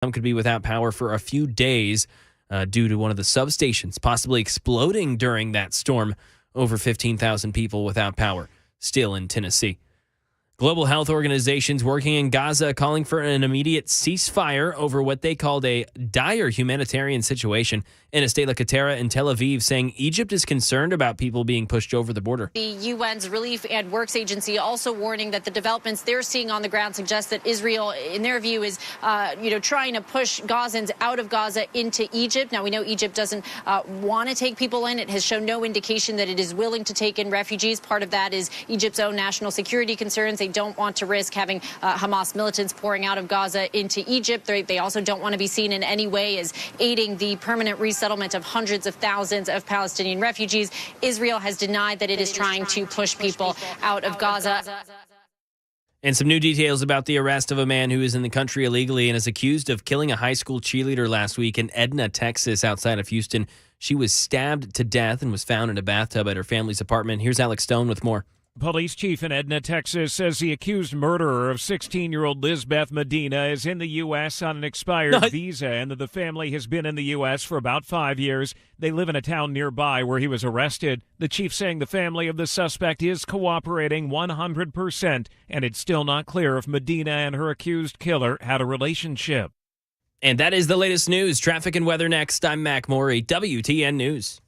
Some could be without power for a few days due to one of the substations possibly exploding during that storm. Over 15,000 people without power still in Tennessee. Global health organizations working in Gaza calling for an immediate ceasefire over what they called a dire humanitarian situation in a state like Qatara and Tel Aviv, saying Egypt is concerned about people being pushed over the border. The UN's Relief and Works Agency also warning that the developments they're seeing on the ground suggest that Israel, in their view, is trying to push Gazans out of Gaza into Egypt. Now, we know Egypt doesn't want to take people in. It has shown no indication that it is willing to take in refugees. Part of that is Egypt's own national security concerns. They don't want to risk having Hamas militants pouring out of Gaza into Egypt. They also don't want to be seen in any way as aiding the permanent resettlement of hundreds of thousands of Palestinian refugees. Israel has denied that it is trying to push people out of Gaza. And some new details about the arrest of a man who is in the country illegally and is accused of killing a high school cheerleader last week in Edna, Texas, outside of Houston. She was stabbed to death and was found in a bathtub at her family's apartment. Here's Alex Stone with more. Police chief in Edna, Texas, says the accused murderer of 16-year-old Lizbeth Medina is in the U.S. on an expired visa and that the family has been in the U.S. for about 5 years. They live in a town nearby where he was arrested. The chief saying the family of the suspect is cooperating 100%, and it's still not clear if Medina and her accused killer had a relationship. And that is the latest news. Traffic and weather next. I'm Mac Morey, WTN News.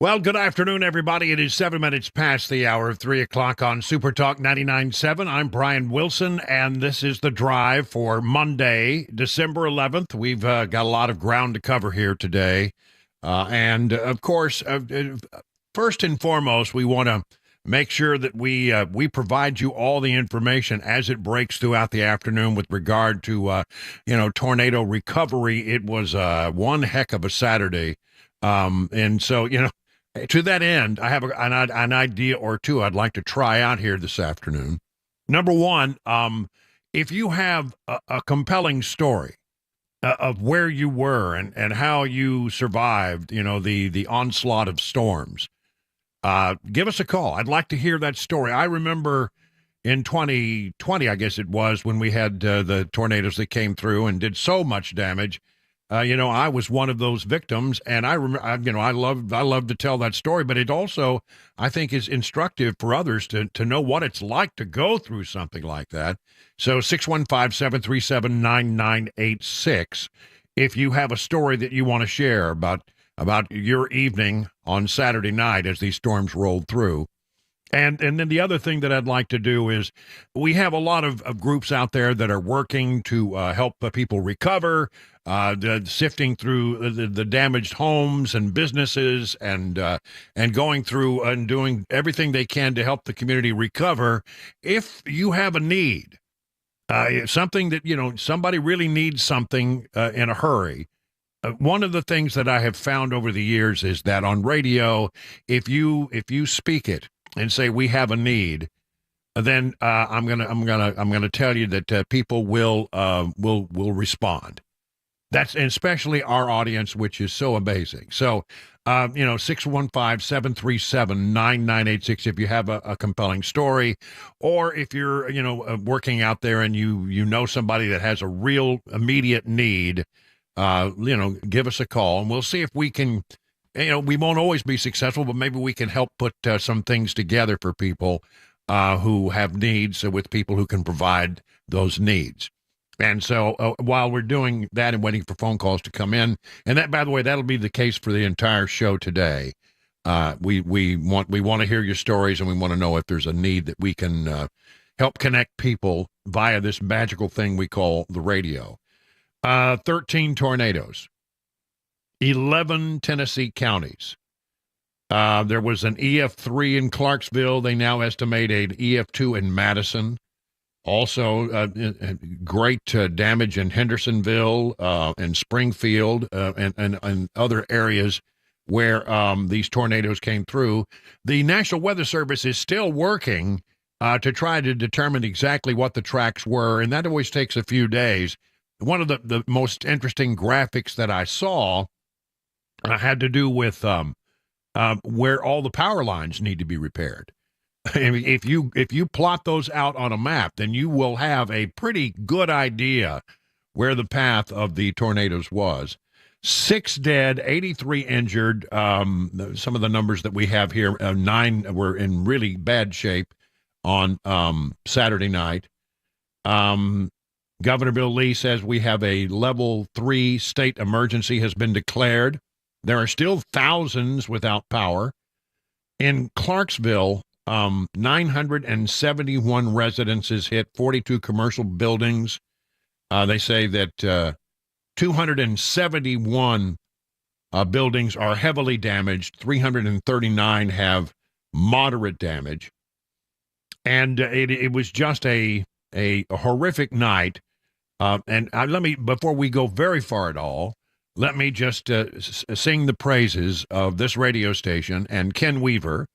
Well, good afternoon, everybody. It is 7 minutes past the hour of 3 o'clock on Super Talk 99.7. I'm Brian Wilson, and this is The Drive for Monday, December 11th. We've got a lot of ground to cover here today. Of course, first and foremost, we want to make sure that we provide you all the information as it breaks throughout the afternoon with regard to, tornado recovery. It was one heck of a Saturday. To that end, I have an idea or two I'd like to try out here this afternoon. Number one, if you have a compelling story of where you were and how you survived, the onslaught of storms, give us a call. I'd like to hear that story. I remember in 2020, I guess it was, when we had the tornadoes that came through and did so much damage. I was one of those victims, and I remember, I love to tell that story, but it also, I think, is instructive for others to know what it's like to go through something like that. So 615-737-9986, if you have a story that you want to share about your evening on Saturday night as these storms rolled through. And then the other thing that I'd like to do is we have a lot of groups out there that are working to help people recover, sifting through the damaged homes and businesses and going through and doing everything they can to help the community recover. If you have a need, something that, somebody really needs something in a hurry. One of the things that I have found over the years is that on radio, if you speak it and say we have a need, then I'm gonna tell you that people will respond. That's especially our audience, which is so amazing. So 615-737-9986 if you have a compelling story, or if you're working out there and you know somebody that has a real immediate need, give us a call and we'll see if we can. We won't always be successful, but maybe we can help put some things together for people who have needs with people who can provide those needs. And so while we're doing that and waiting for phone calls to come in, and that, by the way, that'll be the case for the entire show today. We want to hear your stories, and we want to know if there's a need that we can help connect people via this magical thing we call the radio. 13 tornadoes. 11 Tennessee counties. There was an EF3 in Clarksville. They now estimate an EF2 in Madison. Also, great damage in Hendersonville and Springfield and other areas where these tornadoes came through. The National Weather Service is still working to try to determine exactly what the tracks were, and that always takes a few days. One of the most interesting graphics that I saw had to do with where all the power lines need to be repaired. If you plot those out on a map, then you will have a pretty good idea where the path of the tornadoes was. 6 dead, 83 injured. Some of the numbers that we have here, 9 were in really bad shape on Saturday night. Governor Bill Lee says we have a level 3 state emergency has been declared. There are still thousands without power. In Clarksville, 971 residences hit, 42 commercial buildings. They say that 271 buildings are heavily damaged. 339 have moderate damage. And it was just a horrific night. Let me, before we go very far at all, let me just sing the praises of this radio station and Ken Weaver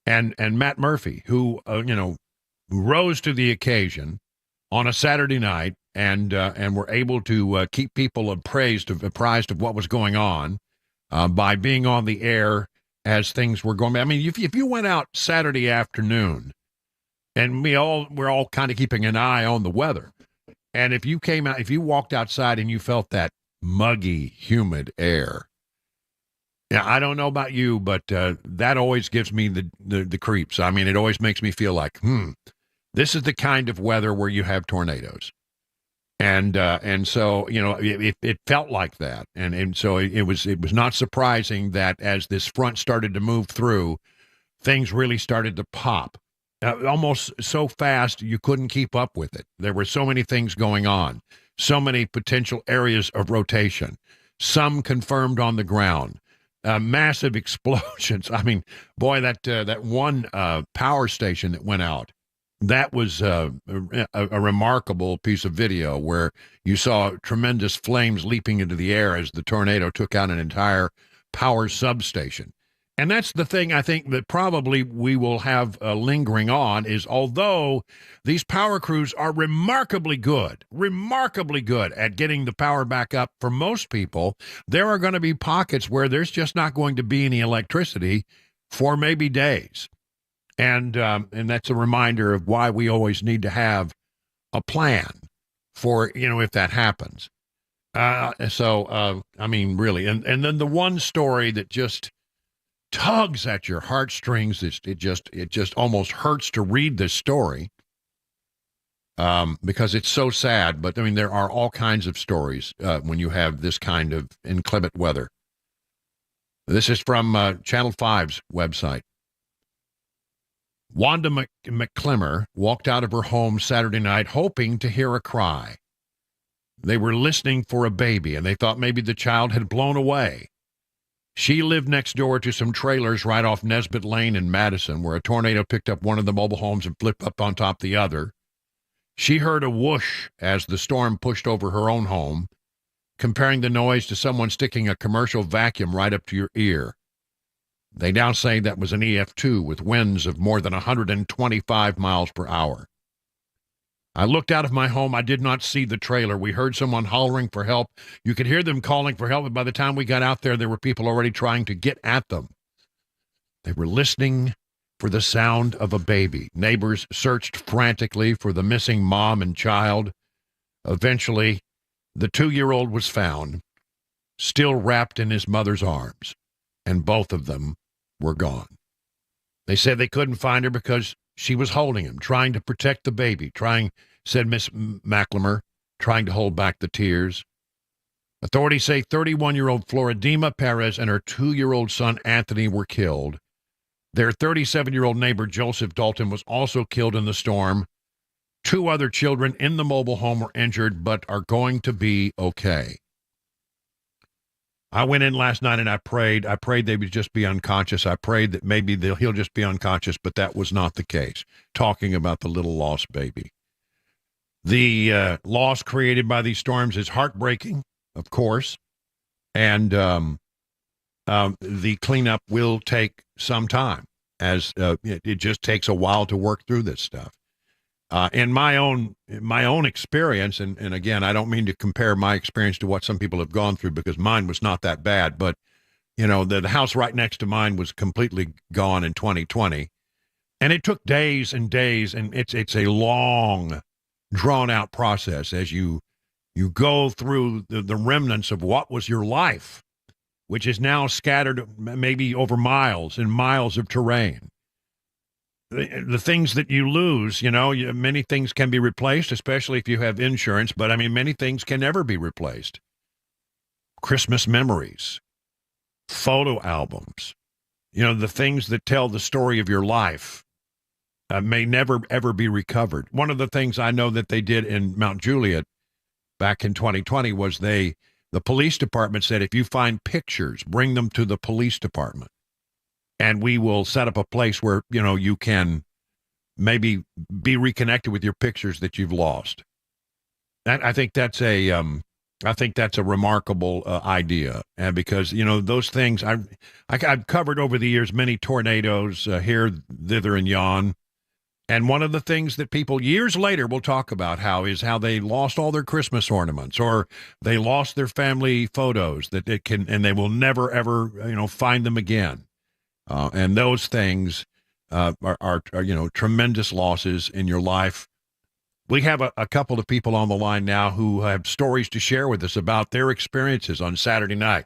and Matt Murphy, who rose to the occasion on a Saturday night and were able to keep people apprised of what was going on by being on the air as things were going. I mean, if you went out Saturday afternoon, and we're all kind of keeping an eye on the weather, and if you walked outside and you felt that muggy, humid air. Yeah, I don't know about you, but that always gives me the creeps. I mean, it always makes me feel like, this is the kind of weather where you have tornadoes. And so, it felt like that. And so it was not surprising that as this front started to move through, things really started to pop. Almost so fast you couldn't keep up with it. There were so many things going on, so many potential areas of rotation, some confirmed on the ground, massive explosions. I mean, boy, that one power station that went out, that was a remarkable piece of video where you saw tremendous flames leaping into the air as the tornado took out an entire power substation. And that's the thing I think that probably we will have lingering on is, although these power crews are remarkably good at getting the power back up for most people, there are going to be pockets where there's just not going to be any electricity for maybe days. And that's a reminder of why we always need to have a plan for, if that happens. I mean, really. And then the one story that just tugs at your heartstrings, it just almost hurts to read this story because it's so sad. But, I mean, there are all kinds of stories when you have this kind of inclement weather. This is from Channel 5's website. Wanda McClemmer walked out of her home Saturday night hoping to hear a cry. They were listening for a baby, and they thought maybe the child had blown away. She lived next door to some trailers right off Nesbitt Lane in Madison, where a tornado picked up one of the mobile homes and flipped up on top the other. She heard a whoosh as the storm pushed over her own home, comparing the noise to someone sticking a commercial vacuum right up to your ear. They now say that was an EF2 with winds of more than 125 miles per hour. I looked out of my home. I did not see the trailer. We heard someone hollering for help. You could hear them calling for help, but by the time we got out there were people already trying to get at them. They were listening for the sound of a baby. Neighbors searched frantically for the missing mom and child. Eventually, the 2-year-old was found, still wrapped in his mother's arms, and both of them were gone. They said they couldn't find her because she was holding him, trying to protect the baby, said Miss McClemmer, trying to hold back the tears. Authorities say 31-year-old Floridima Perez and her 2-year-old son Anthony were killed. Their 37-year-old neighbor Joseph Dalton was also killed in the storm. 2 other children in the mobile home were injured but are going to be okay. I went in last night and I prayed. I prayed they would just be unconscious. I prayed that maybe he'll just be unconscious, but that was not the case. Talking about the little lost baby. The loss created by these storms is heartbreaking, of course, and the cleanup will take some time, as it just takes a while to work through this stuff. In my own experience, and again, I don't mean to compare my experience to what some people have gone through because mine was not that bad, but the house right next to mine was completely gone in 2020, and it took days and days, and it's a long, drawn out process as you go through the remnants of what was your life, which is now scattered maybe over miles and miles of terrain. The things that you lose, many things can be replaced, especially if you have insurance, but I mean, many things can never be replaced. Christmas memories, photo albums, the things that tell the story of your life may never, ever be recovered. One of the things I know that they did in Mount Juliet back in 2020 was the police department said, if you find pictures, bring them to the police department. And we will set up a place where, you can maybe be reconnected with your pictures that you've lost. I think that's a remarkable idea. And because, those things I've covered over the years, many tornadoes here, thither and yon. And one of the things that people years later will talk about how they lost all their Christmas ornaments, or they lost their family photos and they will never, ever, find them again. And those things are tremendous losses in your life. We have a couple of people on the line now who have stories to share with us about their experiences on Saturday night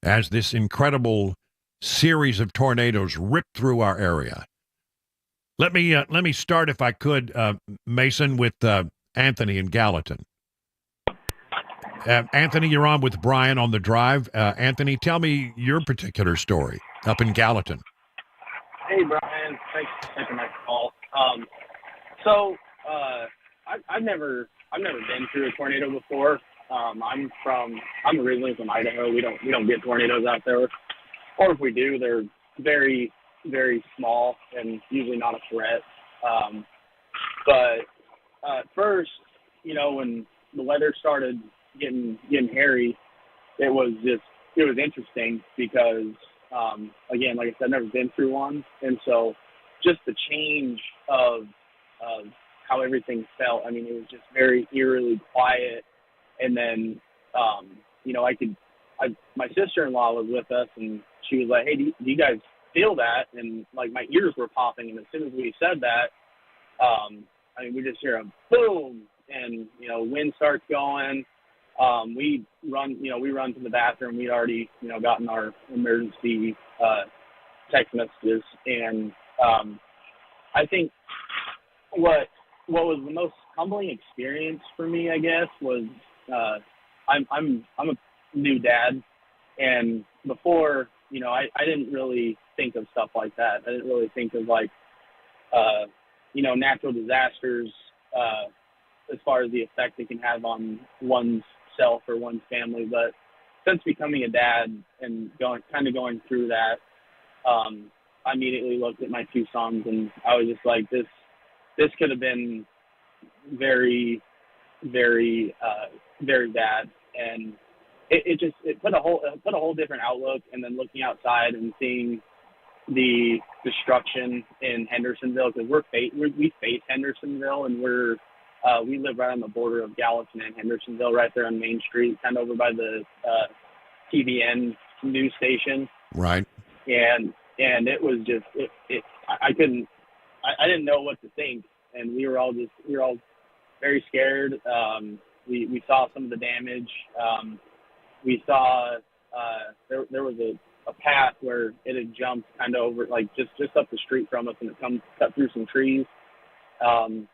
as this incredible series of tornadoes ripped through our area. Let me start, if I could, Mason, with Anthony in Gallatin. Anthony, you're on with Brian on the drive. Anthony, tell me your particular story up in Gallatin. Hey, Brian. Thanks for taking my call. I've never been through a tornado before. I'm originally from Idaho. We don't get tornadoes out there, or if we do, they're very, very small and usually not a threat. But at first, when the weather started getting hairy, it was interesting because, again, like I said, I've never been through one. And so just the change of how everything felt, I mean, it was just very eerily quiet. And then, my sister-in-law was with us and she was like, hey, do you guys feel that? And like my ears were popping. And as soon as we said that, we just hear a boom and, wind starts going. We run to the bathroom. We'd already, gotten our emergency text messages. And I think what was the most humbling experience for me, I guess, was I'm a new dad. And before, I didn't really think of stuff like that. I didn't really think of natural disasters as far as the effect it can have on one's self or one's family. But since becoming a dad and going through that, I immediately looked at my two sons and I was just like, this could have been very, very, very bad. And it put a whole different outlook. And then looking outside and seeing the destruction in Hendersonville, because we face Hendersonville, and we live right on the border of Gallatin and Hendersonville, right there on Main Street, kind of over by the TBN news station. Right. And it was just I didn't know what to think, and we were all very scared. We saw some of the damage. We saw there was a path where it had jumped kind of over, like just up the street from us, and it cut through some trees,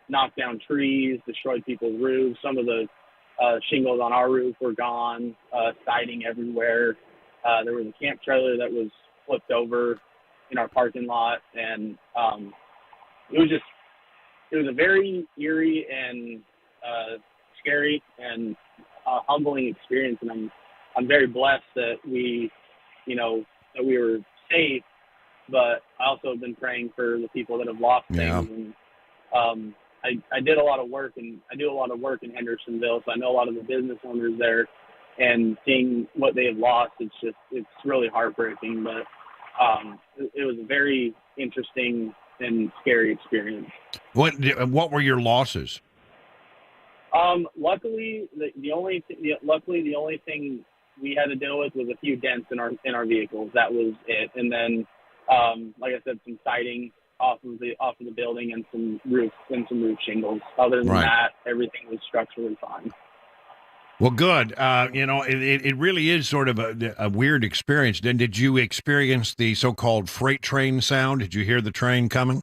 knocked down trees, destroyed people's roofs. Some of the shingles on our roof were gone, siding everywhere. There was a camp trailer that was flipped over in our parking lot, and it was a very eerie and scary and humbling experience. And I'm very blessed that we were safe, but I also have been praying for the people that have lost things. And I did a lot of work, and I do a lot of work in Hendersonville, so I know a lot of the business owners there, and seeing what they have lost, it's really heartbreaking. But it was a very interesting and scary experience. What were your losses? Luckily, the only thing we had to deal with was a few dents in our vehicles. That was it. And then, like I said, some siding off of the building and some roof shingles. Other than that, everything was structurally fine. Well, good. It really is sort of a weird experience. Then, did you experience the so-called freight train sound? Did you hear the train coming?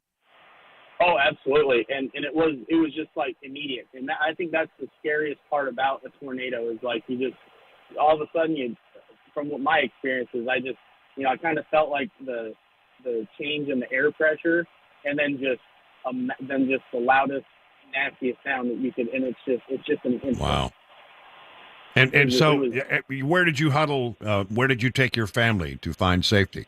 Oh, absolutely. And it was just like immediate. And I think that's the scariest part about a tornado is like you just all of a sudden from what my experience is, I just I kind of felt like the change in the air pressure, and then just the loudest, nastiest sound that you could, and it's just an instant. Wow. And so, where did you huddle? Where did you take your family to find safety?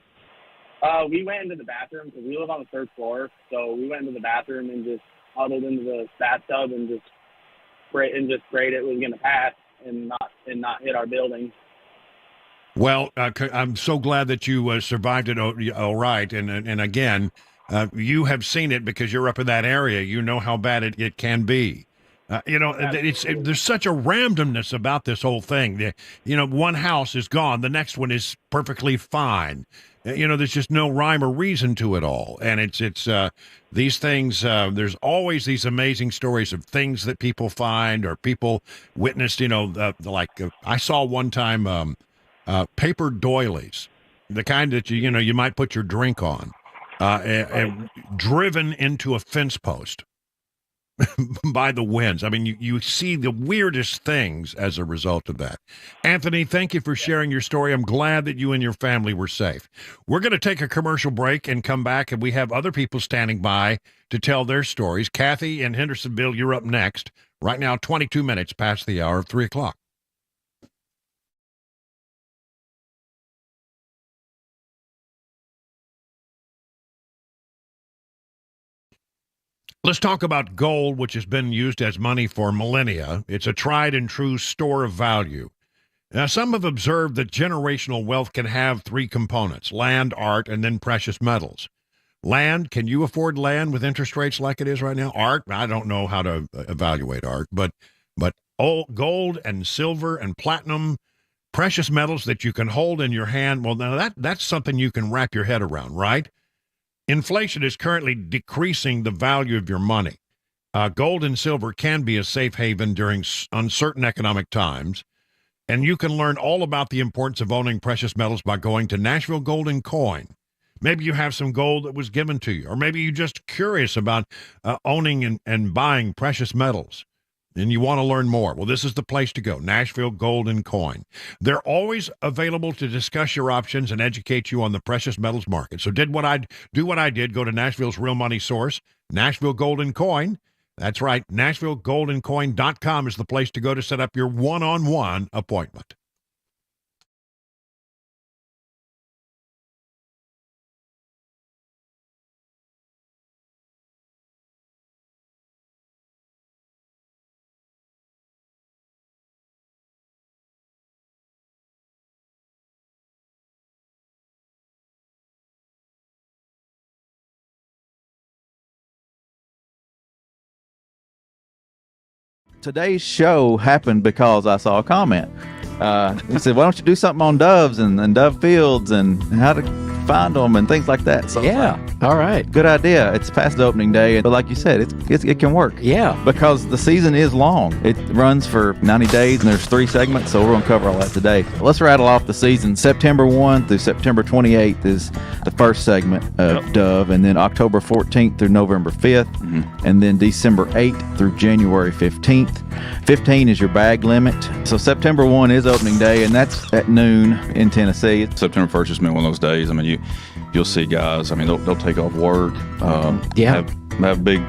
We went into the bathroom because we live on the 3rd floor. So we went into the bathroom and just huddled into the bathtub and just prayed it was going to pass and not hit our building. Well, I'm so glad that you survived it all right. And again, you have seen it because you're up in that area. You know how bad it can be. There's such a randomness about this whole thing. One house is gone. The next one is perfectly fine. There's just no rhyme or reason to it all. And it's these things, there's always these amazing stories of things that people find or people witnessed, I saw one time paper doilies, the kind that you might put your drink on, driven into a fence post. by the winds. I mean, you see the weirdest things as a result of that. Anthony, thank you for sharing your story. I'm glad that you and your family were safe. We're going to take a commercial break and come back, and we have other people standing by to tell their stories. Kathy in Hendersonville, you're up next. Right now, 22 minutes past the hour of 3 o'clock. Let's talk about gold, which has been used as money for millennia. It's a tried and true store of value. Now, some have observed that generational wealth can have three components: land, art, and then precious metals. Land, can you afford land with interest rates like it is right now? Art, I don't know how to evaluate art, but gold and silver and platinum, precious metals that you can hold in your hand, well, now that's something you can wrap your head around, right? Inflation is currently decreasing the value of your money. Gold and silver can be a safe haven during uncertain economic times, and you can learn all about the importance of owning precious metals by going to Nashville Gold and Coin. Maybe you have some gold that was given to you, or maybe you're just curious about owning and buying precious metals, and you want to learn more. Well, this is the place to go, Nashville Gold and Coin. They're always available to discuss your options and educate you on the precious metals market. So do what I did, go to Nashville's real money source, Nashville Gold and Coin. That's right, NashvilleGoldandCoin.com is the place to go to set up your one-on-one appointment. Today's show happened because I saw a comment. He said, "Why don't you do something on doves and dove fields and how to find them and things like that?" So yeah, all right, good idea. It's past opening day, but like you said, it can work. Yeah, because the season is long. It runs for 90 days, and there's 3 segments, so we're going to cover all that today. Let's rattle off the season. September 1 through September 28th is the first segment of Dove, and then October 14th through November 5th, and then December 8th through January 15th. 15 is your bag limit. So September 1 is opening day, and that's at noon in Tennessee. September 1st has been one of those days. I mean, you'll see guys. I mean, they'll take off work, have big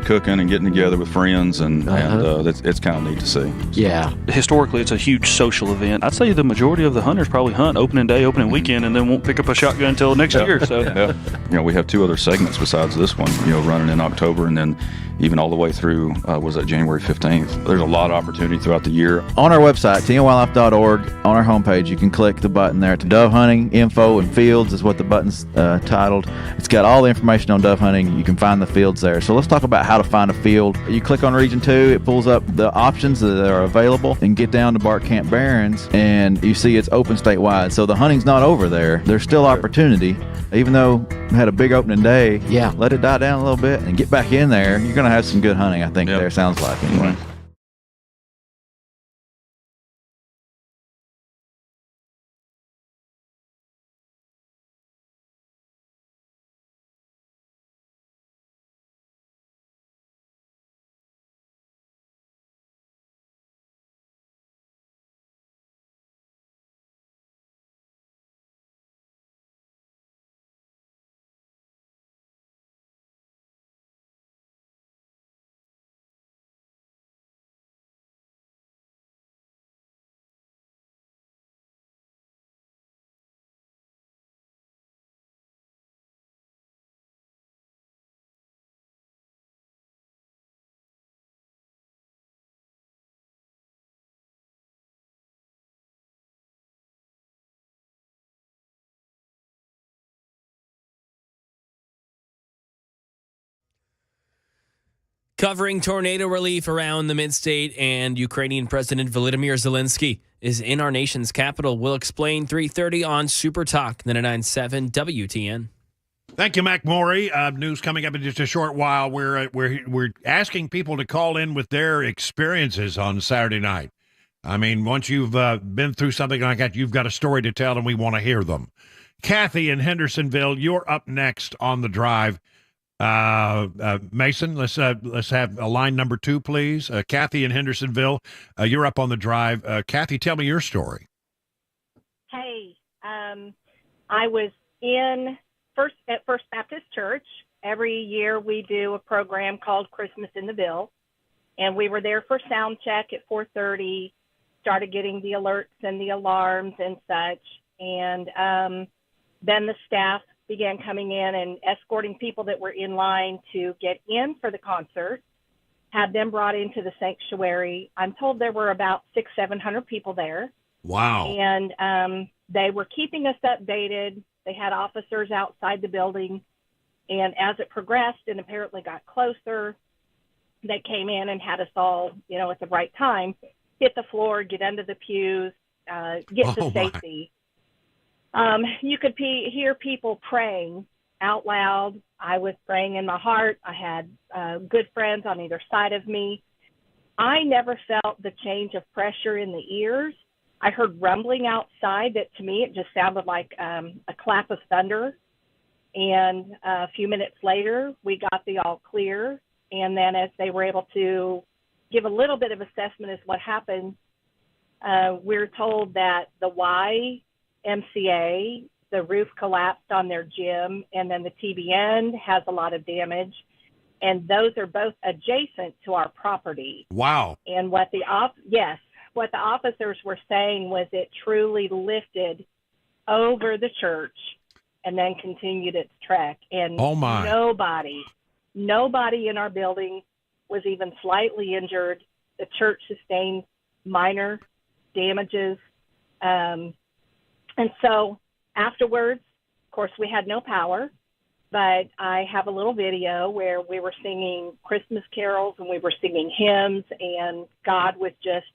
cooking and getting together with friends, and it's kind of neat to see. Yeah. Historically, it's a huge social event. I'd say the majority of the hunters probably hunt opening day, opening weekend, and then won't pick up a shotgun until next year. So, we have 2 other segments besides this one. Running in October, and then even all the way through was that January 15th. There's a lot of opportunity throughout the year. On our website, tnwildlife.org, on our homepage, you can click the button there to dove hunting info and fields is what the button's titled. It's got all the information on dove hunting. You can find the fields there. So let's talk about how to find a field. You click on Region 2, it pulls up the options that are available, and get down to Bart Camp Barrens, and you see it's open statewide. So the hunting's not over there. There's still opportunity. Even though we had a big opening day, let it die down a little bit and get back in there. You're going to have some good hunting, I think, there, sounds like, anyway. Covering tornado relief around the mid-state, and Ukrainian President Volodymyr Zelensky is in our nation's capital. We'll explain 3:30 on Super Talk 99.7 WTN. Thank you, Mac Morey. News coming up in just a short while. We're asking people to call in with their experiences on Saturday night. I mean, once you've been through something like that, you've got a story to tell, and we want to hear them. Kathy in Hendersonville, you're up next on the drive. Mason, let's have a line number 2, please. Kathy in Hendersonville, you're up on the drive. Kathy, tell me your story. Hey, I was at First Baptist Church. Every year we do a program called Christmas in the Ville, and we were there for sound check at 4:30. Started getting the alerts and the alarms and such, and then the staff began coming in and escorting people that were in line to get in for the concert, had them brought into the sanctuary. I'm told there were about 600-700 people there. Wow. And they were keeping us updated. They had officers outside the building. And as it progressed and apparently got closer, they came in and had us all, at the right time, hit the floor, get under the pews, get to safety. You could hear people praying out loud. I was praying in my heart. I had good friends on either side of me. I never felt the change of pressure in the ears. I heard rumbling outside that to me it just sounded like a clap of thunder. And a few minutes later, we got the all clear. And then as they were able to give a little bit of assessment as what happened, we're told that the YMCA, the roof collapsed on their gym, and then the TBN has a lot of damage. And those are both adjacent to our property. Wow. And what the officers were saying was it truly lifted over the church and then continued its trek. And nobody in our building was even slightly injured. The church sustained minor damages. And so afterwards, of course, we had no power, but I have a little video where we were singing Christmas carols and we were singing hymns, and God was just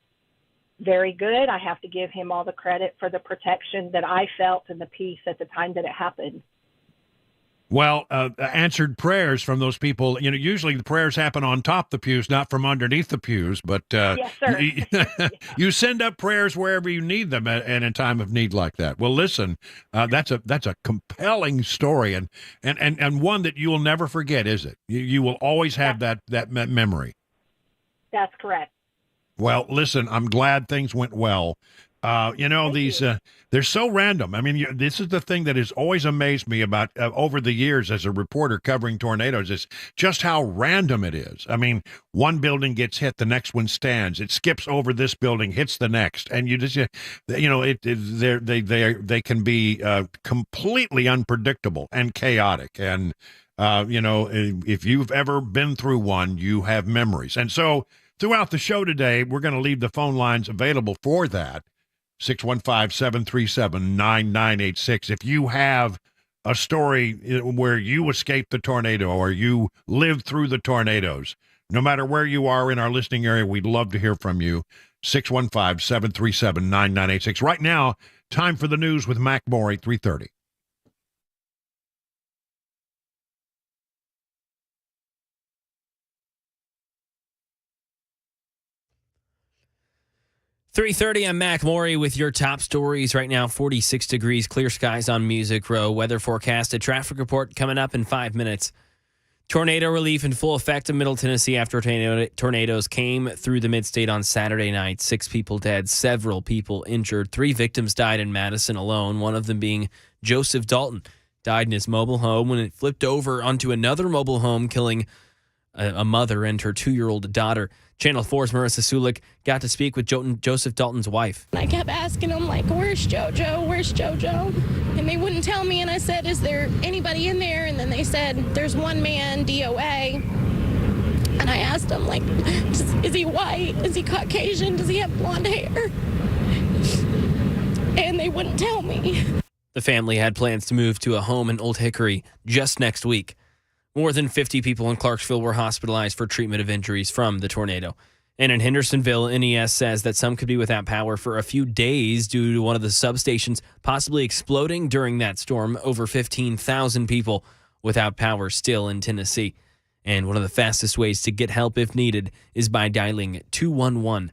very good. I have to give him all the credit for the protection that I felt and the peace at the time that it happened. Well, answered prayers from those people. Usually the prayers happen on top of the pews, not from underneath the pews. But yes, sir. You send up prayers wherever you need them, and in time of need like that. Well, listen, that's a compelling story, and one that you will never forget, is it? You will always have that memory. That's correct. Well, listen, I'm glad things went well. They're so random. I mean, this is the thing that has always amazed me about over the years as a reporter covering tornadoes, is just how random it is. I mean, one building gets hit, the next one stands. It skips over this building, hits the next, and they can be completely unpredictable and chaotic. And if you've ever been through one, you have memories. And so throughout the show today, we're going to leave the phone lines available for that. 615-737-9986. If you have a story where you escaped the tornado or you lived through the tornadoes, no matter where you are in our listening area, we'd love to hear from you. 615-737-9986. Right now, time for the news with Mac Morey, 3:30. .30, I'm Mac Morey with your top stories right now. 46 degrees, clear skies on Music Row. Weather forecast, a traffic report coming up in 5 minutes. Tornado relief in full effect in Middle Tennessee after tornadoes came through the mid-state on Saturday night. 6 people dead, several people injured. 3 victims died in Madison alone, one of them being Joseph Dalton. Died in his mobile home when it flipped over onto another mobile home, killing a mother and her 2-year-old daughter. Channel 4's Marissa Sulik got to speak with Joseph Dalton's wife. I kept asking them, where's JoJo? Where's JoJo? And they wouldn't tell me, and I said, is there anybody in there? And then they said, there's one man, DOA. And I asked them, is he white? Is he Caucasian? Does he have blonde hair? And they wouldn't tell me. The family had plans to move to a home in Old Hickory just next week. More than 50 people in Clarksville were hospitalized for treatment of injuries from the tornado. And in Hendersonville, NES says that some could be without power for a few days due to one of the substations possibly exploding during that storm. Over 15,000 people without power still in Tennessee. And one of the fastest ways to get help if needed is by dialing 211.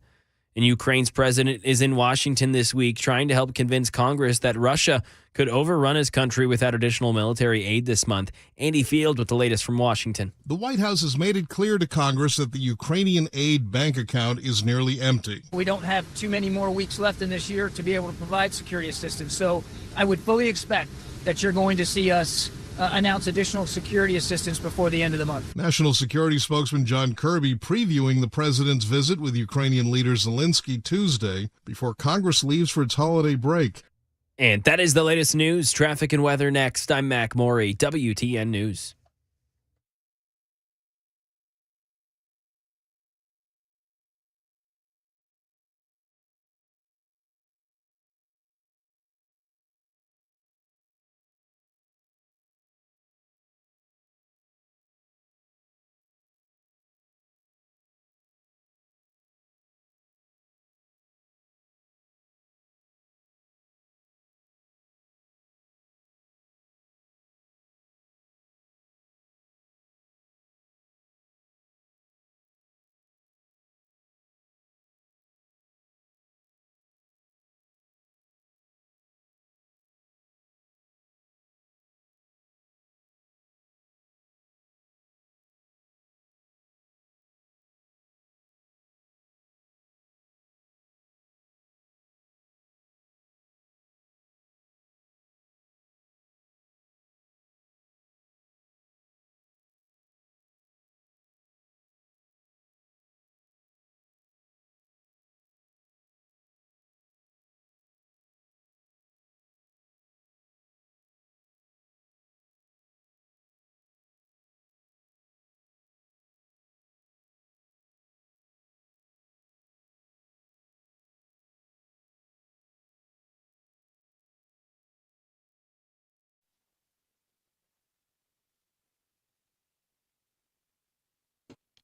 And Ukraine's president is in Washington this week trying to help convince Congress that Russia could overrun his country without additional military aid this month. Andy Field with the latest from Washington. The White House has made it clear to Congress that the Ukrainian aid bank account is nearly empty. We don't have too many more weeks left in this year to be able to provide security assistance. So I would fully expect that you're going to see us announce additional security assistance before the end of the month. National Security spokesman John Kirby previewing the president's visit with Ukrainian leader Zelensky Tuesday before Congress leaves for its holiday break. And that is the latest news, traffic, and weather next. I'm Mac Morey, WTN News.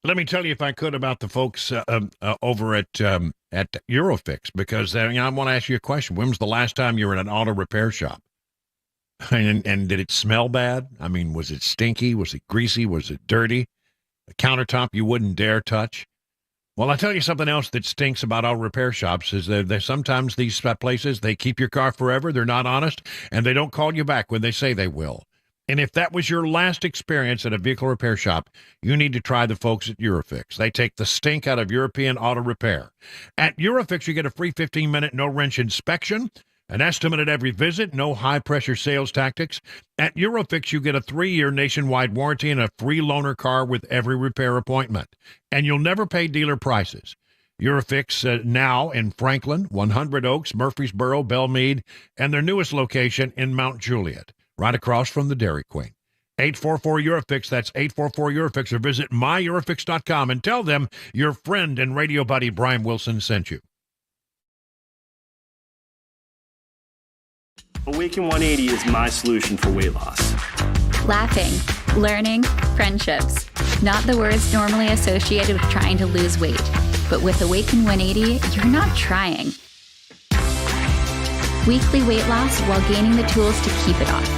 Let me tell you, if I could, about the folks over at Eurofix, because I want to ask you a question. When was the last time you were in an auto repair shop? And did it smell bad? I mean, was it stinky? Was it greasy? Was it dirty? A countertop you wouldn't dare touch? Well, I'll tell you something else that stinks about auto repair shops is that sometimes these places, they keep your car forever, they're not honest, and they don't call you back when they say they will. And if that was your last experience at a vehicle repair shop, you need to try the folks at Eurofix. They take the stink out of European auto repair. At Eurofix, you get a free 15-minute no-wrench inspection, an estimate at every visit, no high-pressure sales tactics. At Eurofix, you get a 3-year nationwide warranty and a free loaner car with every repair appointment. And you'll never pay dealer prices. Eurofix now in Franklin, 100 Oaks, Murfreesboro, Belmead, and their newest location in Mount Juliet, right across from the Dairy Queen. 844-EUROFIX, that's 844-EUROFIX, or visit myEuroFix.com and tell them your friend and radio buddy Brian Wilson sent you. Awaken 180 is my solution for weight loss. Laughing, learning, friendships. Not the words normally associated with trying to lose weight. But with Awaken 180, you're not trying. Weekly weight loss while gaining the tools to keep it off.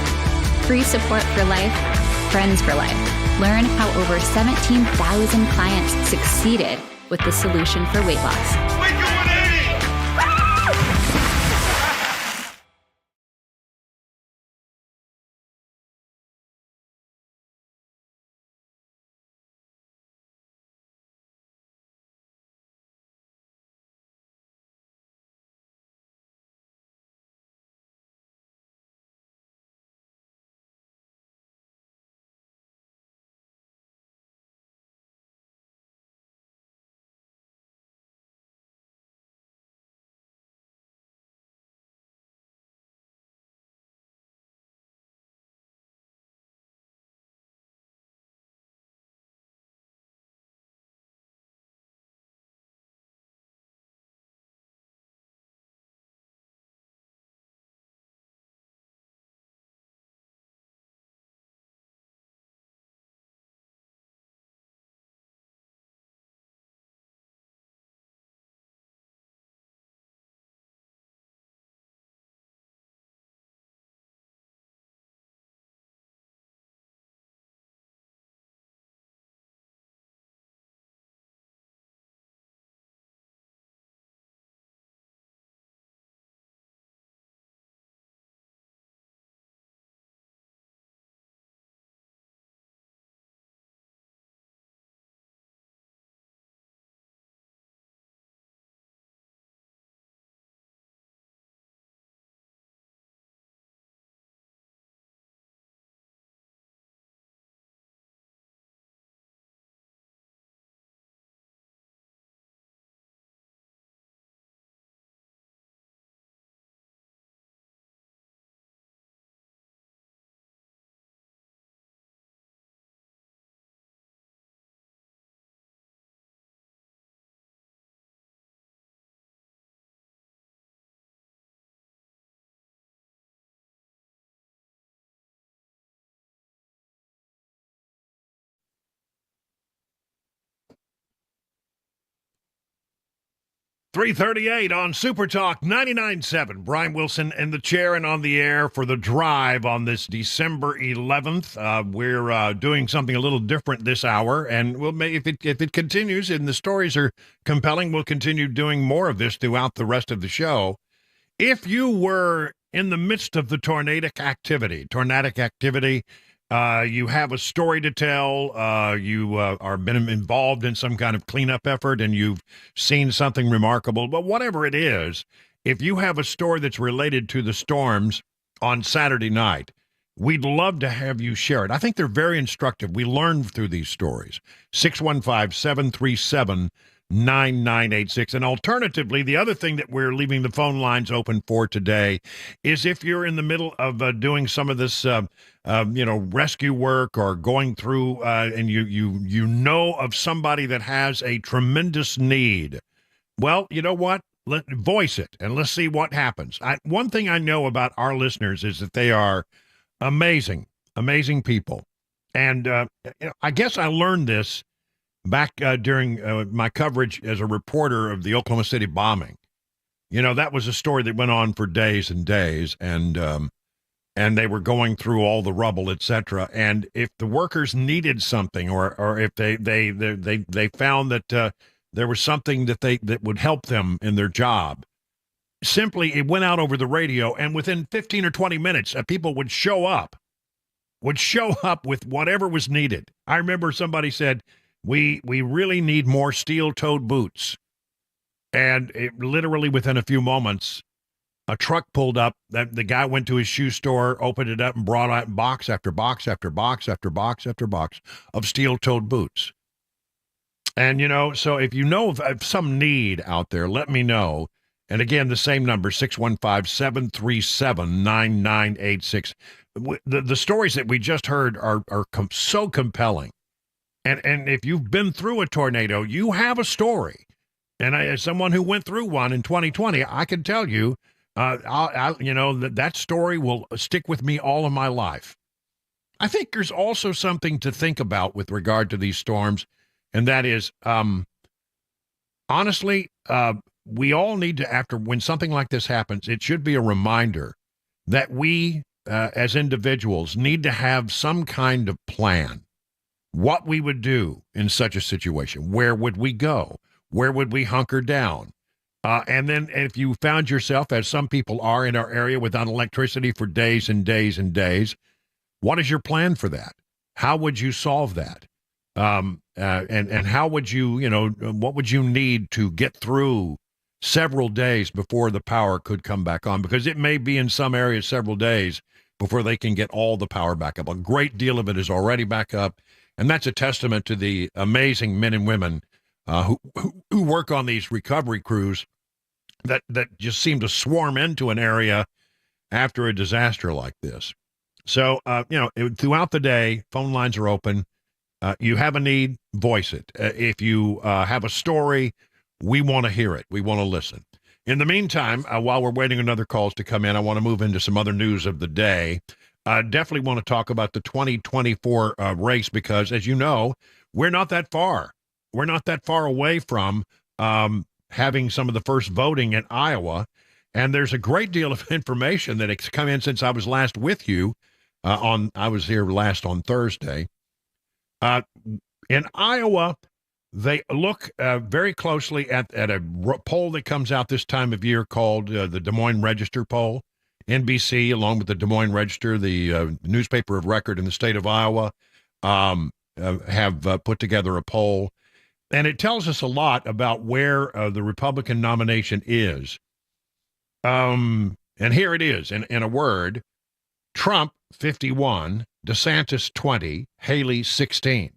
Free support for life, friends for life. Learn how over 17,000 clients succeeded with the solution for weight loss. 3:38 on Super Talk 99.7. Brian Wilson in the chair and on the air for the drive on this December 11th. We're doing something a little different this hour, and if it continues and the stories are compelling, we'll continue doing more of this throughout the rest of the show. If you were in the midst of the tornadic activity, you have a story to tell, you are been involved in some kind of cleanup effort, and you've seen something remarkable, but whatever it is, if you have a story that's related to the storms on Saturday night, we'd love to have you share it. I think they're very instructive. We learned through these stories. 615-737-9986. And alternatively, the other thing that we're leaving the phone lines open for today is if you're in the middle of doing some of this rescue work or going through and you know of somebody that has a tremendous need. Well, you know what? Voice it and let's see what happens. One thing I know about our listeners is that they are amazing people. And I guess I learned this back during my coverage as a reporter of the Oklahoma City bombing. That was a story that went on for days and days, and they were going through all the rubble, etc. And if the workers needed something, or if they found that there was something that would help them in their job, simply it went out over the radio, and within 15 or 20 minutes, people would show up with whatever was needed. I remember somebody said, we really need more steel-toed boots. And literally within a few moments, a truck pulled up. The guy went to his shoe store, opened it up, and brought out box after box after box after box after box of steel-toed boots. And, so if you know of some need out there, let me know. And again, the same number, 615-737-9986. The stories that we just heard are so compelling. And if you've been through a tornado, you have a story. And as someone who went through one in 2020, I can tell you, that story will stick with me all of my life. I think there's also something to think about with regard to these storms, and that is, honestly, we all need to, when something like this happens, it should be a reminder that we, as individuals, need to have some kind of plan. What we would do in such a situation. Where would we go? Where would we hunker down? And then if you found yourself, as some people are in our area, without electricity for days and days and days, what is your plan for that? How would you solve that? And how would you, what would you need to get through several days before the power could come back on? Because it may be in some areas several days before they can get all the power back up. A great deal of it is already back up. And that's a testament to the amazing men and women who work on these recovery crews that just seem to swarm into an area after a disaster like this. So, throughout the day, phone lines are open. You have a need, voice it. If you have a story, we want to hear it. We want to listen. In the meantime, while we're waiting another calls to come in, I want to move into some other news of the day. Definitely want to talk about the 2024 race because, as you know, we're not that far. We're not that far away from having some of the first voting in Iowa. And there's a great deal of information that has come in since I was last with you. I was here last on Thursday. In Iowa, they look very closely at a poll that comes out this time of year called the Des Moines Register poll. NBC, along with the Des Moines Register, the newspaper of record in the state of Iowa, have put together a poll. And it tells us a lot about where the Republican nomination is. And here it is, in a word: Trump, 51, DeSantis, 20, Haley, 16.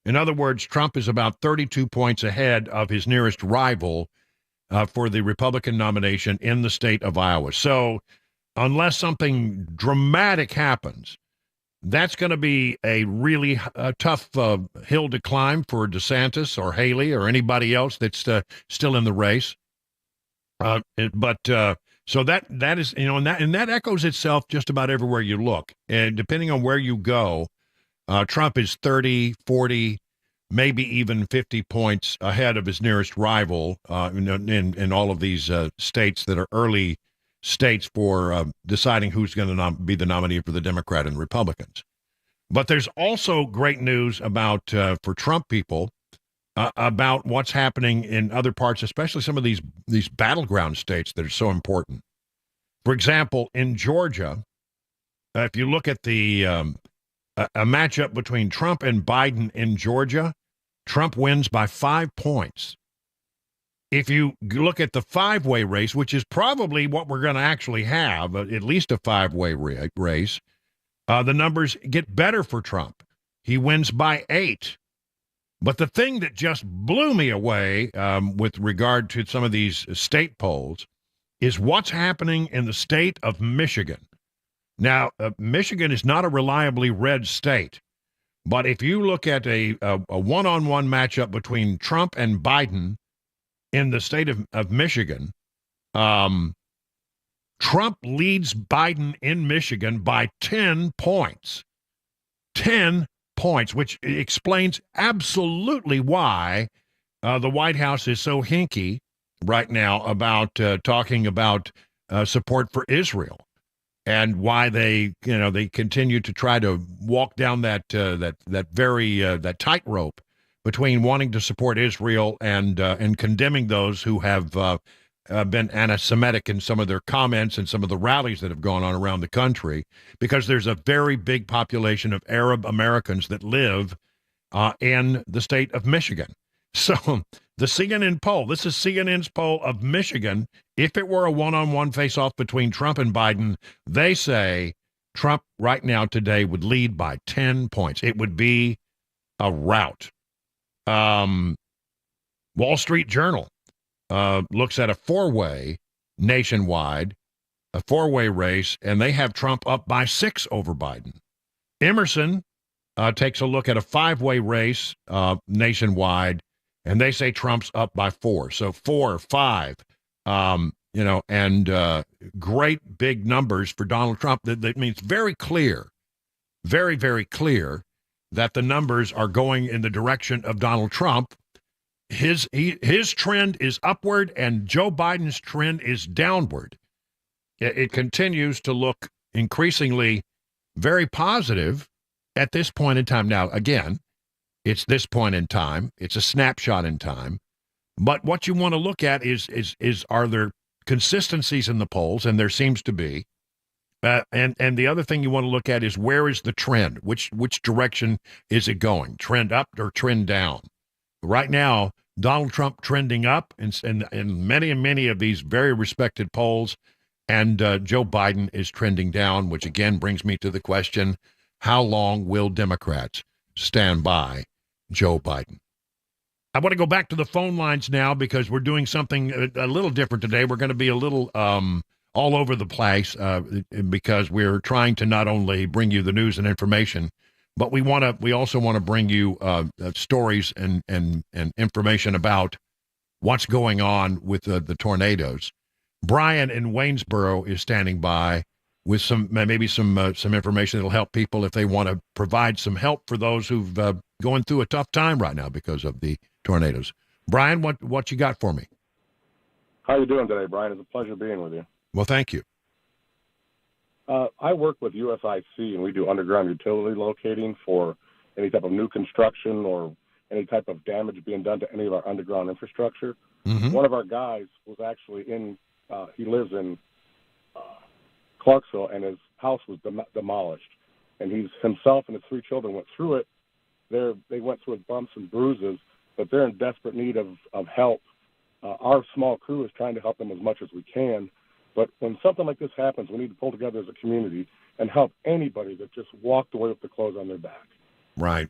In other words, Trump is about 32 points ahead of his nearest rival for the Republican nomination in the state of Iowa. So, unless something dramatic happens, that's going to be a really tough hill to climb for DeSantis or Haley or anybody else that's still in the race. So that is, and that echoes itself just about everywhere you look. And depending on where you go, Trump is 30, 40, maybe even 50 points ahead of his nearest rival in all of these states that are early states for deciding who's going to be the nominee for the Democrat and Republicans. But there's also great news about for Trump people about what's happening in other parts, especially some of these battleground states that are so important. For example, in Georgia, if you look at the a matchup between Trump and Biden in Georgia, Trump wins by 5 points. If you look at the five-way race, which is probably what we're going to actually have, at least a five-way race, the numbers get better for Trump. He wins by 8. But the thing that just blew me away with regard to some of these state polls is what's happening in the state of Michigan. Now, Michigan is not a reliably red state, but if you look at a one-on-one matchup between Trump and Biden in the state of Michigan, Trump leads Biden in Michigan by 10 points. 10 points, which explains absolutely why the White House is so hinky right now about talking about support for Israel, and why they continue to try to walk down that tightrope between wanting to support Israel and condemning those who have been anti-Semitic in some of their comments and some of the rallies that have gone on around the country, because there's a very big population of Arab Americans that live in the state of Michigan. So the CNN poll, this is CNN's poll of Michigan. If it were a one-on-one face-off between Trump and Biden, they say Trump right now today would lead by 10 points. It would be a rout. Wall Street Journal looks at a four-way nationwide, a four-way race, and they have Trump up by 6 over Biden. Emerson takes a look at a five-way race nationwide, and they say Trump's up by 4. So 4, 5, and great big numbers for Donald Trump. That means very clear, very, very clear that the numbers are going in the direction of Donald Trump. His trend is upward, and Joe Biden's trend is downward. It continues to look increasingly very positive at this point in time. Now, again, it's this point in time. It's a snapshot in time. But what you want to look at is are there consistencies in the polls, and there seems to be. And the other thing you want to look at is where is the trend? Which direction is it going? Trend up or trend down? Right now, Donald Trump trending up in many of these very respected polls, and Joe Biden is trending down, which again brings me to the question, how long will Democrats stand by Joe Biden? I want to go back to the phone lines now because we're doing something a little different today. We're going to be a little all over the place because we're trying to not only bring you the news and information, but we also want to bring you stories and information about what's going on with the tornadoes. Brian in Waynesboro is standing by with some information that'll help people if they want to provide some help for those who've going through a tough time right now because of the tornadoes. Brian, what you got for me? How are you doing today, Brian? It's a pleasure being with you. Well, thank you. I work with USIC, and we do underground utility locating for any type of new construction or any type of damage being done to any of our underground infrastructure. Mm-hmm. One of our guys was actually he lives in Clarksville, and his house was demolished. And himself and his 3 children went through it. They went through with bumps and bruises, but they're in desperate need of help. Our small crew is trying to help them as much as we can. But when something like this happens, we need to pull together as a community and help anybody that just walked away with the clothes on their back. Right.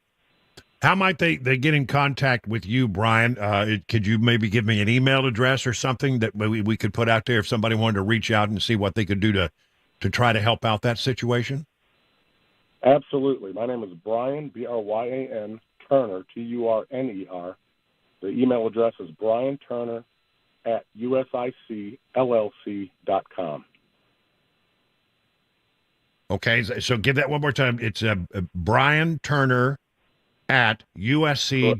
How might they get in contact with you, Brian? Could you maybe give me an email address or something that we could put out there if somebody wanted to reach out and see what they could do to try to help out that situation? Absolutely. My name is Brian, Bryan, Turner, Turner. The email address is brianturner@usicllc.com. Okay, so give that one more time. It's Brian Turner at usc.llc.com.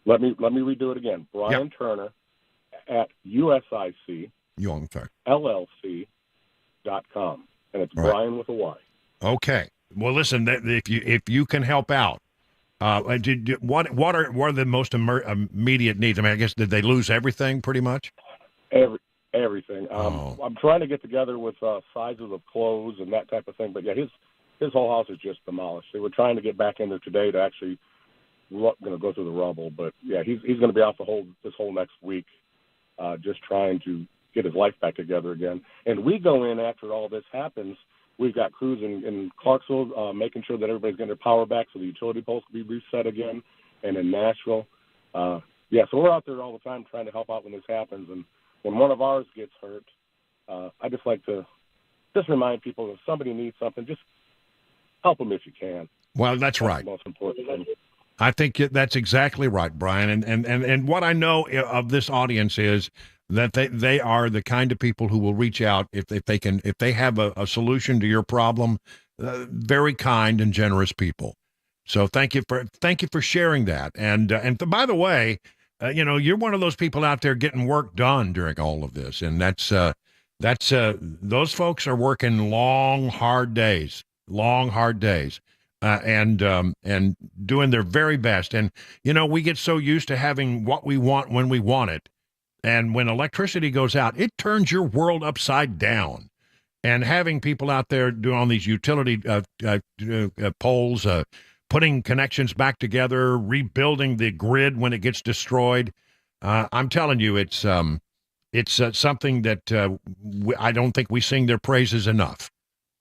Let me redo it again. Brian Turner at USIC LLC.com. And it's Brian with a Y. Okay. Well, listen, if you can help out, what are the most immediate needs? I mean, I guess, did they lose everything pretty much? Everything. I'm trying to get together with sizes of clothes and that type of thing. But yeah, his whole house is just demolished. They were trying to get back in there today to actually going to go through the rubble. But yeah, he's going to be out this whole next week, just trying to get his life back together again. And we go in after all this happens. We've got crews in Clarksville making sure that everybody's getting their power back so the utility poles can be reset again, and in Nashville. So we're out there all the time trying to help out when this happens. And when one of ours gets hurt, I just like to remind people if somebody needs something, just help them if you can. Well, that's right. The most important thing. I think that's exactly right, Brian. And what I know of this audience is that they are the kind of people who will reach out if they have a solution to your problem. Very kind and generous people. So thank you for sharing that. And by the way, you're one of those people out there getting work done during all of this, and that's those folks are working long, hard days, and doing their very best. And we get so used to having what we want when we want it. And when electricity goes out, it turns your world upside down. And having people out there doing all these utility poles, putting connections back together, rebuilding the grid when it gets destroyed, I'm telling you, it's something that I don't think we sing their praises enough.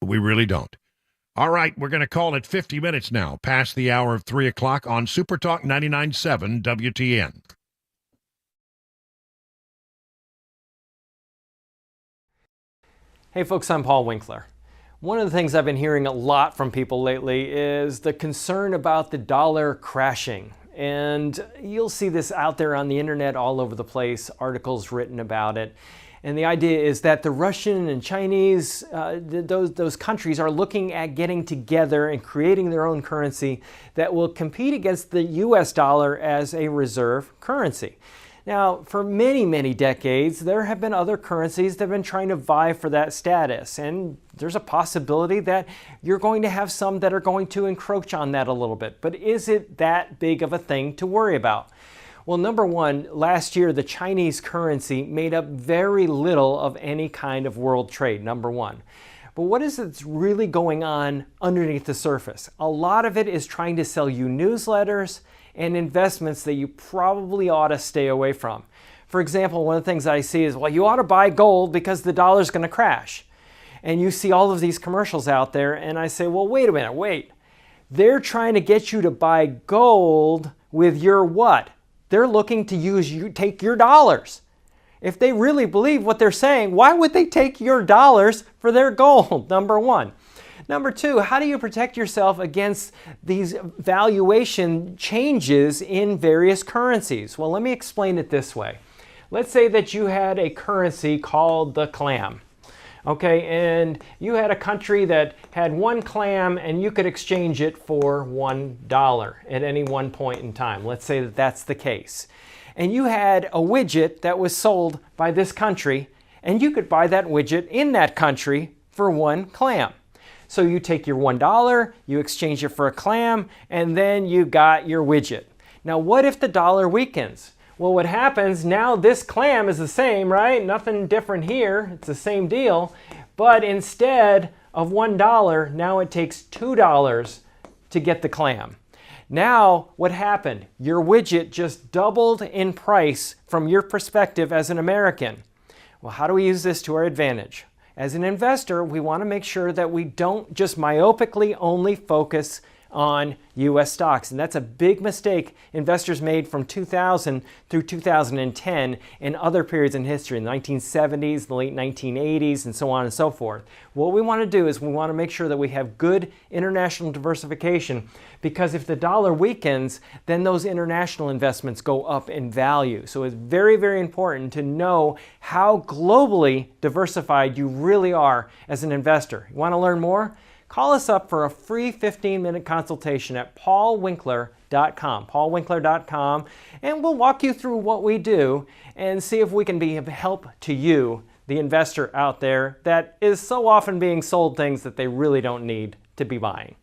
We really don't. All right, we're going to call it 50 minutes now, past the hour of 3 o'clock on Super Talk 99.7 WTN. Hey folks, I'm Paul Winkler. One of the things I've been hearing a lot from people lately is the concern about the dollar crashing. And you'll see this out there on the internet all over the place, articles written about it. And the idea is that the Russian and Chinese, those countries are looking at getting together and creating their own currency that will compete against the US dollar as a reserve currency. Now, for many, many decades, there have been other currencies that have been trying to vie for that status. And there's a possibility that you're going to have some that are going to encroach on that a little bit. But is it that big of a thing to worry about? Well, number one, last year, the Chinese currency made up very little of any kind of world trade, number one. But what is it that's really going on underneath the surface? A lot of it is trying to sell you newsletters and investments that you probably ought to stay away from. For example, one of the things I see is, well, you ought to buy gold because the dollar's going to crash. And you see all of these commercials out there, and I say, well, wait a minute, wait. They're trying to get you to buy gold with your what? They're looking to take your dollars. If they really believe what they're saying, why would they take your dollars for their gold? Number one. Number two, how do you protect yourself against these valuation changes in various currencies? Well, let me explain it this way. Let's say that you had a currency called the clam. Okay, and you had a country that had one clam and you could exchange it for $1 at any one point in time. Let's say that that's the case. And you had a widget that was sold by this country, and you could buy that widget in that country for one clam. So you take your $1, you exchange it for a clam, and then you got your widget. Now, what if the dollar weakens? Well, what happens now, this clam is the same, right? Nothing different here. It's the same deal. But instead of $1, now it takes $2 to get the clam. Now, what happened? Your widget just doubled in price from your perspective as an American. Well, how do we use this to our advantage? As an investor, we want to make sure that we don't just myopically only focus on U.S. stocks. And that's a big mistake investors made from 2000 through 2010 and other periods in history, in the 1970s, the late 1980s, and so on and so forth. What we want to do is we want to make sure that we have good international diversification, because if the dollar weakens, then those international investments go up in value. So it's very, very important to know how globally diversified you really are as an investor. You want to learn more? Call us up for a free 15-minute consultation at paulwinkler.com, and we'll walk you through what we do and see if we can be of help to you, the investor out there that is so often being sold things that they really don't need to be buying.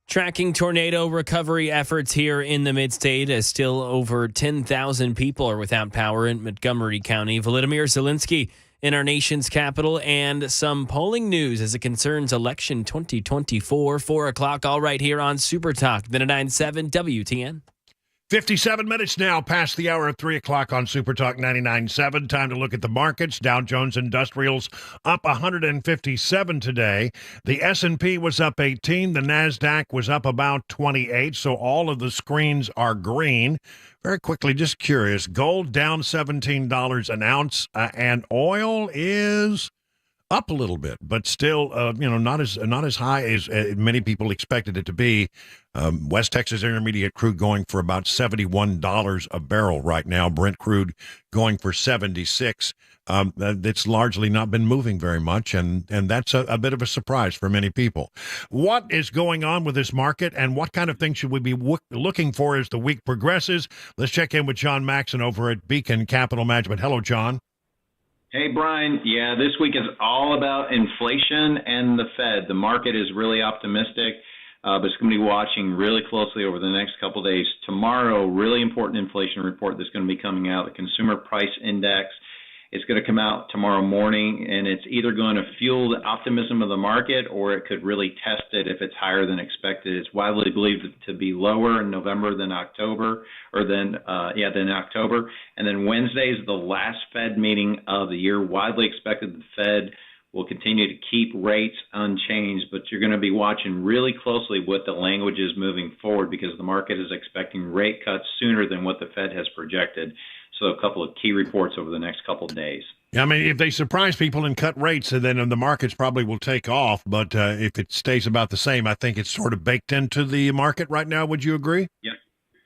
Tracking tornado recovery efforts here in the mid-state as still over 10,000 people are without power in Montgomery County. Volodymyr Zelensky in our nation's capital, and some polling news as it concerns election 2024. 4 o'clock, all right here on Super Talk, the 97 WTN. 57 minutes now past the hour of 3 o'clock on Super Talk 99.7. Time to look at the markets. Dow Jones Industrials up 157 today. The S&P was up 18. The NASDAQ was up about 28. So all of the screens are green. Very quickly, just curious, gold down $17 an ounce, and oil is up a little bit, but still, not as high as many people expected it to be. West Texas Intermediate crude going for about $71 a barrel right now. Brent crude going for $76. It's largely not been moving very much, and that's a bit of a surprise for many people. What is going on with this market, and what kind of things should we be looking for as the week progresses? Let's check in with John Maxon over at Beacon Capital Management. Hello, John. Hey, Brian. Yeah, this week is all about inflation and the Fed. The market is really optimistic, but it's going to be watching really closely over the next couple of days. Tomorrow, really important inflation report that's going to be coming out, the Consumer Price Index. It's going to come out tomorrow morning, and it's either going to fuel the optimism of the market or it could really test it if it's higher than expected. It's widely believed to be lower in November than October, than October. And then Wednesday is the last Fed meeting of the year. Widely expected the Fed will continue to keep rates unchanged, but you're going to be watching really closely what the language is moving forward because the market is expecting rate cuts sooner than what the Fed has projected. So a couple of key reports over the next couple of days. Yeah, I mean, if they surprise people and cut rates, then the markets probably will take off. But if it stays about the same, I think it's sort of baked into the market right now. Would you agree? Yep.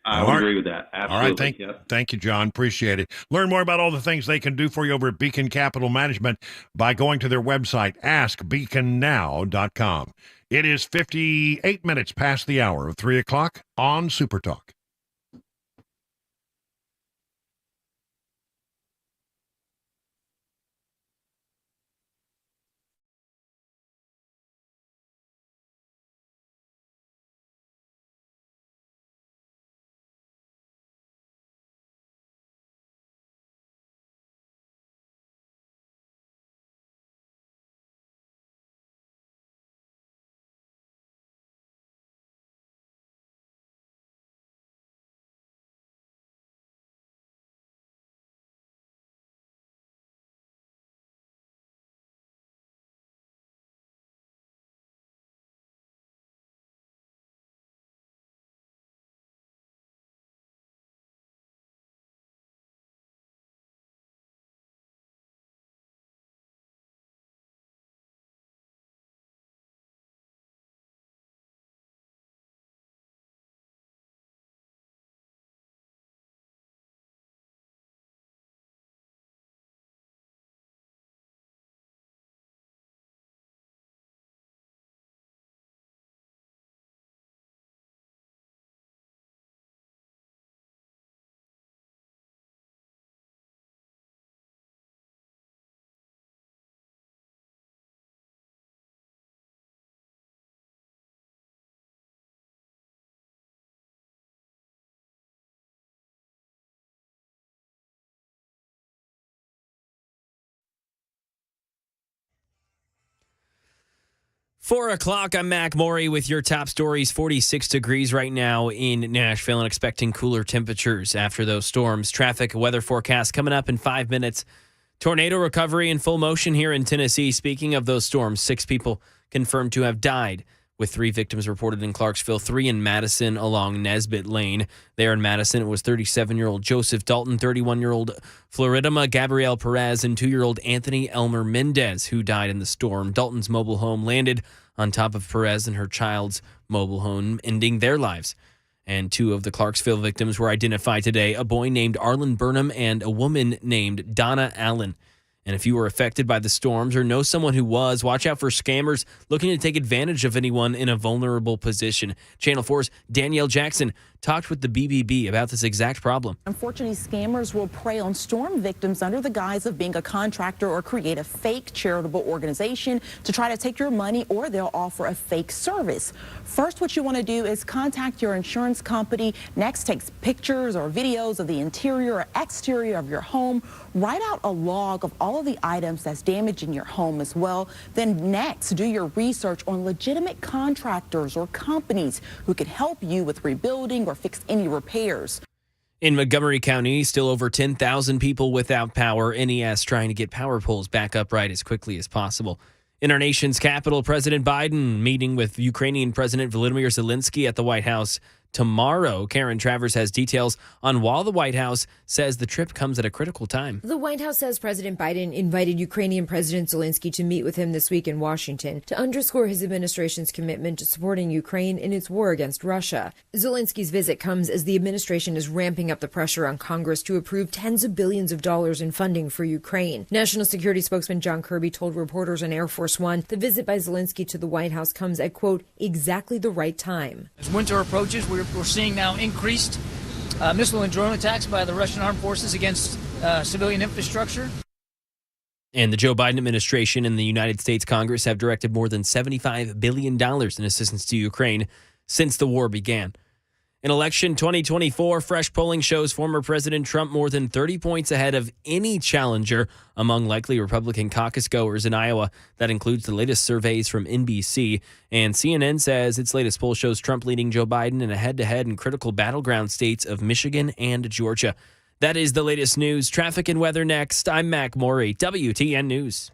I would agree with that. Absolutely. All right. Thank you, John. Appreciate it. Learn more about all the things they can do for you over at Beacon Capital Management by going to their website, askbeaconnow.com. It is 58 minutes past the hour of 3 o'clock on Super Talk. Four o'clock, I'm Mac Maury with your top stories. 46 degrees right now in Nashville and expecting cooler temperatures after those storms. Traffic weather forecast coming up in 5 minutes. Tornado recovery in full motion here in Tennessee. Speaking of those storms, 6 people confirmed to have died, with 3 victims reported in Clarksville, 3 in Madison along Nesbitt Lane. There in Madison, it was 37-year-old Joseph Dalton, 31-year-old Floridima Gabrielle Perez, and 2-year-old Anthony Elmer Mendez, who died in the storm. Dalton's mobile home landed on top of Perez and her child's mobile home, ending their lives. And 2 of the Clarksville victims were identified today, a boy named Arlen Burnham and a woman named Donna Allen. And if you were affected by the storms or know someone who was, watch out for scammers looking to take advantage of anyone in a vulnerable position. Channel 4's Danielle Jackson talked with the BBB about this exact problem. Unfortunately, scammers will prey on storm victims under the guise of being a contractor or create a fake charitable organization to try to take your money, or they'll offer a fake service. First, what you want to do is contact your insurance company. Next, take pictures or videos of the interior or exterior of your home. Write out a log of all of the items that's damaged in your home as well. Then next, do your research on legitimate contractors or companies who can help you with rebuilding or fix any repairs. In Montgomery County, still over 10,000 people without power. NES trying to get power poles back upright as quickly as possible. In our nation's capital, President Biden meeting with Ukrainian President Volodymyr Zelensky at the White House tomorrow. Karen Travers has details on why the White House says the trip comes at a critical time. The White House says President Biden invited Ukrainian President Zelensky to meet with him this week in Washington to underscore his administration's commitment to supporting Ukraine in its war against Russia. Zelensky's visit comes as the administration is ramping up the pressure on Congress to approve tens of billions of dollars in funding for Ukraine. National Security spokesman John Kirby told reporters on Air Force One the visit by Zelensky to the White House comes at, quote, exactly the right time. As winter approaches, we're seeing now increased missile and drone attacks by the Russian armed forces against civilian infrastructure. And the Joe Biden administration and the United States Congress have directed more than $75 billion in assistance to Ukraine since the war began. In election 2024, fresh polling shows former President Trump more than 30 points ahead of any challenger among likely Republican caucus goers in Iowa. That includes the latest surveys from NBC. And CNN says its latest poll shows Trump leading Joe Biden in a head-to-head in critical battleground states of Michigan and Georgia. That is the latest news. Traffic and weather next. I'm Mac Morey, WTN News.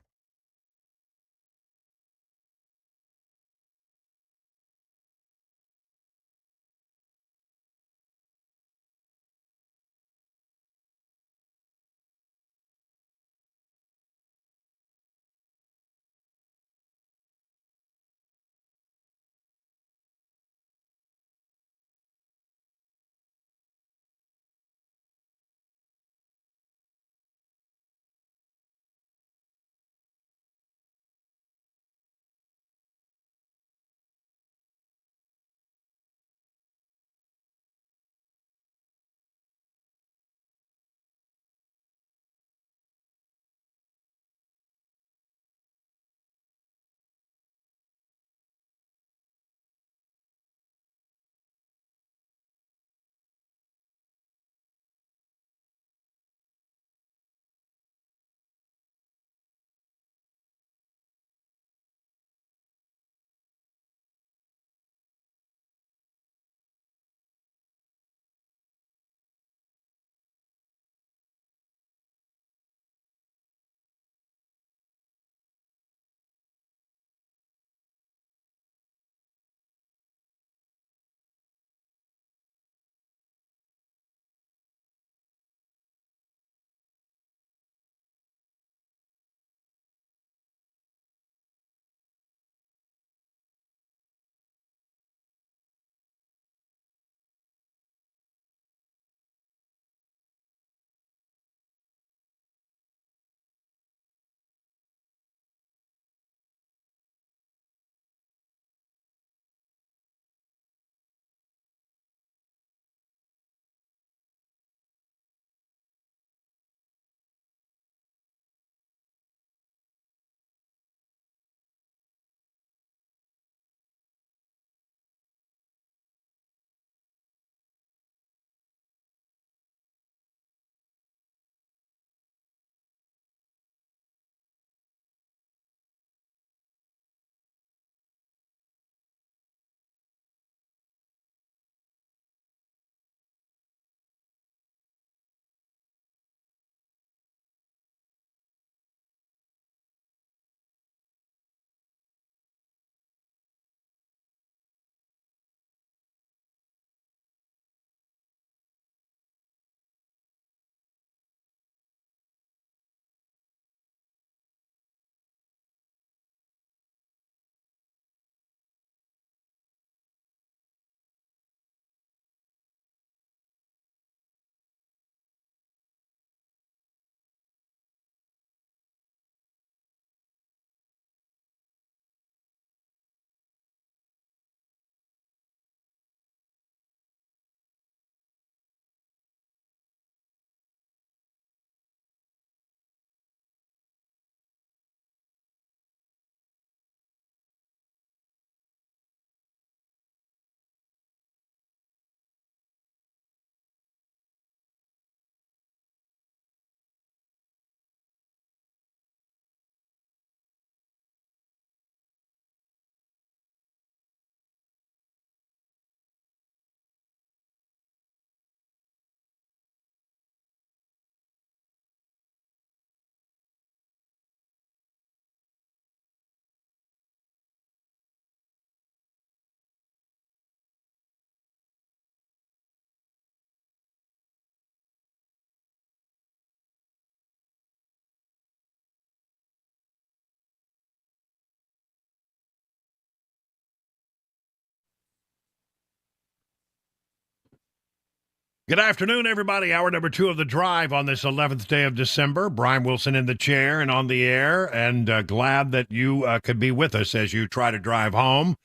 Good afternoon, everybody. Hour number 2 of The Drive on this 11th day of December. Brian Wilson in the chair and on the air, and glad that you could be with us as you try to drive home.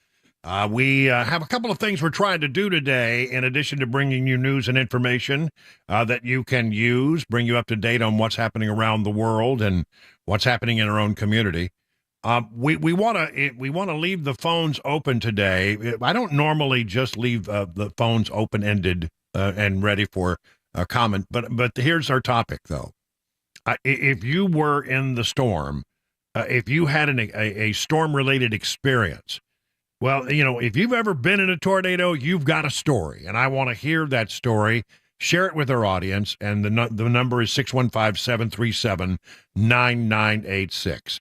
We have a couple of things we're trying to do today, in addition to bringing you news and information that you can use, bring you up to date on what's happening around the world and what's happening in our own community. We want to leave the phones open today. I don't normally just leave the phones open ended and ready for a comment, but here's our topic though. If you were in the storm, if you had a storm related experience, well, if you've ever been in a tornado, you've got a story, and I want to hear that story. Share it with our audience, and the number is 615-737-9986.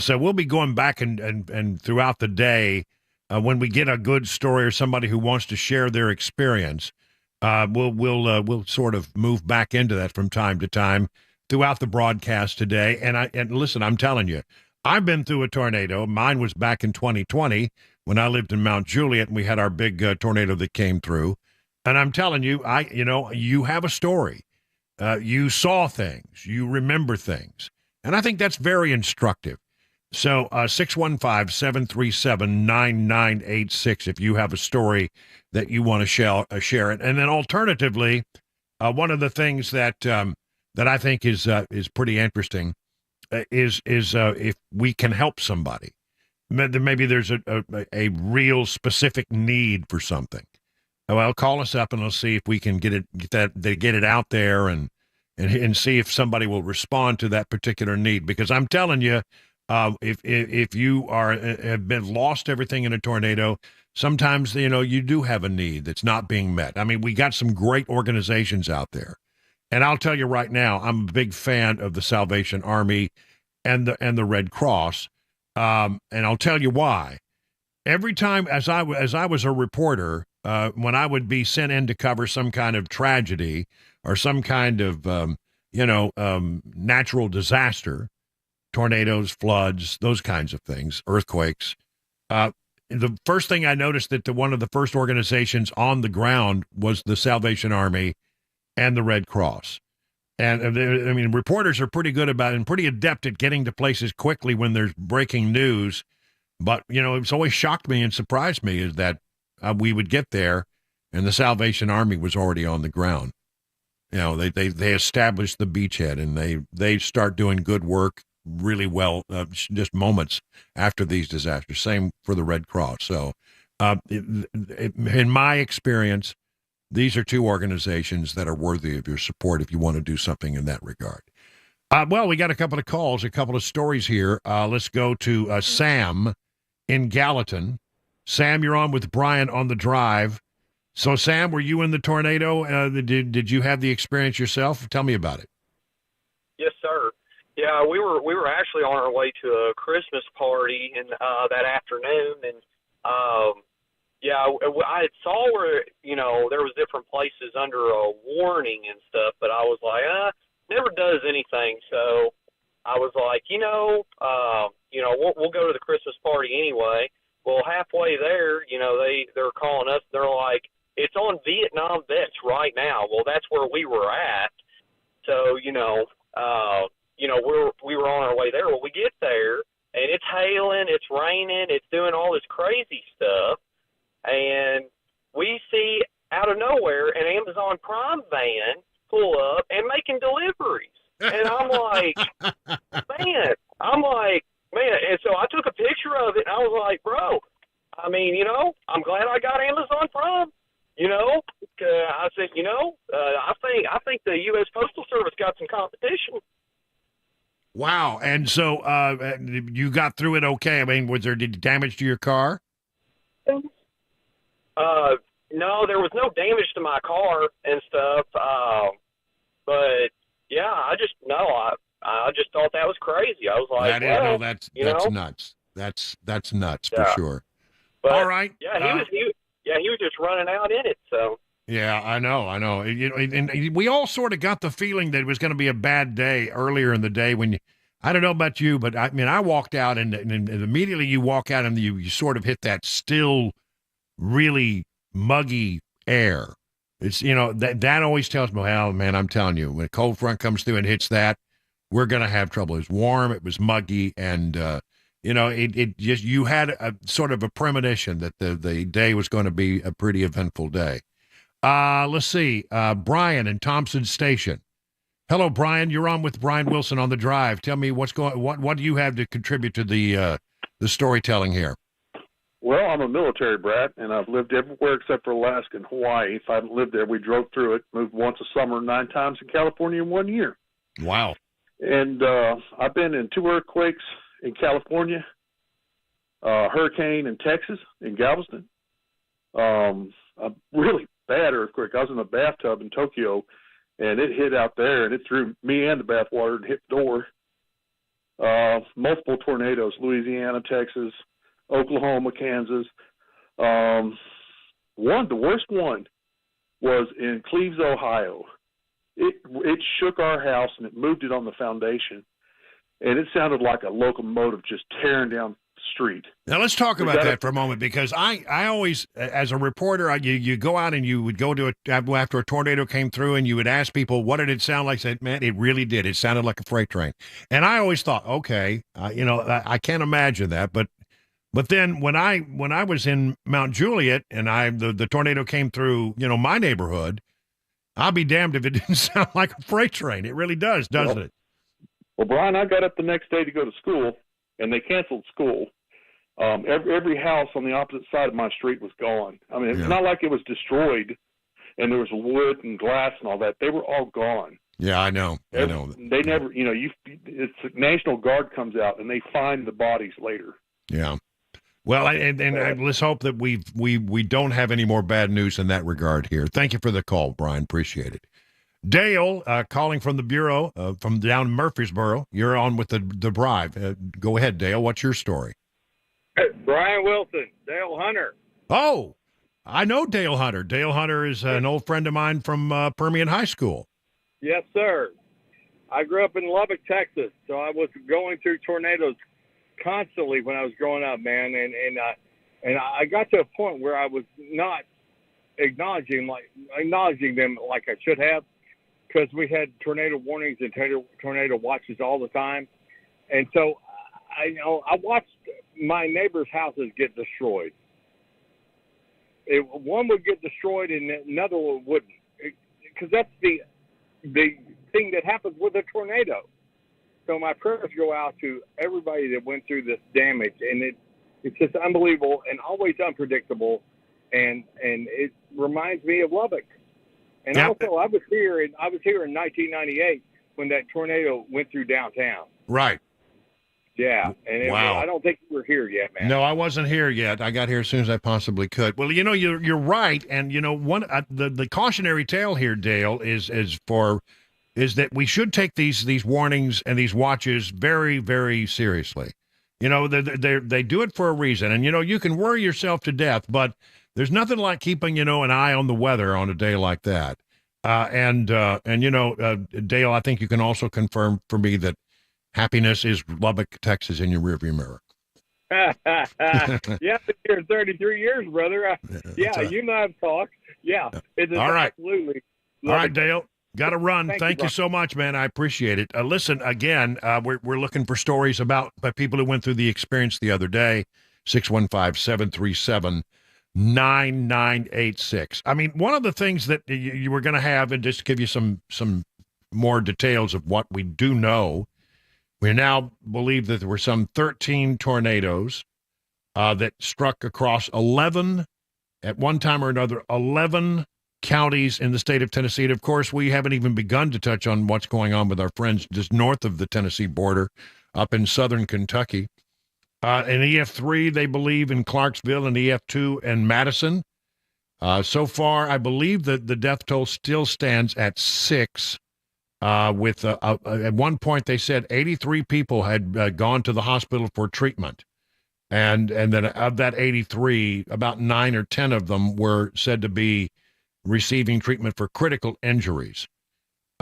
So we'll be going back and throughout the day when we get a good story or somebody who wants to share their experience. We'll sort of move back into that from time to time throughout the broadcast today. And listen, I'm telling you, I've been through a tornado. Mine was back in 2020 when I lived in Mount Juliet and we had our big tornado that came through. And I'm telling you, you have a story. You saw things. You remember things. And I think that's very instructive. So 615-737-9986 if you have a story that you want to share it. And then alternatively, one of the things that I think is pretty interesting is if we can help somebody. Maybe there's a real specific need for something. Well, call us up and let's see if we can get it out there and see if somebody will respond to that particular need. Because I'm telling you, if you have been lost everything in a tornado, sometimes you do have a need that's not being met. I mean, we got some great organizations out there, and I'll tell you right now, I'm a big fan of the Salvation Army and the Red Cross, and I'll tell you why. Every time as I was a reporter, when I would be sent in to cover some kind of tragedy or some kind of natural disaster, tornadoes, floods, those kinds of things, earthquakes. The first thing I noticed that one of the first organizations on the ground was the Salvation Army and the Red Cross. And I mean, reporters are pretty good about it and pretty adept at getting to places quickly when there's breaking news. But, it's always shocked me and surprised me is that we would get there and the Salvation Army was already on the ground. They established the beachhead and they start doing good work really well, just moments after these disasters. Same for the Red Cross. So in my experience, these are two organizations that are worthy of your support if you want to do something in that regard. Well, we got a couple of calls, a couple of stories here. Let's go to Sam in Gallatin. Sam, you're on with Brian on the Drive. So, Sam, were you in the tornado? Did you have the experience yourself? Tell me about it. Yes, sir. Yeah, we were actually on our way to a Christmas party that afternoon, and I saw where there was different places under a warning and stuff, but I was like, never does anything. So I was like, we'll go to the Christmas party anyway. Well, halfway there, they're calling us. They're like, it's on Vietnam vets right now. Well, that's where we were at. So, we were on our way there. Well, we get there, and it's hailing, it's raining, it's doing all this crazy stuff, and we see out of nowhere an Amazon Prime van pull up and making deliveries. And I'm like, man, and so I took a picture of it, and I was like, bro, I mean, I'm glad I got Amazon Prime. I said, I think the U.S. Postal Service got some competition. Wow. And so you got through it okay. I mean, was there damage to your car? No, there was no damage to my car and stuff. But yeah, I just thought that was crazy. I was like, that's nuts. That's nuts for sure. But, all right. Yeah, he was just running out in it. So. Yeah, I know. And we all sort of got the feeling that it was going to be a bad day earlier in the day when I don't know about you, but I walked out and immediately you walk out and you sort of hit that still really muggy air. It's, that always tells me, well, man, I'm telling you, when a cold front comes through and hits that, we're going to have trouble. It was warm, it was muggy, and, it just, you had a sort of a premonition that the day was going to be a pretty eventful day. Let's see. Brian in Thompson Station. Hello, Brian. You're on with Brian Wilson on The Drive. Tell me what do you have to contribute to the storytelling here? Well, I'm a military brat, and I've lived everywhere except for Alaska and Hawaii. If I hadn't lived there, we drove through it, moved once a summer, 9 times in California in 1 year. Wow. And I've been in 2 earthquakes in California, hurricane in Texas, in Galveston, a really bad earthquake. I was in a bathtub in Tokyo, and it hit out there, and it threw me and the bathwater and hit the door. Multiple tornadoes, Louisiana, Texas, Oklahoma, Kansas. The worst one was in Cleves, Ohio. It shook our house, and it moved it on the foundation, and it sounded like a locomotive just tearing down the street. Now let's talk about that for a moment, because I always, as a reporter, you go out and you would go to after a tornado came through, and you would ask people, what did it sound like? Said, man, it really did. It sounded like a freight train. And I always thought, okay, I can't imagine that, but then when I was in Mount Juliet and the tornado came through, my neighborhood, I'll be damned if it didn't sound like a freight train. It really does, doesn't it? Well, Brian, I got up the next day to go to school, and they canceled school. Every house on the opposite side of my street was gone. I mean, it's not like it was destroyed, and there was wood and glass and all that. They were all gone. Yeah, I know. They never, it's the National Guard comes out, and they find the bodies later. Yeah. Well, and let's hope that we don't have any more bad news in that regard here. Thank you for the call, Brian. Appreciate it. Dale, calling from the Bureau from down in Murfreesboro. You're on with the Drive. Go ahead, Dale. What's your story? Brian Wilson, Dale Hunter. Oh, I know Dale Hunter. Dale Hunter is an old friend of mine from Permian High School. Yes, sir. I grew up in Lubbock, Texas, so I was going through tornadoes constantly when I was growing up, man, and I got to a point where I was not acknowledging them like I should have, because we had tornado warnings and tornado watches all the time, and so I watched my neighbors' houses get destroyed. One would get destroyed and another one wouldn't, because that's the thing that happens with a tornado. So my prayers go out to everybody that went through this damage, and it's just unbelievable and always unpredictable, and it reminds me of Lubbock. And also, I was here in 1998 when that tornado went through downtown. Right. Yeah, and I don't think you were here yet, man. No, I wasn't here yet. I got here as soon as I possibly could. Well, you're right, and the cautionary tale here, Dale, is that we should take these warnings and these watches very, very seriously. They do it for a reason, and you can worry yourself to death, but there's nothing like keeping an eye on the weather on a day like that. Dale, I think you can also confirm for me that happiness is Lubbock, Texas, in your rearview mirror. Yeah, been here 33 years, brother. You and I have talked. Yeah, it is. All right. Absolutely. All right, Dale. Got to run. Thank you so much, man. I appreciate it. Listen, again, we're looking for stories about people who went through the experience the other day. 615-737-9986. I mean, one of the things that you were going to have, and just to give you some more details of what we do know, we now believe that there were some 13 tornadoes that struck across 11, at one time or another, 11 counties in the state of Tennessee. And of course, we haven't even begun to touch on what's going on with our friends just north of the Tennessee border up in southern Kentucky. An EF3, they believe, in Clarksville, and EF2 in Madison. So far, I believe that the death toll still stands at 6. At one point, they said 83 people had gone to the hospital for treatment. And then of that 83, about 9 or 10 of them were said to be receiving treatment for critical injuries.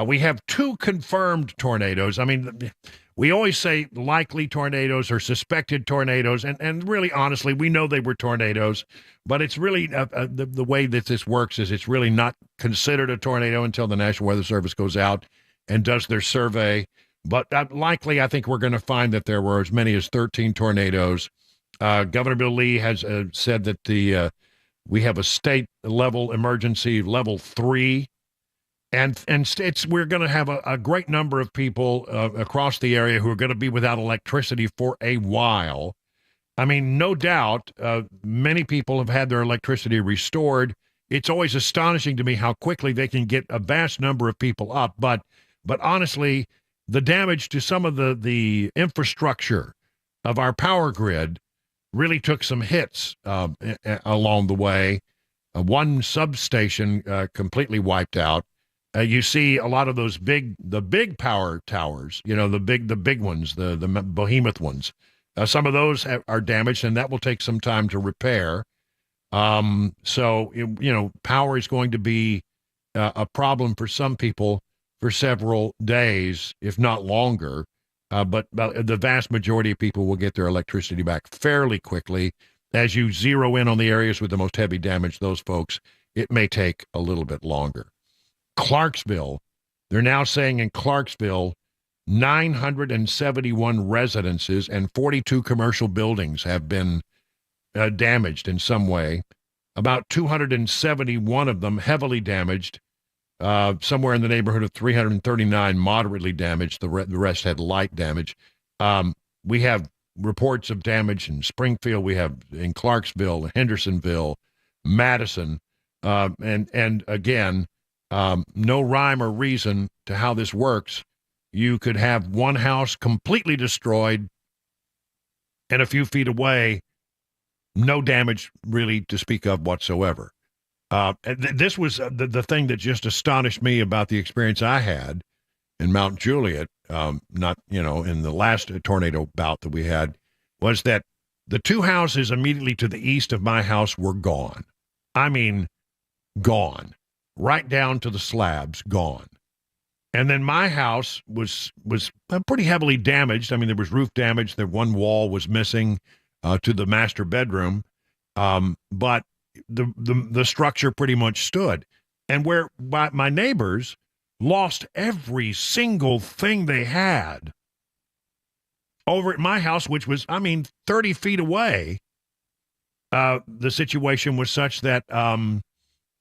We have 2 confirmed tornadoes. I mean, we always say likely tornadoes or suspected tornadoes, and really, honestly, we know they were tornadoes, but it's really the way that this works is it's really not considered a tornado until the National Weather Service goes out and does their survey. But likely, I think we're going to find that there were as many as 13 tornadoes. Governor Bill Lee has said that we have a state-level emergency, level 3, We're going to have a great number of people across the area who are going to be without electricity for a while. I mean, no doubt, many people have had their electricity restored. It's always astonishing to me how quickly they can get a vast number of people up. But honestly, the damage to some of the infrastructure of our power grid really took some hits along the way. One substation completely wiped out. You see a lot of those big power towers, the big ones, the behemoth ones. Some of those are damaged, and that will take some time to repair. So power is going to be a problem for some people for several days, if not longer. But the vast majority of people will get their electricity back fairly quickly. As you zero in on the areas with the most heavy damage, those folks, it may take a little bit longer. Clarksville, they're now saying in Clarksville, 971 residences and 42 commercial buildings have been damaged in some way. About 271 of them heavily damaged, somewhere in the neighborhood of 339 moderately damaged. The rest had light damage. We have reports of damage in Springfield. We have in Clarksville, Hendersonville, Madison, and again, no rhyme or reason to how this works. You could have one house completely destroyed, and a few feet away, no damage really to speak of whatsoever. This was the thing that just astonished me about the experience I had in Mount Juliet, not in the last tornado bout that we had, was that the two houses immediately to the east of my house were gone. I mean, gone. Right down to the slabs, gone. And then my house was pretty heavily damaged. I mean, there was roof damage. There one wall was missing to the master bedroom, but the structure pretty much stood. And where my neighbors lost every single thing they had over at my house, which was, 30 feet away, the situation was such that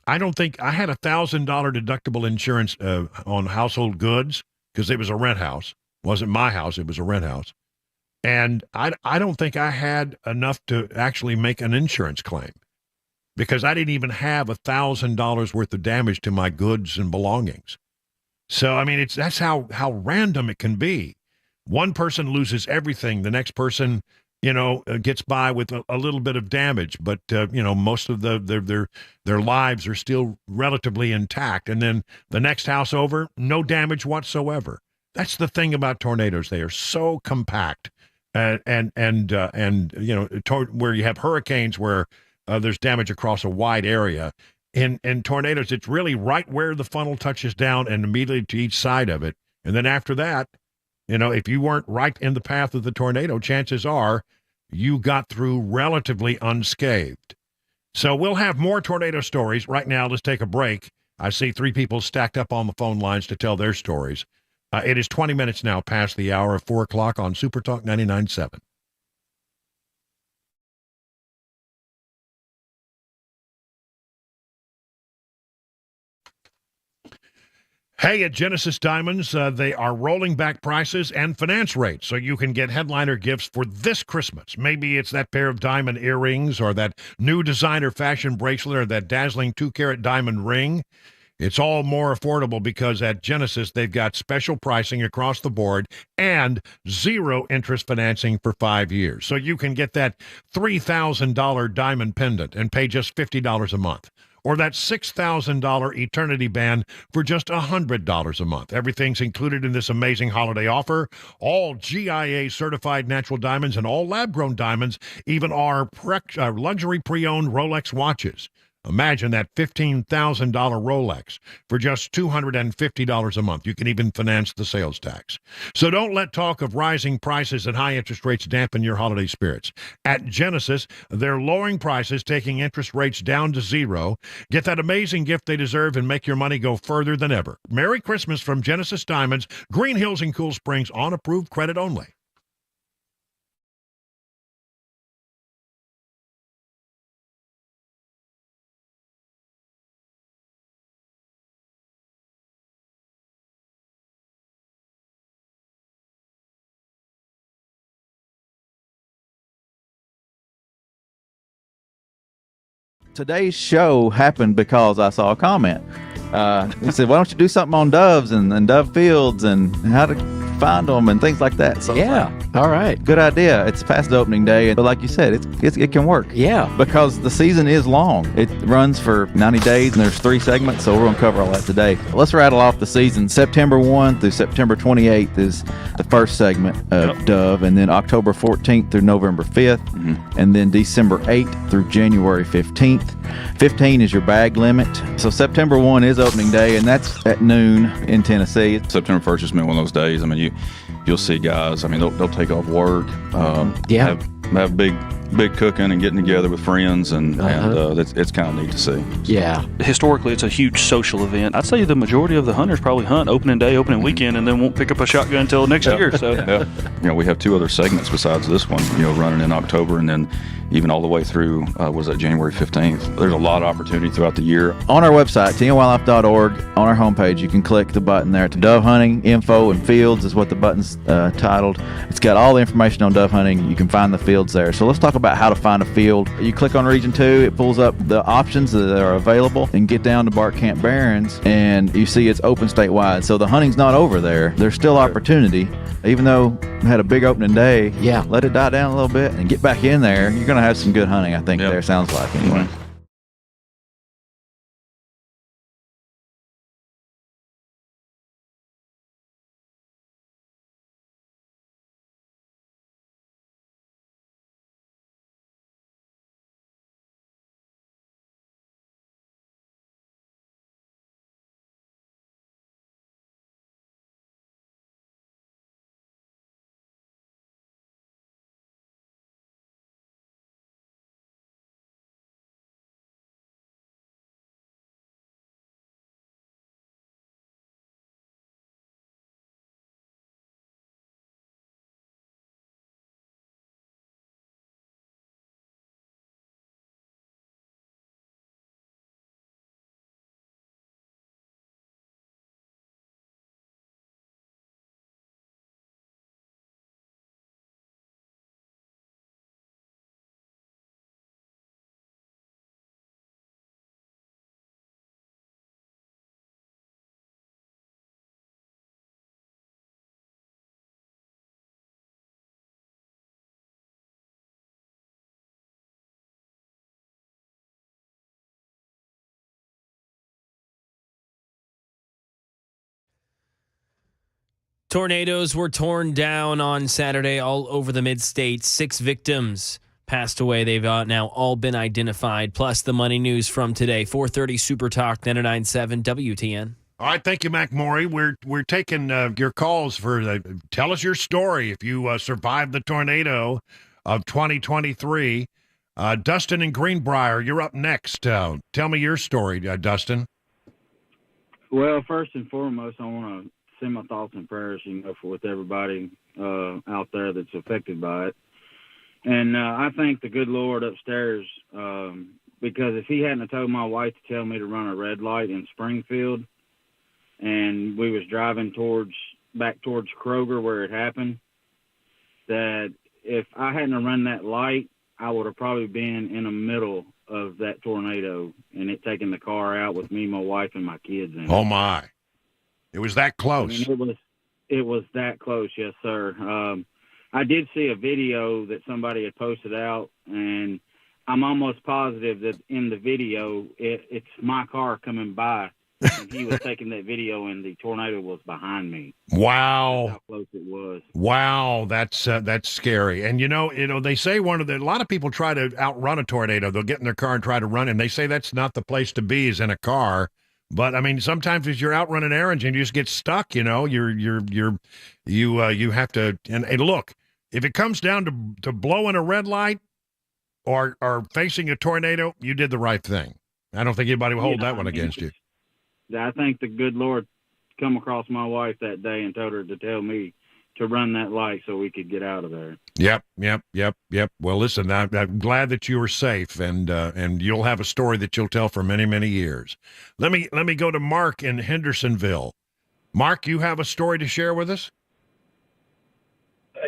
I don't think I had $1,000 deductible insurance on household goods because it was a rent house. It wasn't my house. It was a rent house. And I don't think I had enough to actually make an insurance claim because I didn't even have $1,000 worth of damage to my goods and belongings. So, that's how random it can be. One person loses everything. The next person, gets by with a little bit of damage, but most of their lives are still relatively intact. And then the next house over, no damage whatsoever. That's the thing about tornadoes; they are so compact, where you have hurricanes where there's damage across a wide area. In tornadoes, it's really right where the funnel touches down and immediately to each side of it. And then after that, if you weren't right in the path of the tornado, chances are you got through relatively unscathed. So we'll have more tornado stories. Right now, let's take a break. I see three people stacked up on the phone lines to tell their stories. It is 20 minutes now past the hour of 4 o'clock on Super Talk 99.7. Hey, at Genesis Diamonds, they are rolling back prices and finance rates so you can get headliner gifts for this Christmas. Maybe it's that pair of diamond earrings or that new designer fashion bracelet or that dazzling 2-carat diamond ring. It's all more affordable because at Genesis, they've got special pricing across the board and zero interest financing for 5 years. So you can get that $3,000 diamond pendant and pay just $50 a month. Or that $6,000 Eternity Band for just $100 a month. Everything's included in this amazing holiday offer. All GIA-certified natural diamonds and all lab-grown diamonds, even our luxury pre-owned Rolex watches. Imagine that $15,000 Rolex for just $250 a month. You can even finance the sales tax. So don't let talk of rising prices and high interest rates dampen your holiday spirits. At Genesis, they're lowering prices, taking interest rates down to zero. Get that amazing gift they deserve and make your money go further than ever. Merry Christmas from Genesis Diamonds, Green Hills and Cool Springs, on approved credit only. Today's show happened because I saw a comment. He said, "Why don't you do something on doves and dove fields and how to find them and things like that?" So yeah, all right, good idea. It's past opening day, but like you said, it can work. Yeah, because the season is long. It runs for 90 days, and there's 3 segments, so we're going to cover all that today. Let's rattle off the season. September 1 through September 28th is the first segment of Dove, and then October 14th through November 5th, and then December 8th through January 15th. 15 is your bag limit. So September 1 is opening day, and that's at noon in Tennessee. September 1st has been one of those days. I mean, you'll see guys. I mean, they'll take off work. Have big cooking and getting together with friends, and it's kind of neat to see. Yeah. Historically, it's a huge social event. I'd say the majority of the hunters probably hunt opening day, opening weekend, and then won't pick up a shotgun until next year. So, we have 2 other segments besides this one. Running in October, and then even all the way through January 15th. There's a lot of opportunity throughout the year. On our website, tnwildlife.org, on our homepage, you can click the button there. Dove hunting info and fields is what the button's titled. It's got all the information on dove hunting. You can find the fields there. So let's talk about how to find a field. You click on Region 2, it pulls up the options that are available, and get down to Bart Camp Barrens, and you see it's open statewide. So the hunting's not over there. There's still opportunity. Even though we had a big opening day, let it die down a little bit and get back in there. You're going to have some good hunting, I think, there, sounds like, anyway. Tornadoes were torn down on Saturday all over the mid-state. 6 victims passed away. They've now all been identified. Plus the money news from today. 4:30 Super Talk 99.7 WTN. All right, thank you, Mac Maury. We're taking your calls for tell us your story if you survived the tornado of 2023. Dustin in Greenbrier, you're up next. Tell me your story, Dustin. Well, first and foremost, I want to send my thoughts and prayers, with everybody out there that's affected by it. And I thank the good Lord upstairs because if he hadn't told my wife to tell me to run a red light in Springfield, and we was driving back towards Kroger where it happened, that if I hadn't run that light, I would have probably been in the middle of that tornado and it taking the car out with me, my wife, and my kids in it. Oh, my. It was that close. I mean, it was that close, yes, sir. I did see a video that somebody had posted out, and I'm almost positive that in the video, it's my car coming by, and he was taking that video, and the tornado was behind me. Wow. That's how close it was. Wow, that's scary. And, they say a lot of people try to outrun a tornado. They'll get in their car and try to run, and they say that's not the place to be is in a car. But I mean, sometimes as you're out running errands and you just get stuck, you have to. And look, if it comes down to blowing a red light or facing a tornado, you did the right thing. I don't think anybody will hold that one against you. I think the good Lord come across my wife that day and told her to tell me to run that light so we could get out of there. Yep. Well, listen, I'm glad that you were safe, and you'll have a story that you'll tell for many, many years. Let me go to Mark in Hendersonville. Mark, you have a story to share with us?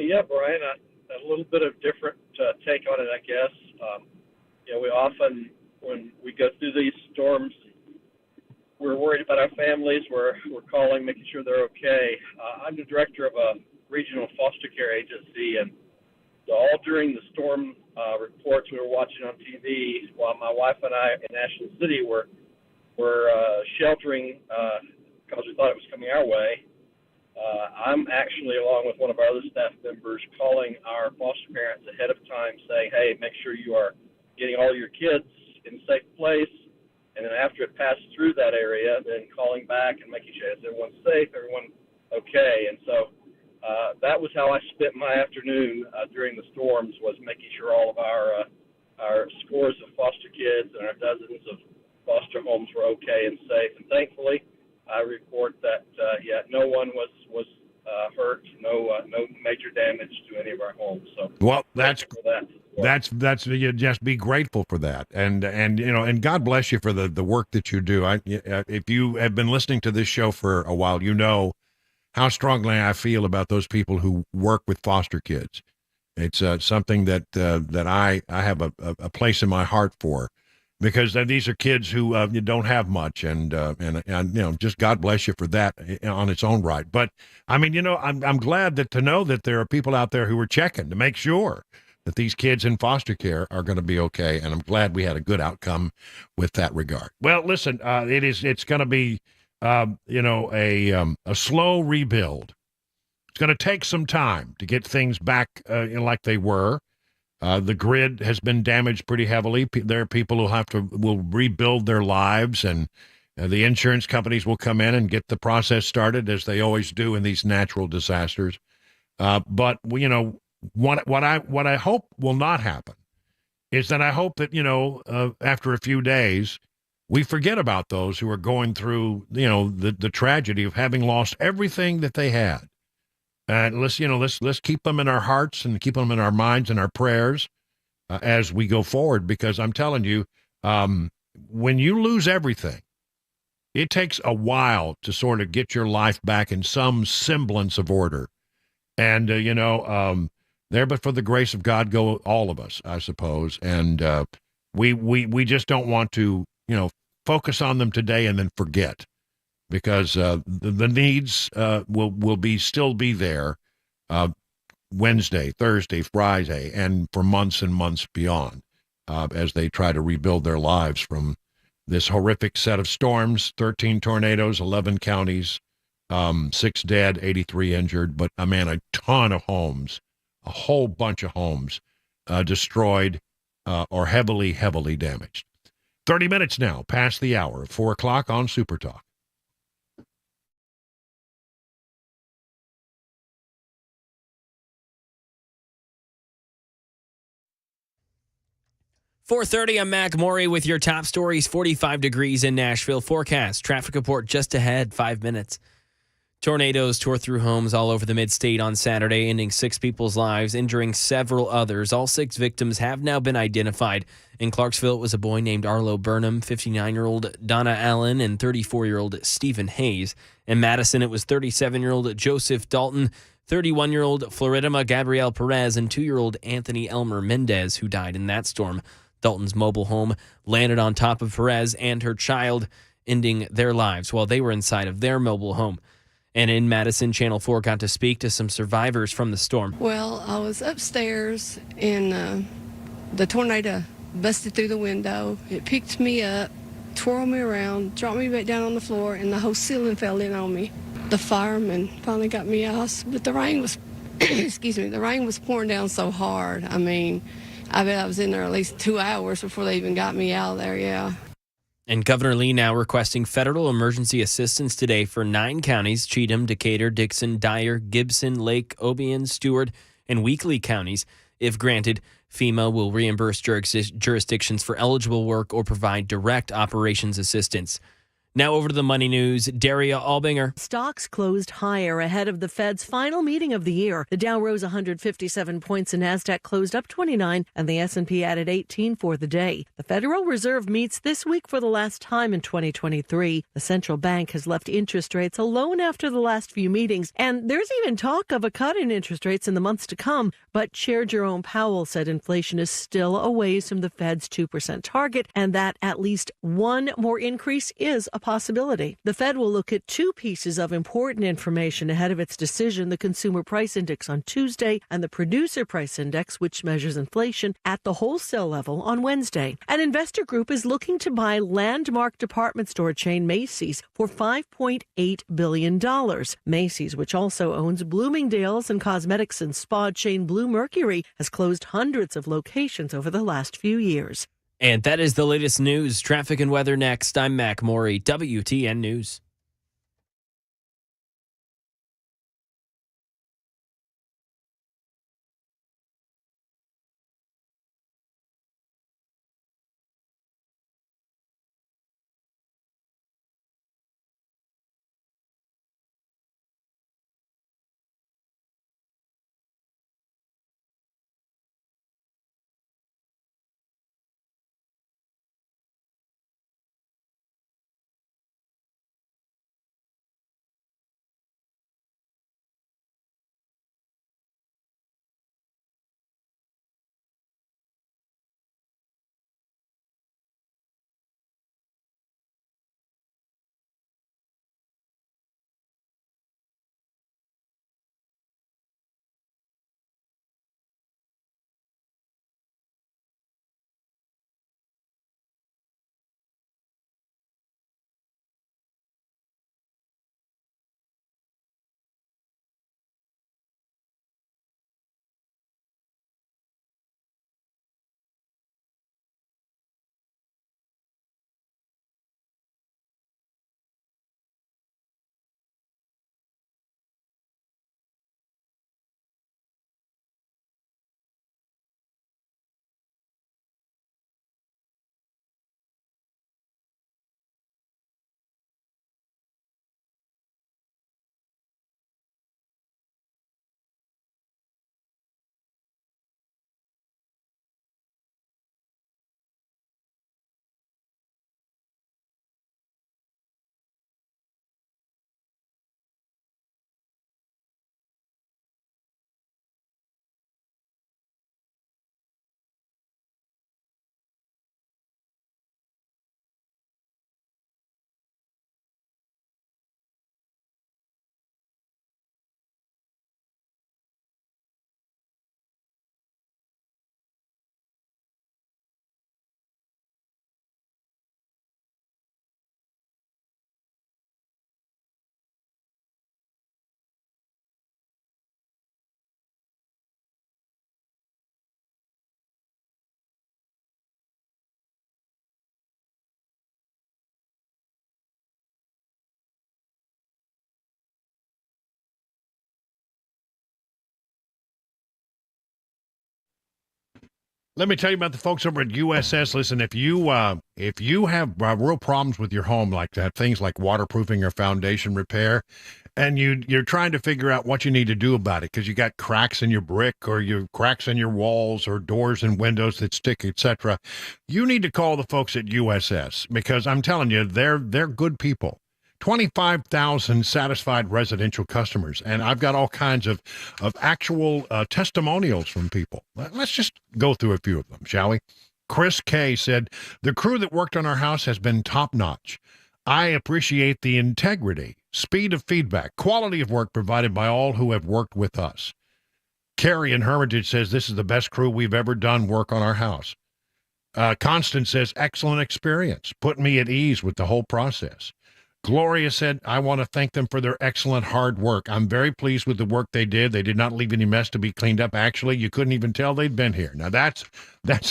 Yeah, Brian, a little bit of different take on it, I guess. We often when we go through these storms, we're worried about our families. We're calling, making sure they're okay. I'm the director of a regional foster care agency, and all during the storm reports we were watching on TV, while my wife and I in National City were sheltering because we thought it was coming our way. I'm actually, along with one of our other staff members, calling our foster parents ahead of time, saying, "Hey, make sure you are getting all your kids in a safe place." And then after it passes through that area, then calling back and making sure everyone's safe, everyone okay. And so that was how I spent my afternoon during the storms, was making sure all of our scores of foster kids and our dozens of foster homes were okay and safe. And thankfully, I report that no one was hurt, no major damage to any of our homes. So well, that's you just be grateful for that, and God bless you for the work that you do. If you have been listening to this show for a while, you know how strongly I feel about those people who work with foster kids. It's something that I have a place in my heart for, because these are kids who you don't have much, and just God bless you for that on its own right. But I mean, I'm glad to know that there are people out there who are checking to make sure that these kids in foster care are going to be okay, and I'm glad we had a good outcome with that regard. Well, listen, it's going to be a slow rebuild. It's going to take some time to get things back like they were. The grid has been damaged pretty heavily. There are people who will rebuild their lives, and the insurance companies will come in and get the process started, as they always do in these natural disasters. But what I hope will not happen is that I hope that after a few days we forget about those who are going through the tragedy of having lost everything that they had. And let's keep them in our hearts and keep them in our minds and our prayers as we go forward, because I'm telling you, when you lose everything, it takes a while to sort of get your life back in some semblance of order. And there, but for the grace of God, go all of us, I suppose. And we just don't want to focus on them today and then forget, because the needs will still be there Wednesday, Thursday, Friday, and for months and months beyond, as they try to rebuild their lives from this horrific set of storms. 13 tornadoes, 11 counties, 6 dead, 83 injured, but a ton of homes, a whole bunch of homes destroyed or heavily damaged. 30 minutes now past the hour, 4 o'clock on Super Talk. .430, I'm Mac Maury with your top stories. 45 degrees in Nashville. Forecast. Traffic report just ahead, 5 minutes. Tornadoes tore through homes all over the mid-state on Saturday, ending 6 people's lives, injuring several others. All 6 victims have now been identified. In Clarksville, it was a boy named Arlo Burnham, 59-year-old Donna Allen, and 34-year-old Stephen Hayes. In Madison, it was 37-year-old Joseph Dalton, 31-year-old Floridima Gabrielle Perez, and 2-year-old Anthony Elmer Mendez, who died in that storm. Dalton's mobile home landed on top of Perez and her child, ending their lives while they were inside of their mobile home. And in Madison, Channel 4 got to speak to some survivors from the storm. Well, I was upstairs, and the tornado busted through the window. It picked me up, twirled me around, dropped me back down on the floor, and the whole ceiling fell in on me. The firemen finally got me out, but the rain was, the rain was pouring down so hard. I bet I was in there at least 2 hours before they even got me out of there, yeah. And Governor Lee now requesting federal emergency assistance today for 9 counties: Cheatham, Decatur, Dixon, Dyer, Gibson, Lake, Obion, Stewart, and Weakley counties. If granted, FEMA will reimburse jurisdictions for eligible work or provide direct operations assistance. Now over to the money news. Daria Albinger. Stocks closed higher ahead of the Fed's final meeting of the year. The Dow rose 157 points, and Nasdaq closed up 29, and the S&P added 18 for the day. The Federal Reserve meets this week for the last time in 2023. The central bank has left interest rates alone after the last few meetings, and there's even talk of a cut in interest rates in the months to come. But Chair Jerome Powell said inflation is still a ways from the Fed's 2% target, and that at least one more increase is a possibility. The Fed will look at two pieces of important information ahead of its decision: the Consumer Price Index on Tuesday and the Producer Price Index, which measures inflation at the wholesale level, on Wednesday. An investor group is looking to buy landmark department store chain Macy's for $5.8 billion. Macy's, which also owns Bloomingdale's and cosmetics and spa chain Bluemercury, has closed hundreds of locations over the last few years. And that is the latest news. Traffic and weather next. I'm Mac Morey, WTN News. Let me tell you about the folks over at USS. Listen, if you have real problems with your home, like that, things like waterproofing or foundation repair, and you're trying to figure out what you need to do about it because you got cracks in your brick or you cracks in your walls or doors and windows that stick, etc., you need to call the folks at USS because I'm telling you, they're good people. 25,000 satisfied residential customers, and I've got all kinds of actual testimonials from people. Let's just go through a few of them, shall we? Chris K. said, the crew that worked on our house has been top-notch. I appreciate the integrity, speed of feedback, quality of work provided by all who have worked with us. Carrie in Hermitage says, this is the best crew we've ever done work on our house. Constance says, excellent experience, put me at ease with the whole process. Gloria said, I want to thank them for their excellent hard work. I'm very pleased with the work they did. They did not leave any mess to be cleaned up. Actually, you couldn't even tell they'd been here. Now, that's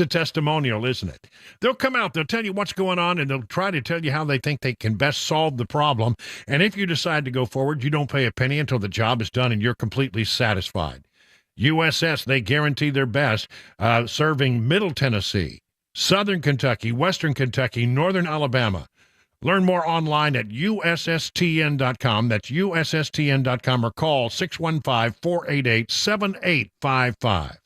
a testimonial, isn't it? They'll come out, they'll tell you what's going on, and they'll try to tell you how they think they can best solve the problem. And if you decide to go forward, you don't pay a penny until the job is done and you're completely satisfied. USS, they guarantee their best, serving Middle Tennessee, Southern Kentucky, Western Kentucky, Northern Alabama. Learn more online at ussTN.com. That's ussTN.com, or call 615-488-7855.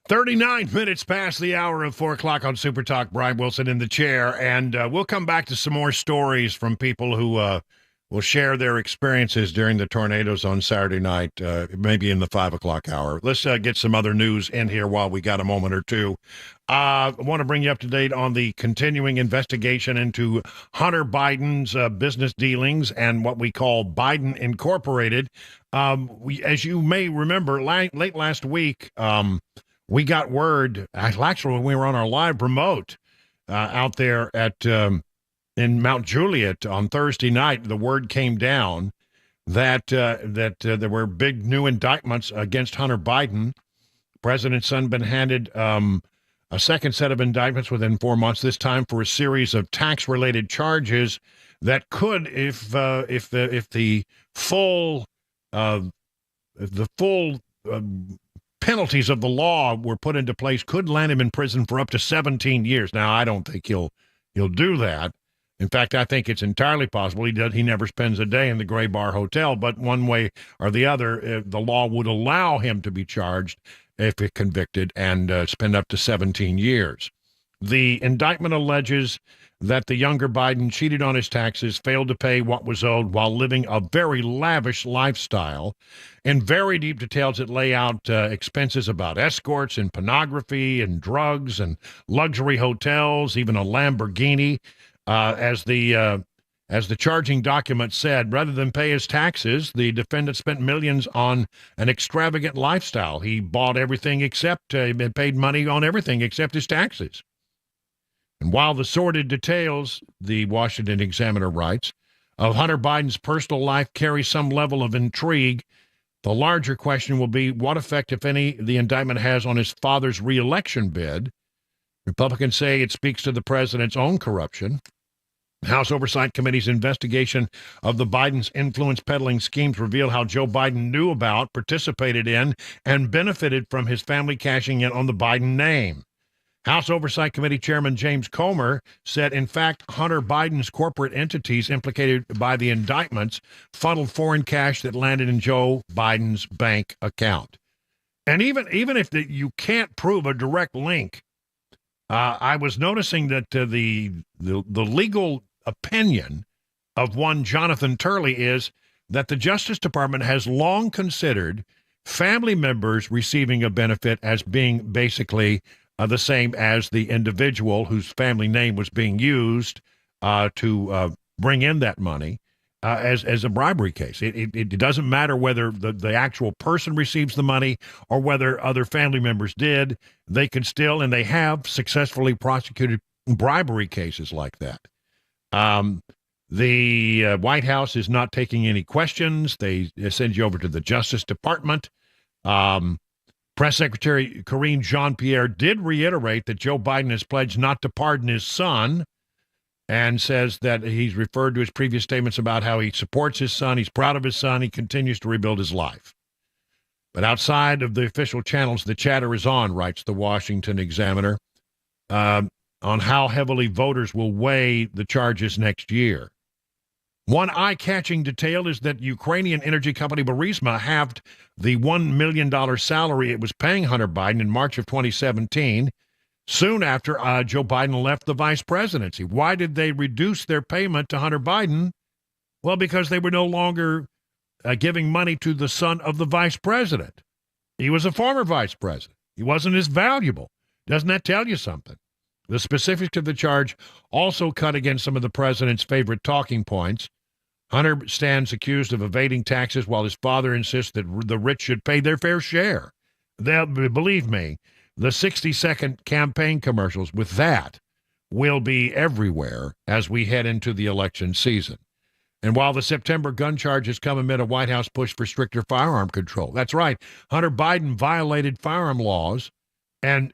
$39 past the hour of 4 o'clock on Super Talk. Brian Wilson in the chair, and we'll come back to some more stories from people who will share their experiences during the tornadoes on Saturday night, maybe in the 5 o'clock hour. Let's get some other news in here while we got a moment or two. I want to bring you up to date on the continuing investigation into Hunter Biden's business dealings and what we call Biden Incorporated. As you may remember, late last week, we got word, actually, when we were on our live remote out there in Mount Juliet on Thursday night, the word came down that there were big new indictments against Hunter Biden. President's son been handed a second set of indictments within 4 months, this time for a series of tax-related charges that could, if the full penalties of the law were put into place, could land him in prison for up to 17 years. Now, I don't think he'll do that. In fact, I think it's entirely possible he never spends a day in the Gray Bar Hotel, but one way or the other, the law would allow him to be charged if convicted and spend up to 17 years. The indictment alleges that the younger Biden cheated on his taxes, failed to pay what was owed while living a very lavish lifestyle. In very deep details, it lay out expenses about escorts and pornography and drugs and luxury hotels, even a Lamborghini. As the charging document said, rather than pay his taxes, the defendant spent millions on an extravagant lifestyle. He bought everything except, paid money on everything except his taxes. And while the sordid details, the Washington Examiner writes, of Hunter Biden's personal life carry some level of intrigue, the larger question will be what effect, if any, the indictment has on his father's reelection bid. Republicans say it speaks to the president's own corruption. House Oversight Committee's investigation of the Biden's influence peddling schemes revealed how Joe Biden knew about, participated in, and benefited from his family cashing in on the Biden name. House Oversight Committee Chairman James Comer said, in fact, Hunter Biden's corporate entities implicated by the indictments funneled foreign cash that landed in Joe Biden's bank account. And even if you can't prove a direct link, I was noticing that the legal opinion of one Jonathan Turley is that the Justice Department has long considered family members receiving a benefit as being basically the same as the individual whose family name was being used to bring in that money as a bribery case. It doesn't matter whether the actual person receives the money or whether other family members did. They can still, and they have successfully prosecuted bribery cases like that. The White House is not taking any questions. They send you over to the Justice Department. Press Secretary Karine Jean-Pierre did reiterate that Joe Biden has pledged not to pardon his son, and says that he's referred to his previous statements about how he supports his son, he's proud of his son, he continues to rebuild his life. But outside of the official channels, the chatter is on, writes the Washington Examiner, on how heavily voters will weigh the charges next year. One eye-catching detail is that Ukrainian energy company Burisma halved the $1 million salary it was paying Hunter Biden in March of 2017, soon after Joe Biden left the vice presidency. Why did they reduce their payment to Hunter Biden? Well, because they were no longer giving money to the son of the vice president. He was a former vice president. He wasn't as valuable. Doesn't that tell you something? The specifics of the charge also cut against some of the president's favorite talking points. Hunter stands accused of evading taxes while his father insists that the rich should pay their fair share. Believe me, the 60-second campaign commercials with that will be everywhere as we head into the election season. And while the September gun charges come amid a White House push for stricter firearm control, that's right, Hunter Biden violated firearm laws, and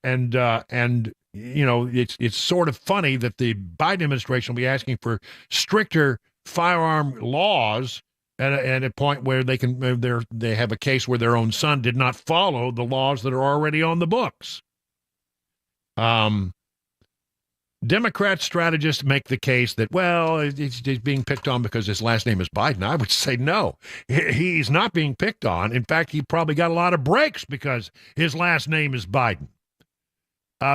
you know, it's sort of funny that the Biden administration will be asking for stricter firearm laws at a point where they have a case where their own son did not follow the laws that are already on the books. Democrat strategists make the case that, well, he's being picked on because his last name is Biden. I would say no. He's not being picked on. In fact, he probably got a lot of breaks because his last name is Biden.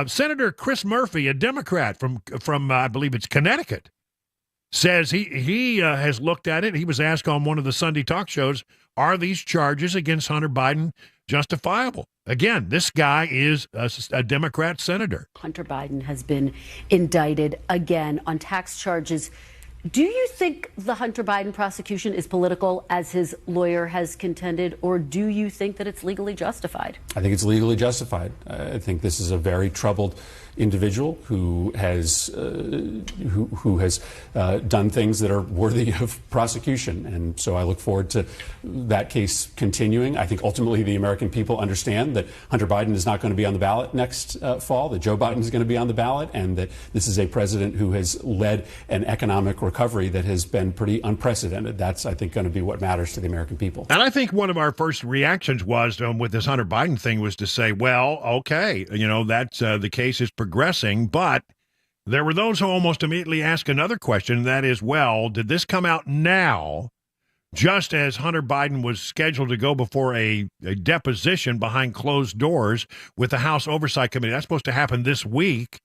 Senator Chris Murphy, a Democrat from I believe it's Connecticut, says he has looked at it. He was asked on one of the Sunday talk shows, are these charges against Hunter Biden justifiable? Again, this guy is a Democrat senator. Hunter Biden has been indicted again on tax charges. Do you think the Hunter Biden prosecution is political, as his lawyer has contended, or do you think that it's legally justified? I think it's legally justified. I think this is a very troubled individual who has done things that are worthy of prosecution, and so I look forward to that case continuing. I think ultimately the American people understand that Hunter Biden is not going to be on the ballot next fall, that Joe Biden is going to be on the ballot, and that this is a president who has led an economic recovery that has been pretty unprecedented. That's, I think, going to be what matters to the American people. And I think one of our first reactions was with this Hunter Biden thing was to say, well, okay, you know, that's the case is progressing, but there were those who almost immediately asked another question, and that is, well, did this come out now, just as Hunter Biden was scheduled to go before a deposition behind closed doors with the House Oversight Committee? That's supposed to happen this week.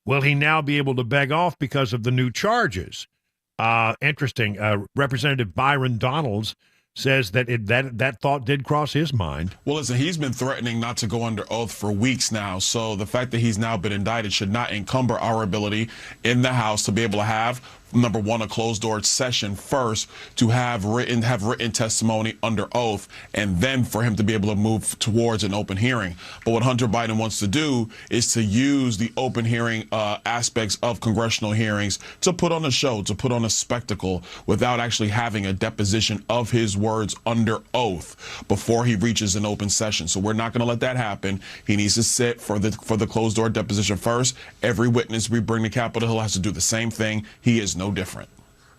Will he now be able to beg off because of the new charges? Interesting. Representative Byron Donalds says that that thought did cross his mind. Well, listen, he's been threatening not to go under oath for weeks now. So the fact that he's now been indicted should not encumber our ability in the House to be able to have, number one, a closed-door session first, to have written testimony under oath, and then for him to be able to move towards an open hearing. But what Hunter Biden wants to do is to use the open hearing aspects of congressional hearings to put on a show, to put on a spectacle, without actually having a deposition of his words under oath before he reaches an open session. So we're not going to let that happen. He needs to sit for the closed-door deposition first. Every witness we bring to Capitol Hill has to do the same thing. He is no different.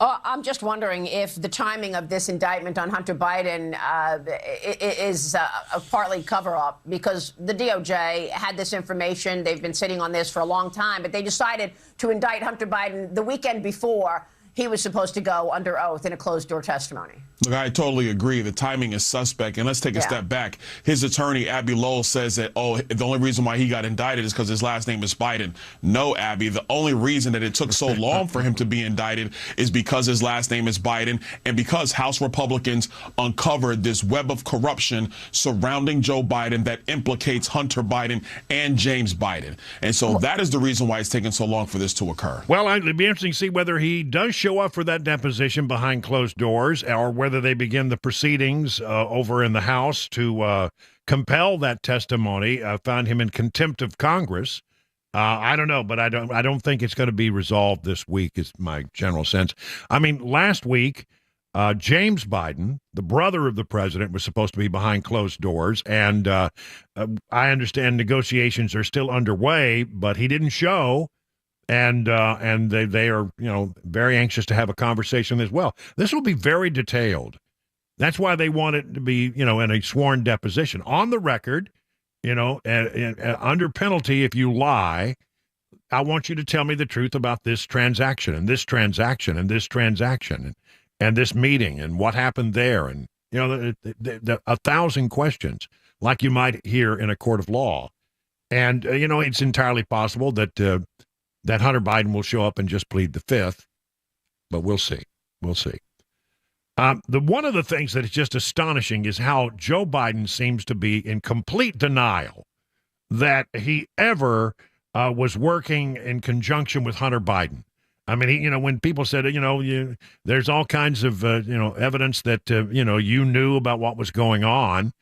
I'm just wondering if the timing of this indictment on Hunter Biden is a partly cover-up, because the DOJ had this information. They've been sitting on this for a long time, but they decided to indict Hunter Biden the weekend before he was supposed to go under oath in a closed-door testimony. Look, I totally agree. The timing is suspect. And let's take a step back. His attorney, Abby Lowell, says that, the only reason why he got indicted is because his last name is Biden. No, Abby, the only reason that it took so long for him to be indicted is because his last name is Biden, and because House Republicans uncovered this web of corruption surrounding Joe Biden that implicates Hunter Biden and James Biden. And so that is the reason why it's taken so long for this to occur. Well, it'd be interesting to see whether he does show up for that deposition behind closed doors, or whether they begin the proceedings over in the House to compel that testimony. Found him in contempt of Congress. I don't know, but I don't think it's going to be resolved this week is my general sense. I mean, last week, James Biden, the brother of the president, was supposed to be behind closed doors, and I understand negotiations are still underway, but he didn't show, and they are very anxious to have a conversation as well. This will be very detailed. That's why they want it to be in a sworn deposition on the record. Under penalty, if you lie, I want you to tell me the truth about this transaction and this transaction and this transaction and this meeting and what happened there. And, 1,000 questions like you might hear in a court of law. And, it's entirely possible that Hunter Biden will show up and just plead the fifth, but we'll see. We'll see. One of the things that is just astonishing is how Joe Biden seems to be in complete denial that he ever was working in conjunction with Hunter Biden. I mean, when people said, there's all kinds of, evidence that, you knew about what was going on.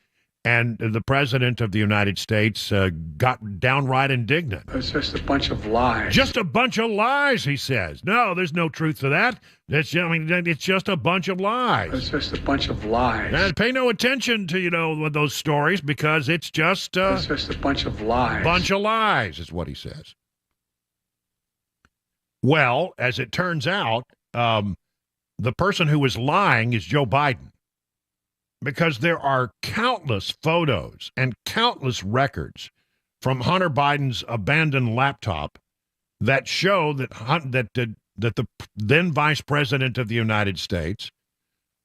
And the president of the United States got downright indignant. It's just a bunch of lies. Just a bunch of lies, he says. No, there's no truth to that. It's just a bunch of lies. It's just a bunch of lies. And pay no attention to, those stories because it's just a bunch of lies. Bunch of lies is what he says. Well, as it turns out, the person who is lying is Joe Biden. Because there are countless photos and countless records from Hunter Biden's abandoned laptop that show that the then Vice President of the United States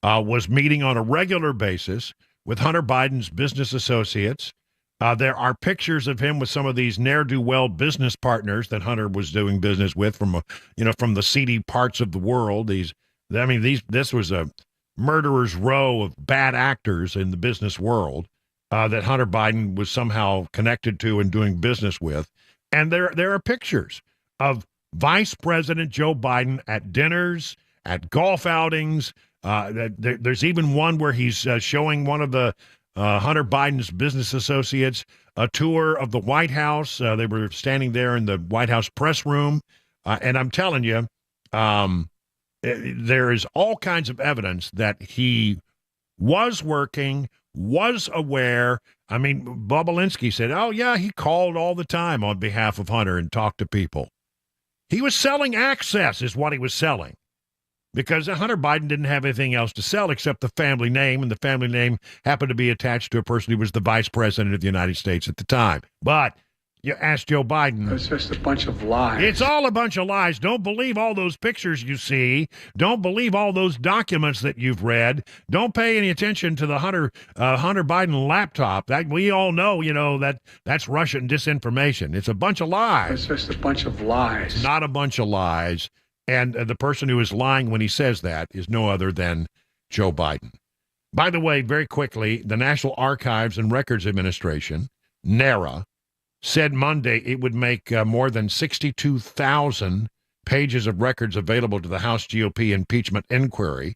was meeting on a regular basis with Hunter Biden's business associates. There are pictures of him with some of these ne'er-do-well business partners that Hunter was doing business with from the seedy parts of the world. This was a murderer's row of bad actors in the business world that Hunter Biden was somehow connected to and doing business with. And there are pictures of Vice President Joe Biden at dinners, at golf outings. There's even one where he's showing one of the Hunter Biden's business associates a tour of the White House. They were standing there in the White House press room. And I'm telling you, there is all kinds of evidence that he was working, was aware. I mean, Bobulinski said, oh, yeah, he called all the time on behalf of Hunter and talked to people. He was selling access is what he was selling because Hunter Biden didn't have anything else to sell except the family name, and the family name happened to be attached to a person who was the vice president of the United States at the time. But you ask Joe Biden. It's just a bunch of lies. It's all a bunch of lies. Don't believe all those pictures you see. Don't believe all those documents that you've read. Don't pay any attention to the Hunter Biden laptop. That we all know, that's Russian disinformation. It's a bunch of lies. It's just a bunch of lies. It's not a bunch of lies. And the person who is lying when he says that is no other than Joe Biden. By the way, very quickly, the National Archives and Records Administration, NARA, said Monday it would make more than 62,000 pages of records available to the House GOP impeachment inquiry.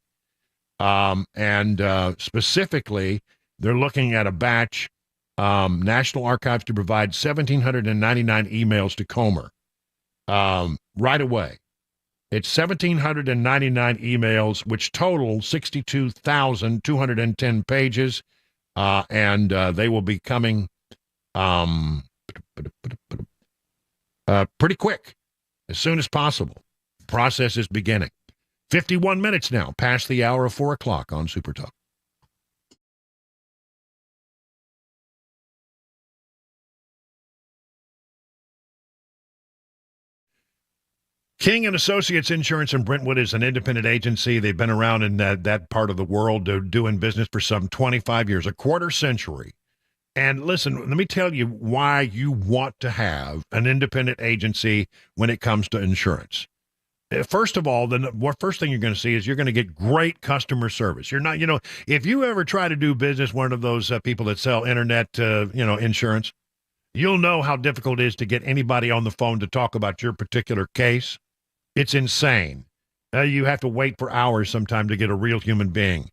And specifically, they're looking at a batch, National Archives to provide 1,799 emails to Comer right away. It's 1,799 emails, which total 62,210 pages, and they will be coming pretty quick, as soon as possible. The process is beginning. 51 minutes now, past the hour of 4 o'clock on Super Talk. King and Associates Insurance in Brentwood is an independent agency. They've been around in that part of the world doing business for some 25 years, a quarter century. And listen, let me tell you why you want to have an independent agency when it comes to insurance. First of all, the first thing you're going to see is you're going to get great customer service. You're not, if you ever try to do business, one of those people that sell internet, insurance, you'll know how difficult it is to get anybody on the phone to talk about your particular case. It's insane. You have to wait for hours sometime to get a real human being.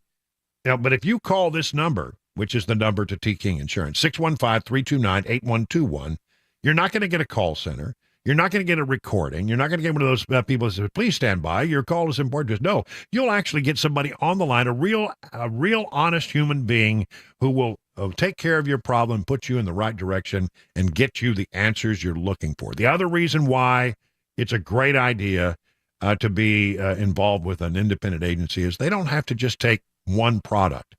But if you call this number, which is the number to T. King Insurance, 615-329-8121, you're not going to get a call center. You're not going to get a recording. You're not going to get one of those people that say, please stand by. Your call is important. No, you'll actually get somebody on the line, a real honest human being who will take care of your problem, put you in the right direction, and get you the answers you're looking for. The other reason why it's a great idea to be involved with an independent agency is they don't have to just take one product.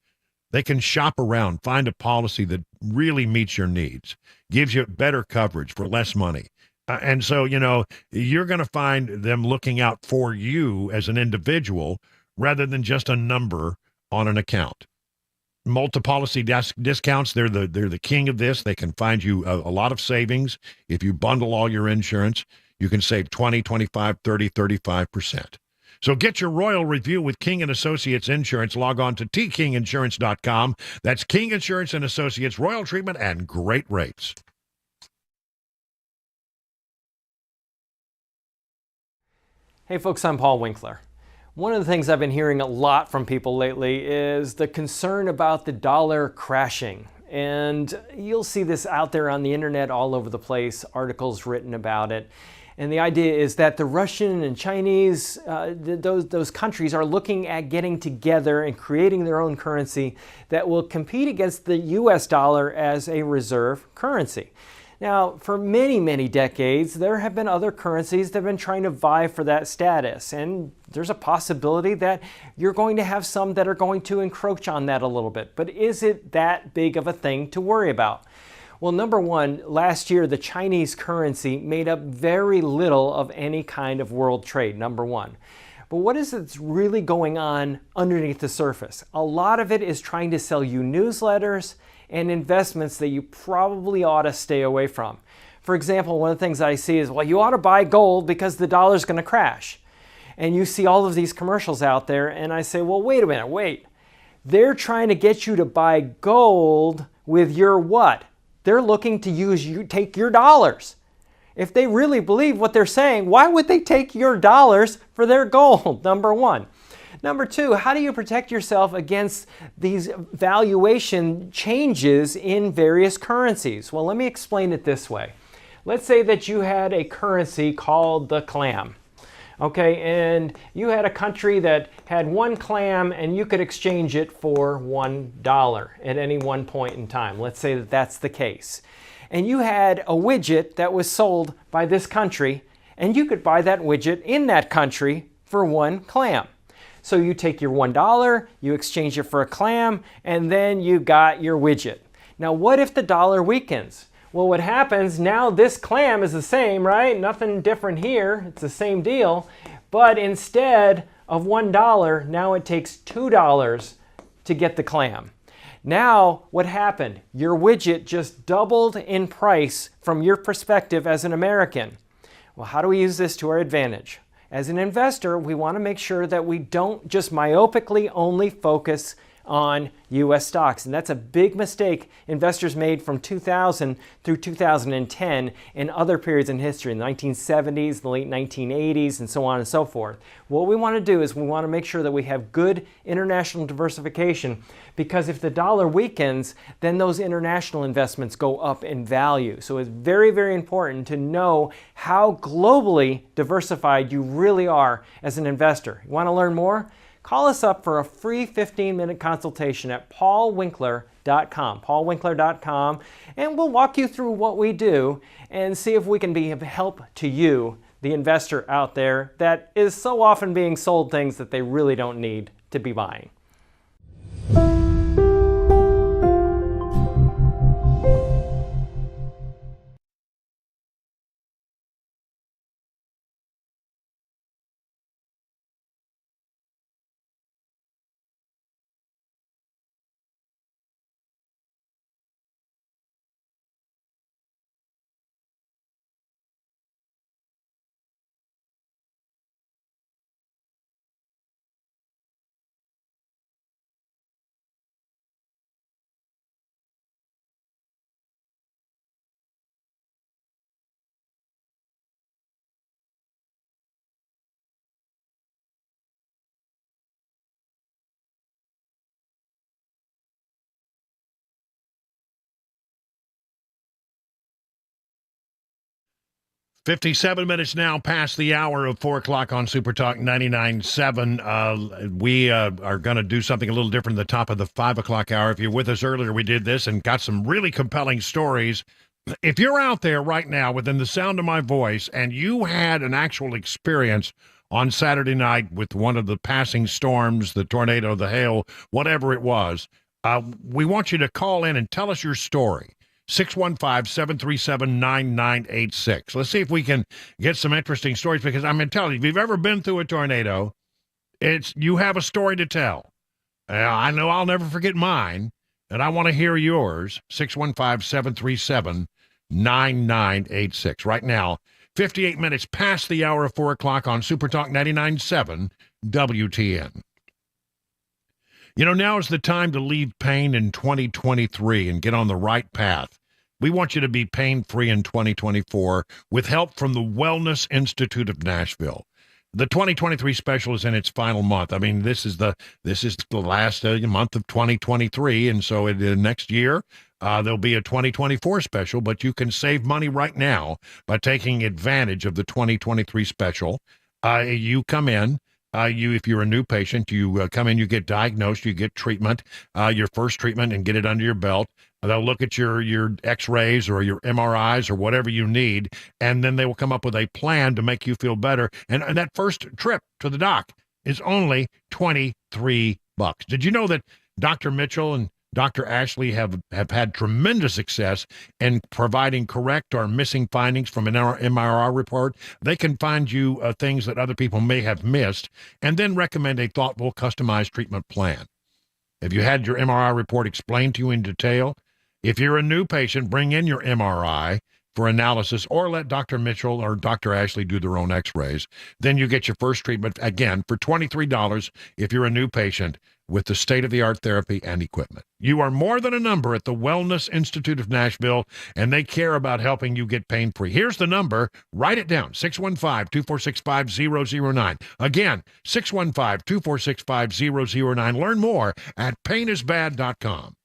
They can shop around, find a policy that really meets your needs, gives you better coverage for less money. And so, you're going to find them looking out for you as an individual rather than just a number on an account. Multi-policy discounts, they're the king of this. They can find you a lot of savings. If you bundle all your insurance, you can save 20, 25, 30, 35%. So get your royal review with King & Associates Insurance. Log on to tkinginsurance.com. That's King Insurance & Associates, royal treatment and great rates. Hey folks, I'm Paul Winkler. One of the things I've been hearing a lot from people lately is the concern about the dollar crashing. And you'll see this out there on the internet all over the place, articles written about it. And the idea is that the Russian and Chinese, those countries are looking at getting together and creating their own currency that will compete against the US dollar as a reserve currency. Now, for many, many decades, there have been other currencies that have been trying to vie for that status. And there's a possibility that you're going to have some that are going to encroach on that a little bit. But is it that big of a thing to worry about? Well, number one, last year, the Chinese currency made up very little of any kind of world trade, number one. But what is it that's really going on underneath the surface? A lot of it is trying to sell you newsletters and investments that you probably ought to stay away from. For example, one of the things I see is, well, you ought to buy gold because the dollar's going to crash. And you see all of these commercials out there, and I say, well, wait a minute, wait. They're trying to get you to buy gold with your what? They're looking to take your dollars. If they really believe what they're saying, why would they take your dollars for their gold? Number one. Number two, how do you protect yourself against these valuation changes in various currencies? Well, let me explain it this way. Let's say that you had a currency called the clam. Okay, and you had a country that had one clam and you could exchange it for $1 at any one point in time. Let's say that that's the case. And you had a widget that was sold by this country and you could buy that widget in that country for one clam. So you take your $1, you exchange it for a clam, and then you got your widget. Now what if the dollar weakens? Well, what happens now, this clam is the same, right? Nothing different here. It's the same deal. But instead of $1, now it takes $2 to get the clam. Now, what happened? Your widget just doubled in price from your perspective as an American. Well, how do we use this to our advantage? As an investor, we want to make sure that we don't just myopically only focus on U.S. stocks. And that's a big mistake investors made from 2000 through 2010 and other periods in history, in the 1970s, the late 1980s, and so on and so forth. What we want to do is we want to make sure that we have good international diversification, because if the dollar weakens, then those international investments go up in value. So it's very, very important to know how globally diversified you really are as an investor. You want to learn more? Call us up for a free 15-minute consultation at paulwinkler.com, paulwinkler.com, and we'll walk you through what we do and see if we can be of help to you, the investor out there that is so often being sold things that they really don't need to be buying. 57 minutes now past the hour of 4 o'clock on Super Talk 99.7. We are going to do something a little different at the top of the 5 o'clock hour. If you're with us earlier, we did this and got some really compelling stories. If you're out there right now within the sound of my voice and you had an actual experience on Saturday night with one of the passing storms, the tornado, the hail, whatever it was, we want you to call in and tell us your story. 615-737-9986. Let's see if we can get some interesting stories, because I'm going to tell you, if you've ever been through a tornado, you have a story to tell. I know I'll never forget mine, and I want to hear yours. 615-737-9986. Right now, 58 minutes past the hour of 4 o'clock on Super Talk 99.7 WTN. You know, now is the time to leave pain in 2023 and get on the right path. We want you to be pain-free in 2024 with help from the Wellness Institute of Nashville. The 2023 special is in its final month. I mean, this is the last month of 2023, and so next year there'll be a 2024 special, but you can save money right now by taking advantage of the 2023 special. You come in. If you're a new patient, you come in, you get diagnosed, you get treatment, your first treatment, and get it under your belt. They'll look at your x-rays or your MRIs or whatever you need, and then they will come up with a plan to make you feel better. And that first trip to the doc is only $23. Did you know that Dr. Mitchell and Dr. Ashley have had tremendous success in providing correct or missing findings from an MRI report? They can find you things that other people may have missed and then recommend a thoughtful, customized treatment plan. Have you had your MRI report explained to you in detail? If you're a new patient, bring in your MRI for analysis, or let Dr. Mitchell or Dr. Ashley do their own x-rays. Then you get your first treatment, again, for $23 if you're a new patient, with the state-of-the-art therapy and equipment. You are more than a number at the Wellness Institute of Nashville, and they care about helping you get pain-free. Here's the number. Write it down, 615-246-5009. Again, 615-246-5009. Learn more at painisbad.com.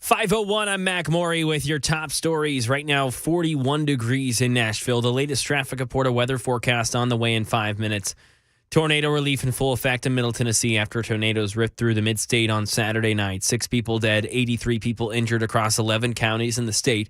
.501, I'm Mac Maury with your top stories. Right now, 41 degrees in Nashville. The latest traffic report, a weather forecast on the way in 5 minutes. Tornado relief in full effect in Middle Tennessee after tornadoes ripped through the mid-state on Saturday night. 6 people dead, 83 people injured across 11 counties in the state.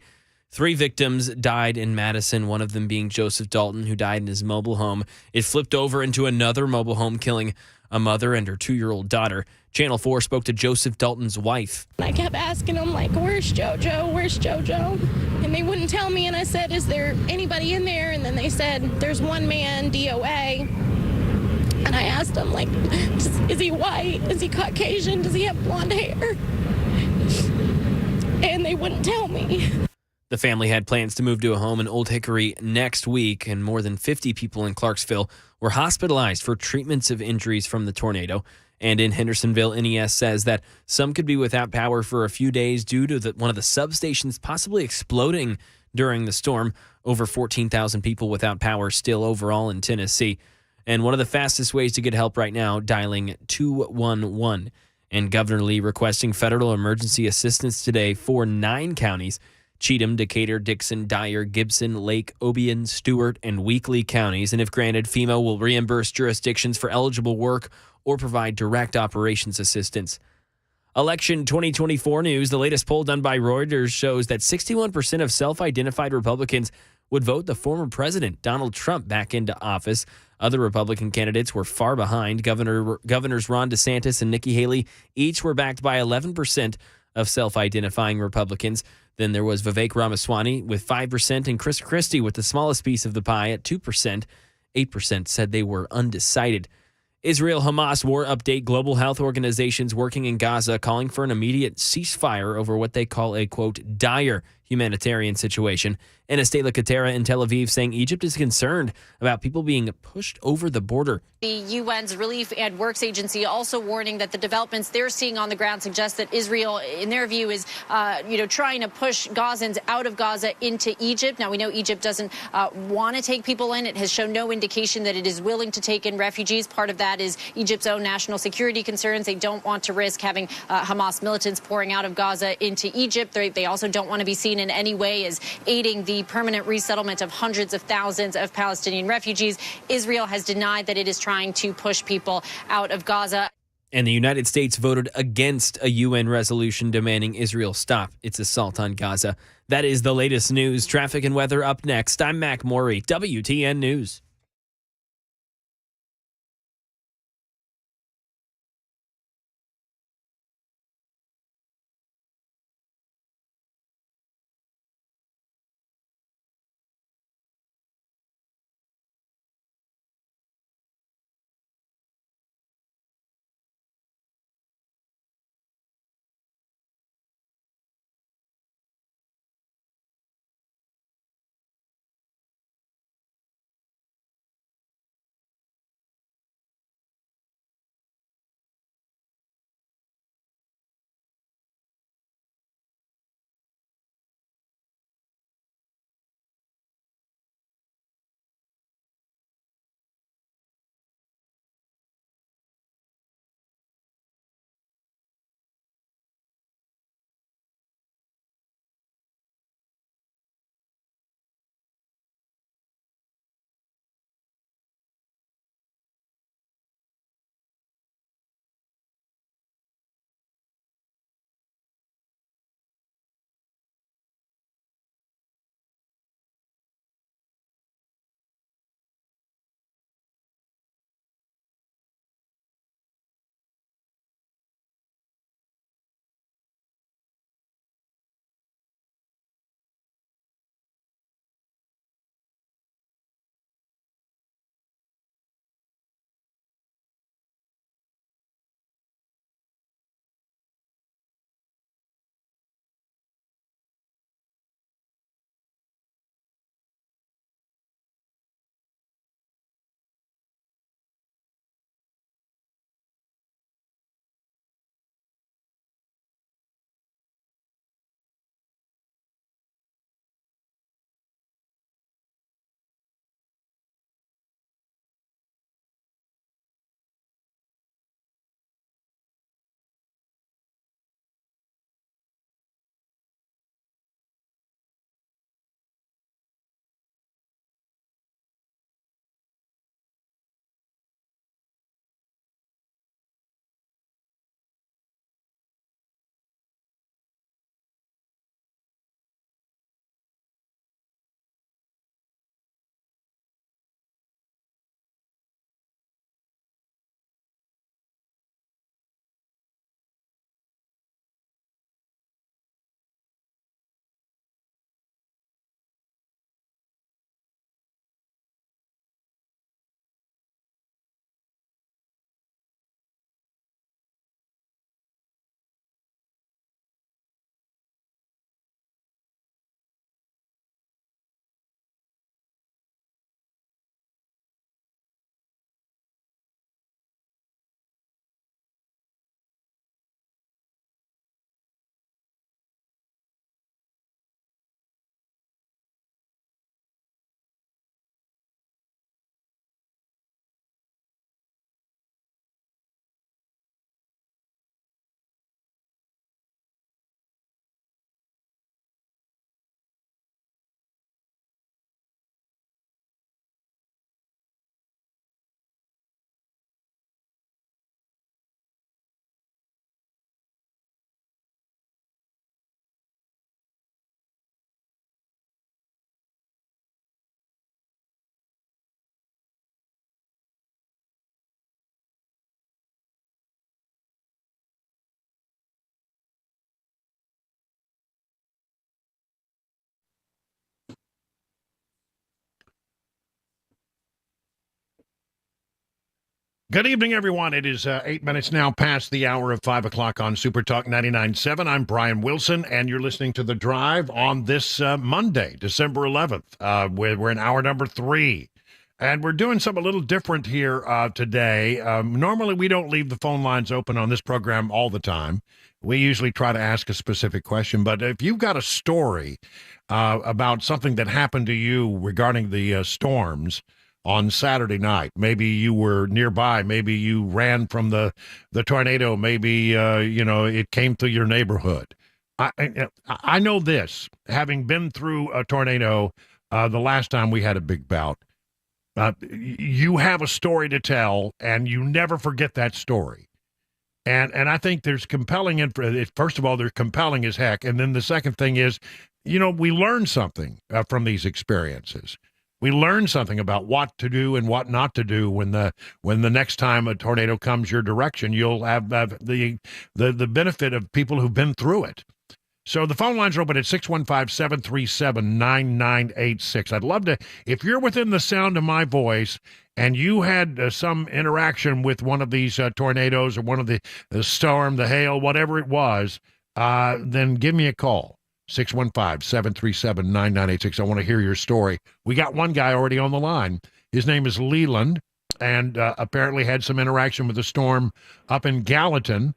3 victims died in Madison, one of them being Joseph Dalton, who died in his mobile home. It flipped over into another mobile home, killing a mother and her 2-year-old daughter. Channel 4 spoke to Joseph Dalton's wife. I kept asking them, like, where's JoJo? Where's JoJo? And they wouldn't tell me, and I said, is there anybody in there? And then they said, there's one man, DOA. And And I asked him, like, is he white? Is he Caucasian? Does he have blonde hair? And they wouldn't tell me. The family had plans to move to a home in Old Hickory next week, and more than 50 people in Clarksville were hospitalized for treatments of injuries from the tornado. And in Hendersonville, NES says that some could be without power for a few days due to one of the substations possibly exploding during the storm. Over 14,000 people without power still overall in Tennessee. And one of the fastest ways to get help right now, dialing 211. And Governor Lee requesting federal emergency assistance today for 9 counties: Cheatham, Decatur, Dixon, Dyer, Gibson, Lake, Obion, Stewart, and Weakley counties. And if granted, FEMA will reimburse jurisdictions for eligible work or provide direct operations assistance. Election 2024 news. The latest poll done by Reuters shows that 61% of self-identified Republicans would vote the former president, Donald Trump, back into office. Other Republican candidates were far behind. Governors Ron DeSantis and Nikki Haley each were backed by 11% of self-identifying Republicans. Then there was Vivek Ramaswamy with 5% and Chris Christie with the smallest piece of the pie at 2%. 8% said they were undecided. Israel-Hamas war update. Global health organizations working in Gaza calling for an immediate ceasefire over what they call a, quote, dire humanitarian situation. And Estela Katera in Tel Aviv saying Egypt is concerned about people being pushed over the border. The UN's Relief and Works Agency also warning that the developments they're seeing on the ground suggest that Israel, in their view, is trying to push Gazans out of Gaza into Egypt. Now, we know Egypt doesn't want to take people in. It has shown no indication that it is willing to take in refugees. Part of that is Egypt's own national security concerns. They don't want to risk having Hamas militants pouring out of Gaza into Egypt. They also don't want to be seen in any way as aiding the permanent resettlement of hundreds of thousands of Palestinian refugees. Israel has denied that it is trying to push people out of Gaza. And the United States voted against a UN resolution demanding Israel stop its assault on Gaza. That is the latest news. Traffic and weather up next. I'm Mac Morey, WTN News. Good evening, everyone. It is 8 minutes now past the hour of 5 o'clock on Super Talk 99.7. I'm Brian Wilson, and you're listening to The Drive on this Monday, December 11th. We're in hour number 3, and we're doing something a little different here today. Normally, we don't leave the phone lines open on this program all the time. We usually try to ask a specific question, but if you've got a story about something that happened to you regarding the storms on Saturday night, maybe you were nearby, maybe you ran from the tornado, maybe it came through your neighborhood. I know this, having been through a tornado the last time we had a big bout. You have a story to tell, and you never forget that story. And I think there's compelling. First of all, they're compelling as heck, and then the second thing is, we learn something from these experiences. We learn something about what to do and what not to do when the next time a tornado comes your direction. You'll have the benefit of people who've been through it. So the phone lines are open at 615-737-9986. I'd love to, if you're within the sound of my voice and you had some interaction with one of these tornadoes or one of the storm, the hail, whatever it was, then give me a call. 615-737-9986. I want to hear your story. We got one guy already on the line. His name is Leland, and apparently had some interaction with the storm up in Gallatin.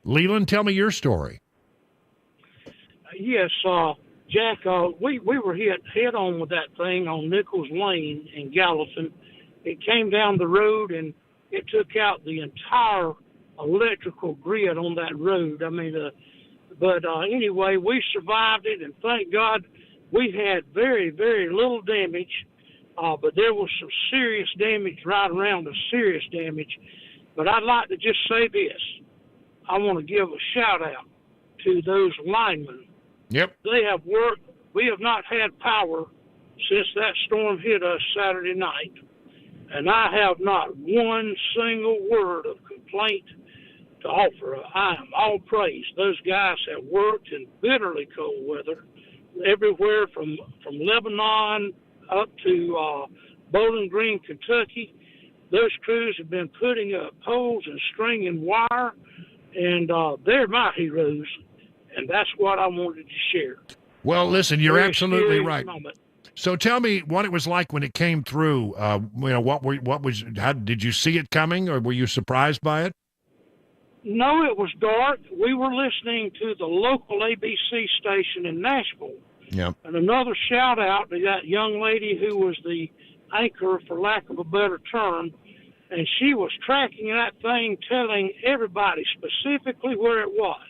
Leland, tell me your story. Yes, Jack, we were hit head on with that thing on Nichols Lane in Gallatin. It came down the road, and it took out the entire electrical grid on that road. But anyway, we survived it, and thank God we had very, very little damage, but there was some serious damage right around us, serious damage. But I'd like to just say this. I want to give a shout-out to those linemen. Yep. They have worked. We have not had power since that storm hit us Saturday night, and I have not one single word of complaint to offer. I am all praise. Those guys have worked in bitterly cold weather, everywhere from Lebanon up to Bowling Green, Kentucky. Those crews have been putting up poles and stringing wire, and they're my heroes, and that's what I wanted to share. Well, listen, you're Very absolutely serious right. moment. So tell me what it was like when it came through. How did you see it coming, or were you surprised by it? No, it was dark. We were listening to the local ABC station in Nashville. Yeah. And another shout out to that young lady who was the anchor, for lack of a better term, and she was tracking that thing, telling everybody specifically where it was.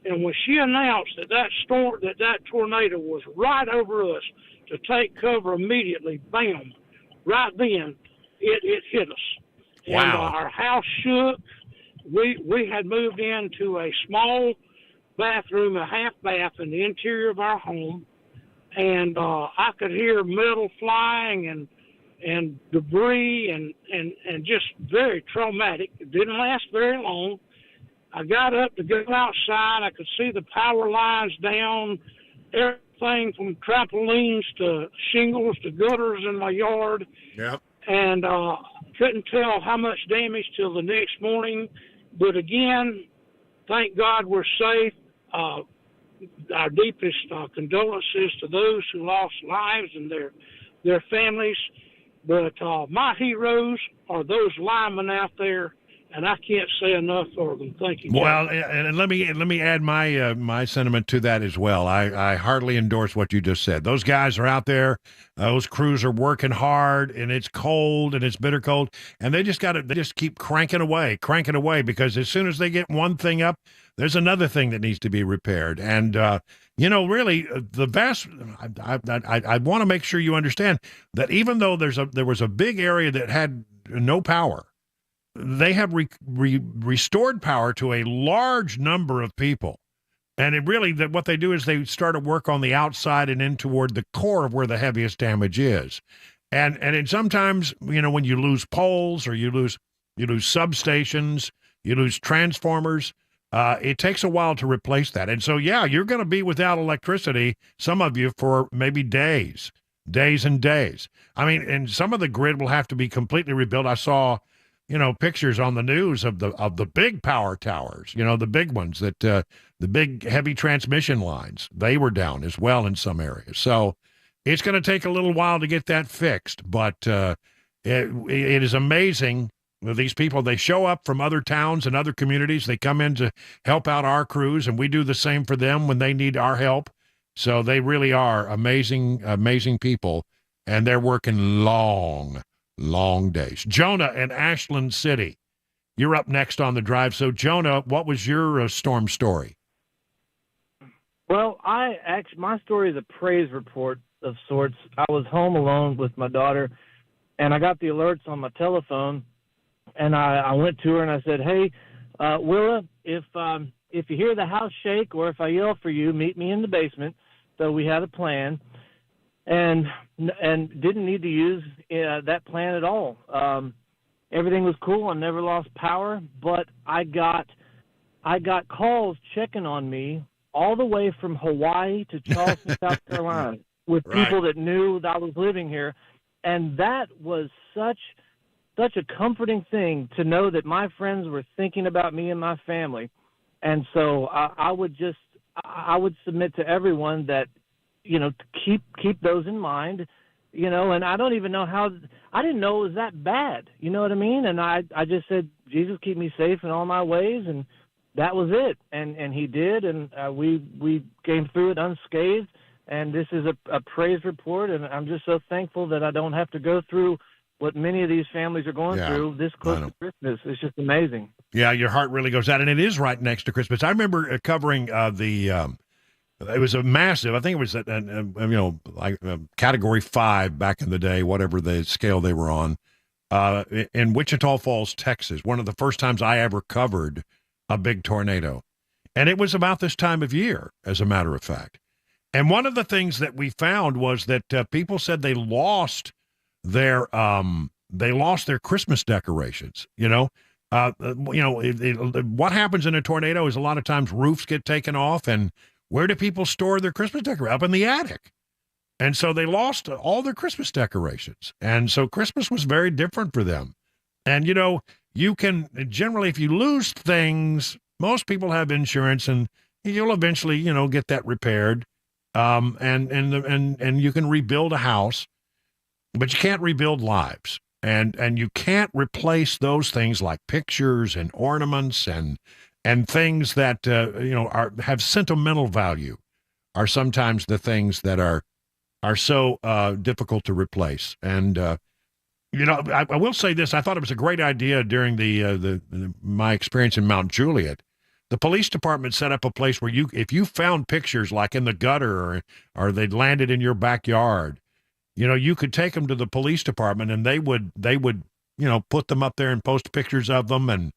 And when she announced that tornado was right over us, to take cover immediately, bam, right then, it hit us. Wow. And our house shook. We had moved into a small bathroom, a half bath in the interior of our home, and I could hear metal flying and debris and just very traumatic. It didn't last very long. I got up to go outside. I could see the power lines down, everything from trampolines to shingles to gutters in my yard. Yep. And couldn't tell how much damage till the next morning. But again, thank God we're safe. Our deepest condolences to those who lost lives and their families. But my heroes are those linemen out there, and I can't say enough for them. Thank you, Jack. Well, and let me add my sentiment to that as well. I heartily endorse what you just said. Those guys are out there. Those crews are working hard, and it's cold and it's bitter cold, and they just keep cranking away, because as soon as they get one thing up, there's another thing that needs to be repaired. And really, the vast. I want to make sure you understand that even though there was a big area that had no power, they have restored power to a large number of people. And it really, what they do is they start to work on the outside and in toward the core of where the heaviest damage is. And sometimes, when you lose poles or you lose substations, you lose transformers, it takes a while to replace that. And so, yeah, you're going to be without electricity, some of you, for maybe days and days. I mean, and some of the grid will have to be completely rebuilt. I saw, pictures on the news of the big power towers, the big ones that the big heavy transmission lines, they were down as well in some areas. So it's going to take a little while to get that fixed, but it is amazing. These people, they show up from other towns and other communities. They come in to help out our crews, and we do the same for them when they need our help. So they really are amazing, amazing people, and they're working long days. Jonah in Ashland City, you're up next on the drive. So, Jonah, what was your storm story? Well, my story is a praise report of sorts. I was home alone with my daughter, and I got the alerts on my telephone. And I went to her and I said, "Hey, Willa, if you hear the house shake or if I yell for you, meet me in the basement." So we had a plan, and didn't need to use that plan at all. Everything was cool. I never lost power, but I got calls checking on me all the way from Hawaii to Charleston, South Carolina, with people that knew that I was living here, and that was such a comforting thing to know that my friends were thinking about me and my family. And so I would submit to everyone that, keep those in mind, and I don't even know I didn't know it was that bad. You know what I mean? And I just said, Jesus, keep me safe in all my ways. And that was it. And he did. And we came through it unscathed. And this is a praise report. And I'm just so thankful that I don't have to go through what many of these families are going through this close to Christmas. It's just amazing. Yeah, your heart really goes out, and it is right next to Christmas. I remember covering it was a massive, I think it was, Category 5 back in the day, whatever the scale they were on, in Wichita Falls, Texas. One of the first times I ever covered a big tornado. And it was about this time of year, as a matter of fact. And one of the things that we found was that people said they lost their Christmas decorations. What happens in a tornado is a lot of times roofs get taken off, and where do people store their Christmas decorations? Up in the attic. And so they lost all their Christmas decorations. And so Christmas was very different for them. And, you can generally, if you lose things, most people have insurance, and you'll eventually, get that repaired. And you can rebuild a house. But you can't rebuild lives, and you can't replace those things like pictures and ornaments and things that have sentimental value, are sometimes the things that are so difficult to replace. And I will say this: I thought it was a great idea during my experience in Mount Juliet. The police department set up a place where if you found pictures like in the gutter or they'd landed in your backyard, you could take them to the police department, and they would put them up there and post pictures of them. And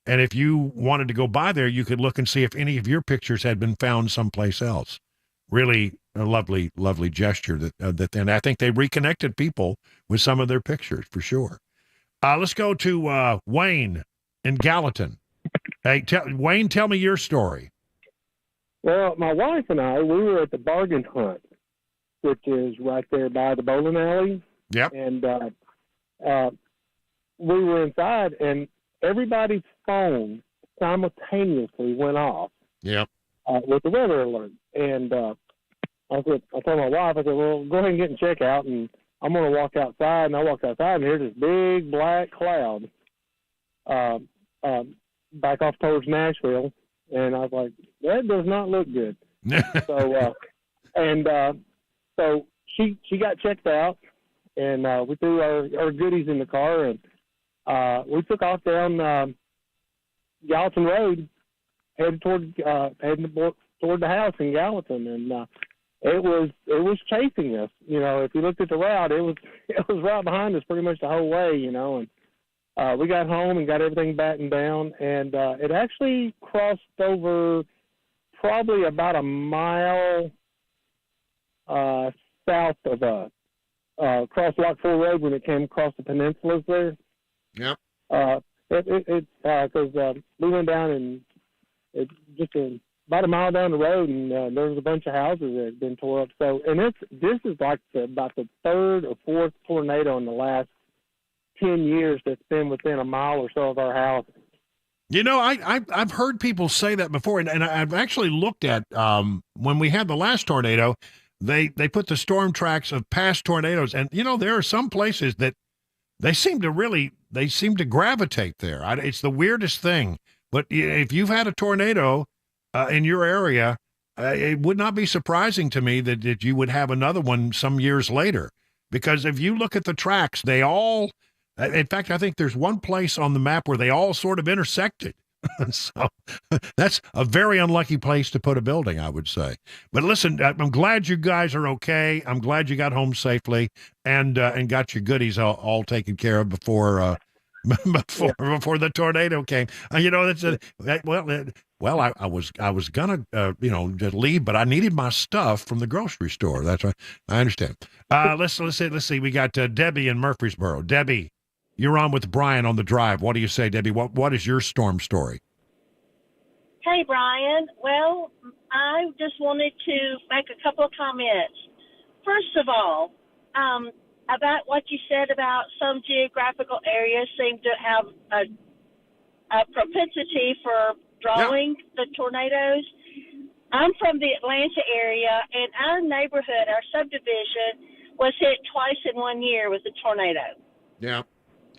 if you wanted to go by there, you could look and see if any of your pictures had been found someplace else. Really a lovely, lovely gesture and I think they reconnected people with some of their pictures for sure. Let's go to Wayne in Gallatin. Hey, Wayne, tell me your story. Well, my wife and I, we were at the bargain hunt, which is right there by the bowling alley. Yep. And we were inside, and everybody's phone simultaneously went off. Yep. With the weather alert. And I told my wife, I said, well, go ahead and get in checkout, and I'm going to walk outside. And I walked outside, and here's this big black cloud back off towards Nashville. And I was like, that does not look good. So she got checked out, and we threw our goodies in the car, and we took off down Gallatin Road, heading toward the house in Gallatin, and it was chasing us. If you looked at the route, it was right behind us pretty much the whole way. And we got home and got everything battened down, and it actually crossed over probably about a mile south of us, across Lock 4 Road when it came across the peninsulas there. Yep. Because we went down and about a mile down the road, and there was a bunch of houses that had been tore up. So, and this is like about the third or fourth tornado in the last 10 years that's been within a mile or so of our house. You know, I've heard people say that before, and I've actually looked at when we had the last tornado, they put the storm tracks of past tornadoes, and you know there are some places that they seem to gravitate there. It's the weirdest thing, but if you've had a tornado in your area, it would not be surprising to me that you would have another one some years later, because if you look at the tracks, they all. In fact, I think there's one place on the map where they all sort of intersected. So that's a very unlucky place to put a building, I would say. But listen, I'm glad you guys are okay. I'm glad you got home safely and got your goodies all taken care of before before the tornado came. You know, I was gonna just leave, but I needed my stuff from the grocery store. That's right. I understand. Let's see. We got Debbie in Murfreesboro. Debbie, you're on with Brian on the drive. What do you say, Debbie? What is your storm story? Hey, Brian. Well, I just wanted to make a couple of comments. First of all, about what you said about some geographical areas seem to have a propensity for drawing the tornadoes. I'm from the Atlanta area, and our neighborhood, our subdivision, was hit twice in 1 year with a tornado. Yeah.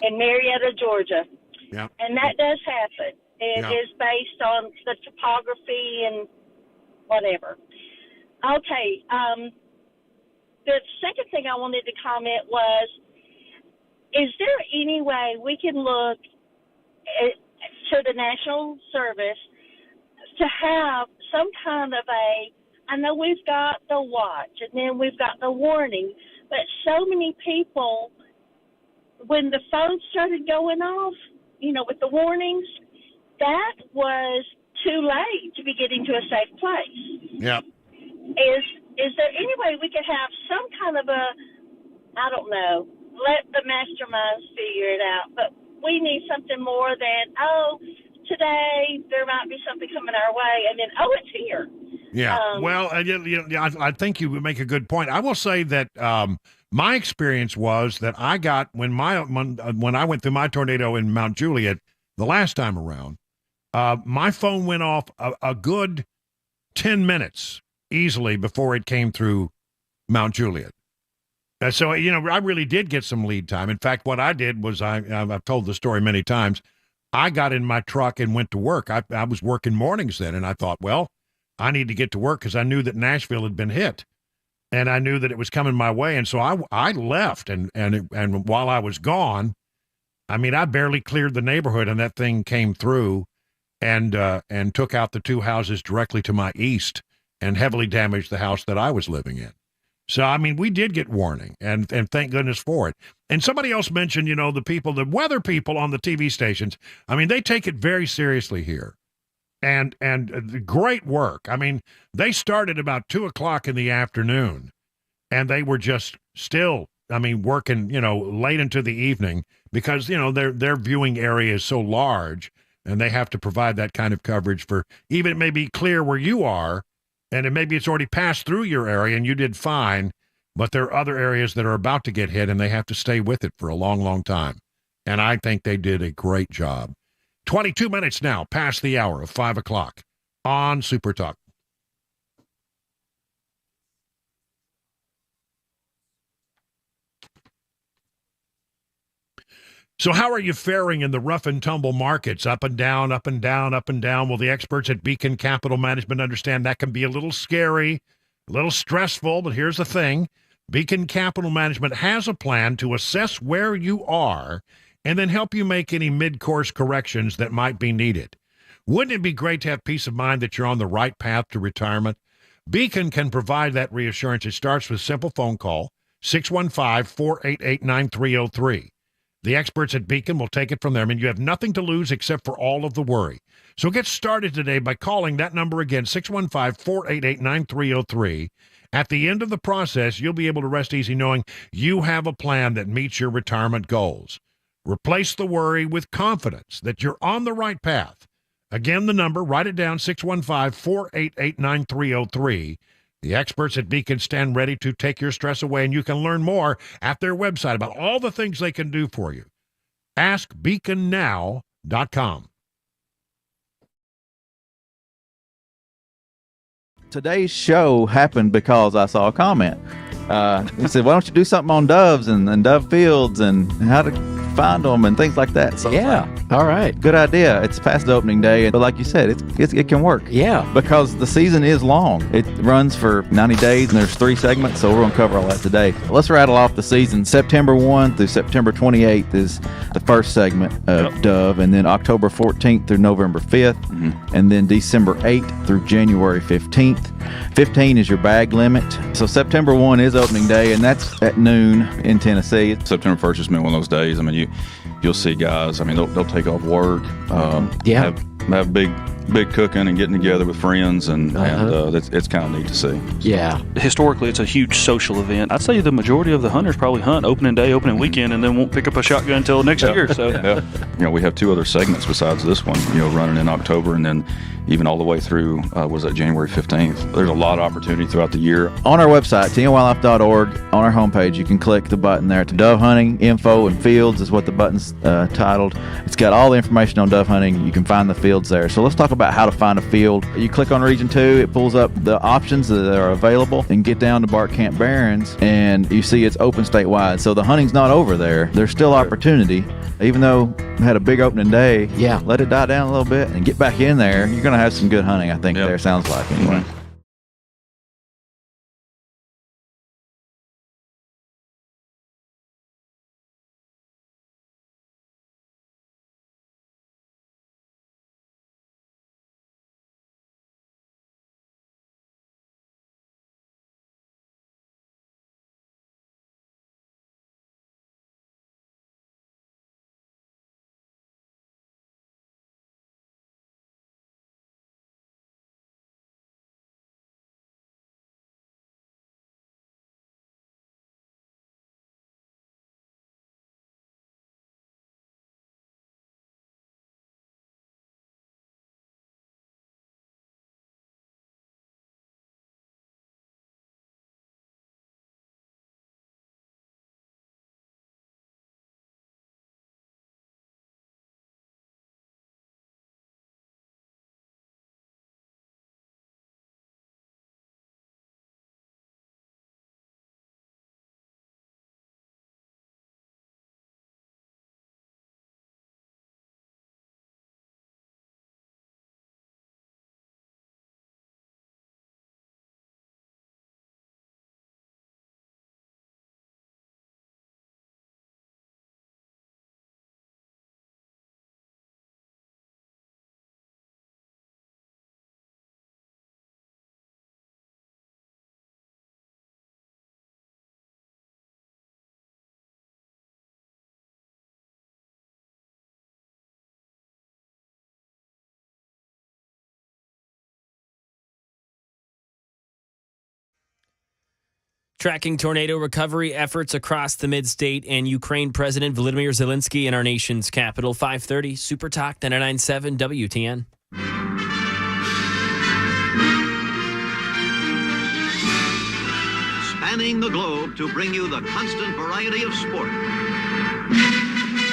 In Marietta, Georgia. Yeah. And that does happen. It is based on the topography and whatever. Okay. The second thing I wanted to comment was, is there any way we can look to the National Service to have some kind of I know we've got the watch and then we've got the warning, but so many people, when the phone started going off, with the warnings, that was too late to be getting to a safe place. Yeah. Is there any way we could have some kind of I don't know, let the masterminds figure it out, but we need something more than, today there might be something coming our way, and then, it's here. Yeah. Well, I think you would make a good point. I will say that my experience was that I got when I went through my tornado in Mount Juliet the last time around, my phone went off a good 10 minutes easily before it came through Mount Juliet. So, I really did get some lead time. In fact, what I did was I've told the story many times. I got in my truck and went to work. I was working mornings then, and I thought, well, I need to get to work because I knew that Nashville had been hit, and I knew that it was coming my way. And so I left, and while I was gone, I mean, I barely cleared the neighborhood, and that thing came through and took out the two houses directly to my east and heavily damaged the house that I was living in. So, I mean, we did get warning, and thank goodness for it. And somebody else mentioned, the weather people on the TV stations, I mean, they take it very seriously here. And great work. I mean, they started about 2:00 in the afternoon, and they were just still, working, late into the evening because, their viewing area is so large, and they have to provide that kind of coverage for, even it may be clear where you are, and maybe it's already passed through your area and you did fine, but there are other areas that are about to get hit and they have to stay with it for a long, long time. And I think they did a great job. 22 minutes now past the hour of 5:00 on Super Talk. So how are you faring in the rough and tumble markets? Up and down, up and down, up and down. Well, the experts at Beacon Capital Management understand that can be a little scary, a little stressful, but here's the thing. Beacon Capital Management has a plan to assess where you are and then help you make any mid-course corrections that might be needed. Wouldn't it be great to have peace of mind that you're on the right path to retirement? Beacon can provide that reassurance. It starts with a simple phone call, 615-488-9303. The experts at Beacon will take it from there. I mean, you have nothing to lose except for all of the worry. So get started today by calling that number again, 615-488-9303. At the end of the process, you'll be able to rest easy knowing you have a plan that meets your retirement goals. Replace the worry with confidence that you're on the right path. Again, the number, write it down, 615-488-9303. The experts at Beacon stand ready to take your stress away, and you can learn more at their website about all the things they can do for you. AskBeaconNow.com. Today's show happened because I saw a comment. He said, why don't you do something on doves and dove fields and how to find them and things like that. So yeah, all right. Good idea. It's past the opening day, but like you said, it can work. Yeah. Because the season is long. It runs for 90 days and there's 3 segments, so we're going to cover all that today. Let's rattle off the season. September 1 through September 28th is the first segment of Dove, and then October 14th through November 5th, and then December 8th through January 15th. 15 is your bag limit. So September 1 is opening day, and that's at noon in Tennessee. September 1st has been one of those days. I mean, you'll see guys. I mean, they'll take off work. Have big cooking and getting together with friends, and it's kind of neat to see. Yeah. Historically, it's a huge social event. I'd say the majority of the hunters probably hunt opening day, opening weekend, and then won't pick up a shotgun until next year. So, we have 2 other segments besides this one. Running in October, and then even all the way through January 15th. There's a lot of opportunity throughout the year. On our website, tnwildlife.org, on our homepage, you can click the button there to dove hunting info and fields is what the button's titled. It's got all the information on dove hunting. You can find the fields there. So let's talk about how to find a field. You click on Region 2, it pulls up the options that are available, and get down to Bart Camp Barrens, and you see it's open statewide. So the hunting's not over there. There's still opportunity. Even though we had a big opening day, let it die down a little bit and get back in there. You're going to have some good hunting, I think, there, sounds like, anyway. Tracking tornado recovery efforts across the mid-state and Ukraine President Volodymyr Zelensky in our nation's capital. 5:30, Super Talk 99.7 WTN. Spanning the globe to bring you the constant variety of sport,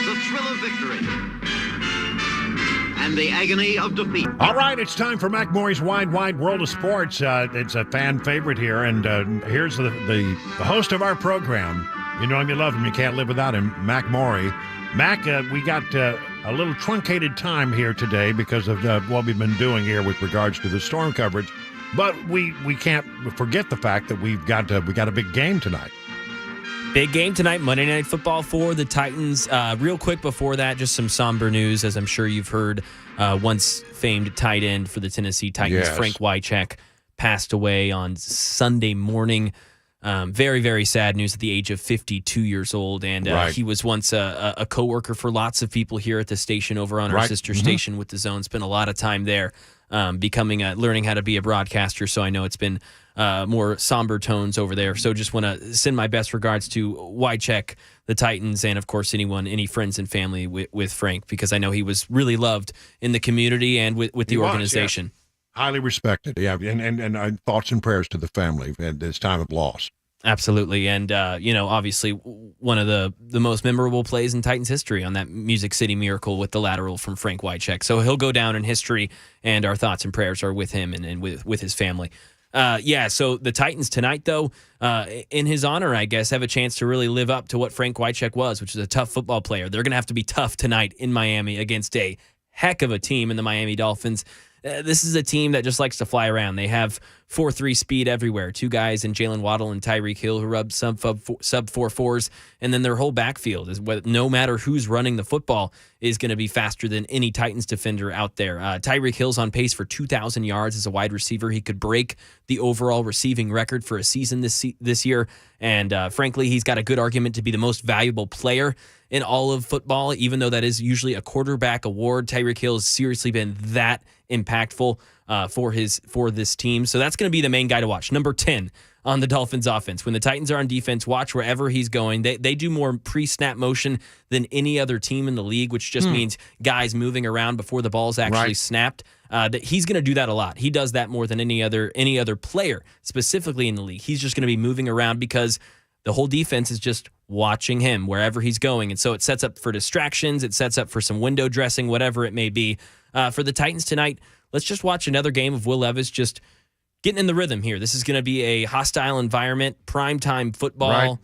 the thrill of victory, and the agony of defeat. All right, it's time for Mac Morey's Wide World of Sports. It's a fan favorite here, and here's the host of our program. You know him, you love him, you can't live without him, Mac Morey. Mac, we got a little truncated time here today because of what we've been doing here with regards to the storm coverage, but we can't forget the fact that we got a big game tonight. Big game tonight, Monday Night Football for the Titans. Real quick before that, just some somber news, as I'm sure you've heard. Once famed tight end for the Tennessee Titans, Frank Wycheck, passed away on Sunday morning. Very, very sad news at the age of 52 years old. And he was once a coworker for lots of people here at the station over on our sister station with the Zone. Spent a lot of time there, learning how to be a broadcaster. So I know it's been more somber tones over there. So just want to send my best regards to Wycheck, the Titans, and of course any friends and family with Frank, because I know he was really loved in the community and with the organization. Highly respected, and thoughts and prayers to the family at this time of loss. Absolutely. And, obviously one of the most memorable plays in Titans history on that Music City Miracle with the lateral from Frank Wycheck. So he'll go down in history, and our thoughts and prayers are with him and with his family. So the Titans tonight, though, in his honor, I guess, have a chance to really live up to what Frank Wycheck was, which is a tough football player. They're going to have to be tough tonight in Miami against a heck of a team in the Miami Dolphins. This is a team that just likes to fly around. They have 4.3 speed everywhere. Two guys in Jalen Waddle and Tyreek Hill who rub sub 4.4s, and then their whole backfield is no matter who's running the football is going to be faster than any Titans defender out there. Tyreek Hill's on pace for 2,000 yards as a wide receiver. He could break the overall receiving record for a season this year, and frankly, he's got a good argument to be the most valuable player in all of football, even though that is usually a quarterback award. Tyreek Hill has seriously been that impactful for this team. So that's going to be the main guy to watch. Number 10 on the Dolphins offense. When the Titans are on defense, watch wherever he's going. They do more pre-snap motion than any other team in the league, which just means guys moving around before the ball's actually snapped. He's going to do that a lot. He does that more than any other player, specifically in the league. He's just going to be moving around because the whole defense is just watching him wherever he's going. And so it sets up for distractions. It sets up for some window dressing, whatever it may be. For the Titans tonight, let's just watch another game of Will Levis just getting in the rhythm here. This is going to be a hostile environment, primetime football,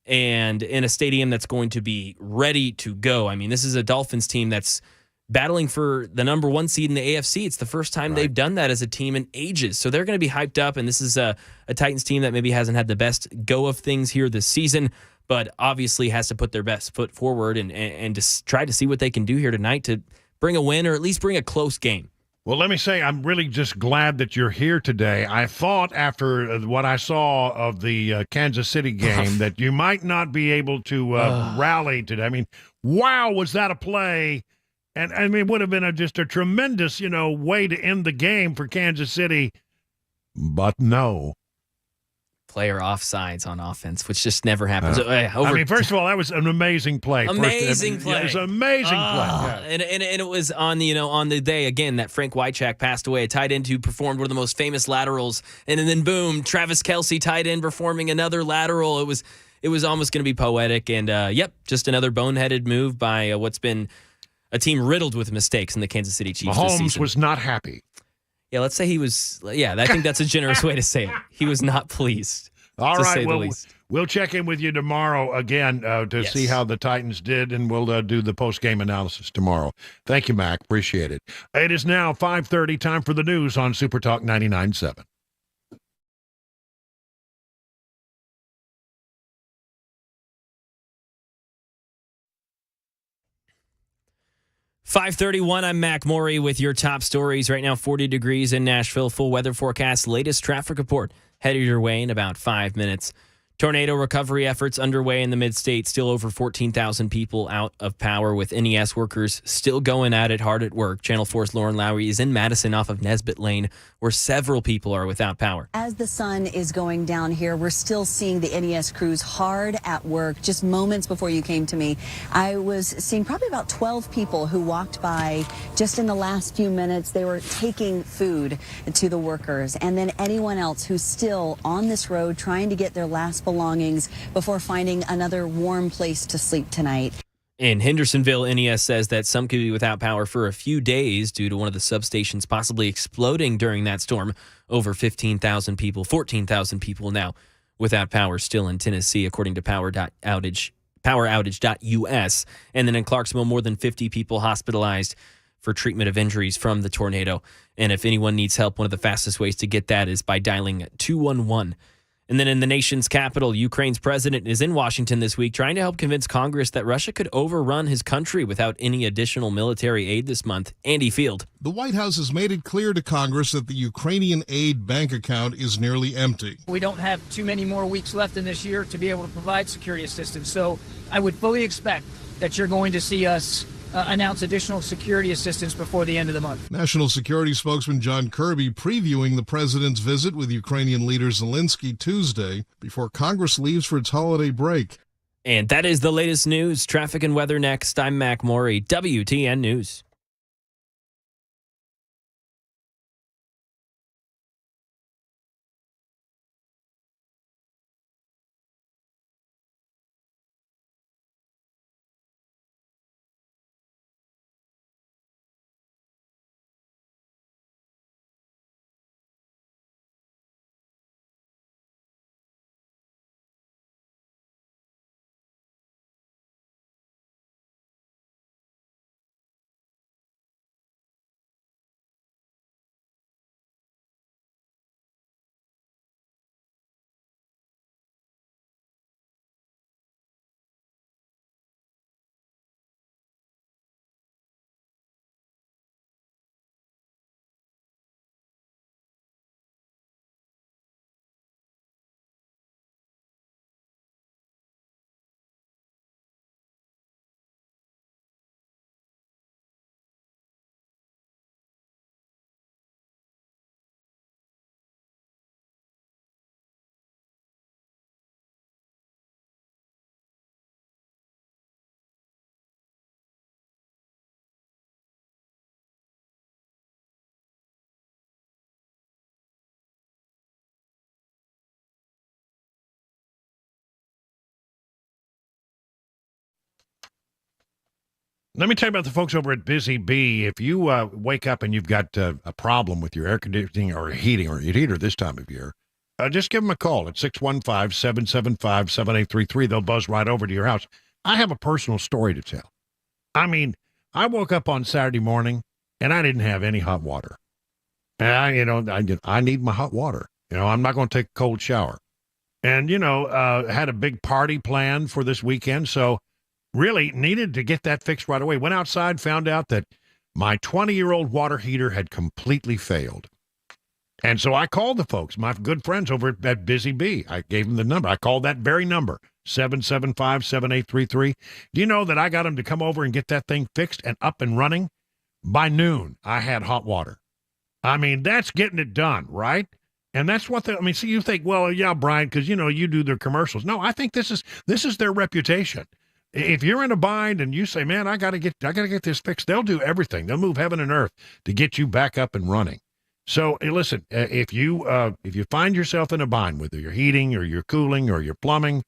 and in a stadium that's going to be ready to go. I mean, this is a Dolphins team that's battling for the number 1 seed in the AFC. It's the first time they've done that as a team in ages. So they're going to be hyped up, and this is a Titans team that maybe hasn't had the best go of things here this season, but obviously has to put their best foot forward and just try to see what they can do here tonight to bring a win or at least bring a close game. Well, let me say, I'm really just glad that you're here today. I thought after what I saw of the Kansas City game that you might not be able to rally today. I mean, wow, was that a play? And I mean, it would have been just a tremendous, way to end the game for Kansas City. But no. Player offsides on offense, which just never happens. I mean, first of all, that was an amazing play. Amazing play. It was an amazing play. And it was on the day again that Frank Wycheck passed away, a tight end who performed one of the most famous laterals, and then boom, Travis Kelce, tight end, performing another lateral. It was almost going to be poetic, and just another boneheaded move by what's been a team riddled with mistakes in the Kansas City Chiefs this Mahomes season. was not happy. Yeah, let's say he was. Yeah, I think that's a generous way to say it. He was not pleased. All to right, say the least. We'll check in with you tomorrow again to see how the Titans did, and we'll do the post-game analysis tomorrow. Thank you, Mac. Appreciate it. It is now 5:30. Time for the news on Super Talk 99.7. .531, I'm Mac Morey with your top stories. Right now, 40 degrees in Nashville. Full weather forecast. Latest traffic report headed your way in about 5 minutes. Tornado recovery efforts underway in the mid-state. Still over 14,000 people out of power, with NES workers still going at it hard at work. Channel 4's Lauren Lowry is in Madison off of Nesbitt Lane, where several people are without power. As the sun is going down here, we're still seeing the NES crews hard at work. Just moments before you came to me, I was seeing probably about 12 people who walked by just in the last few minutes. They were taking food to the workers, and then anyone else who's still on this road trying to get their last belongings before finding another warm place to sleep tonight. In Hendersonville, NES says that some could be without power for a few days due to one of the substations possibly exploding during that storm. Over 14,000 people now without power still in Tennessee, according to poweroutage.us. And then in Clarksville, more than 50 people hospitalized for treatment of injuries from the tornado. And if anyone needs help, one of the fastest ways to get that is by dialing 211. And then in the nation's capital, Ukraine's president is in Washington this week trying to help convince Congress that Russia could overrun his country without any additional military aid this month. Andy Field. The White House has made it clear to Congress that the Ukrainian aid bank account is nearly empty. We don't have too many more weeks left in this year to be able to provide security assistance. So I would fully expect that you're going to see us announce additional security assistance before the end of the month. National Security spokesman John Kirby previewing the president's visit with Ukrainian leader Zelensky Tuesday before Congress leaves for its holiday break. And that is the latest news. Traffic and weather next. I'm Mac Morey, WTN News. Let me tell you about the folks over at Busy Bee. If you wake up and you've got a problem with your air conditioning or heating or your heater this time of year, just give them a call at 615-775-7833. They'll buzz right over to your house. I have a personal story to tell. I mean, I woke up on Saturday morning and I didn't have any hot water. And I need my hot water. I'm not going to take a cold shower. And, had a big party planned for this weekend. So really needed to get that fixed right away. Went outside, found out that my 20-year-old water heater had completely failed. And so I called the folks, my good friends over at Busy Bee. I gave them the number. I called that very number, 775-7833. Do you know that I got them to come over and get that thing fixed and up and running? By noon, I had hot water. I mean, that's getting it done, right? And that's what see, you think, well, yeah, Brian, because, you do their commercials. No, I think this is their reputation. If you're in a bind and you say, man, I gotta get this fixed, they'll do everything. They'll move heaven and earth to get you back up and running. So listen, if you find yourself in a bind with your heating or your cooling or your plumbing,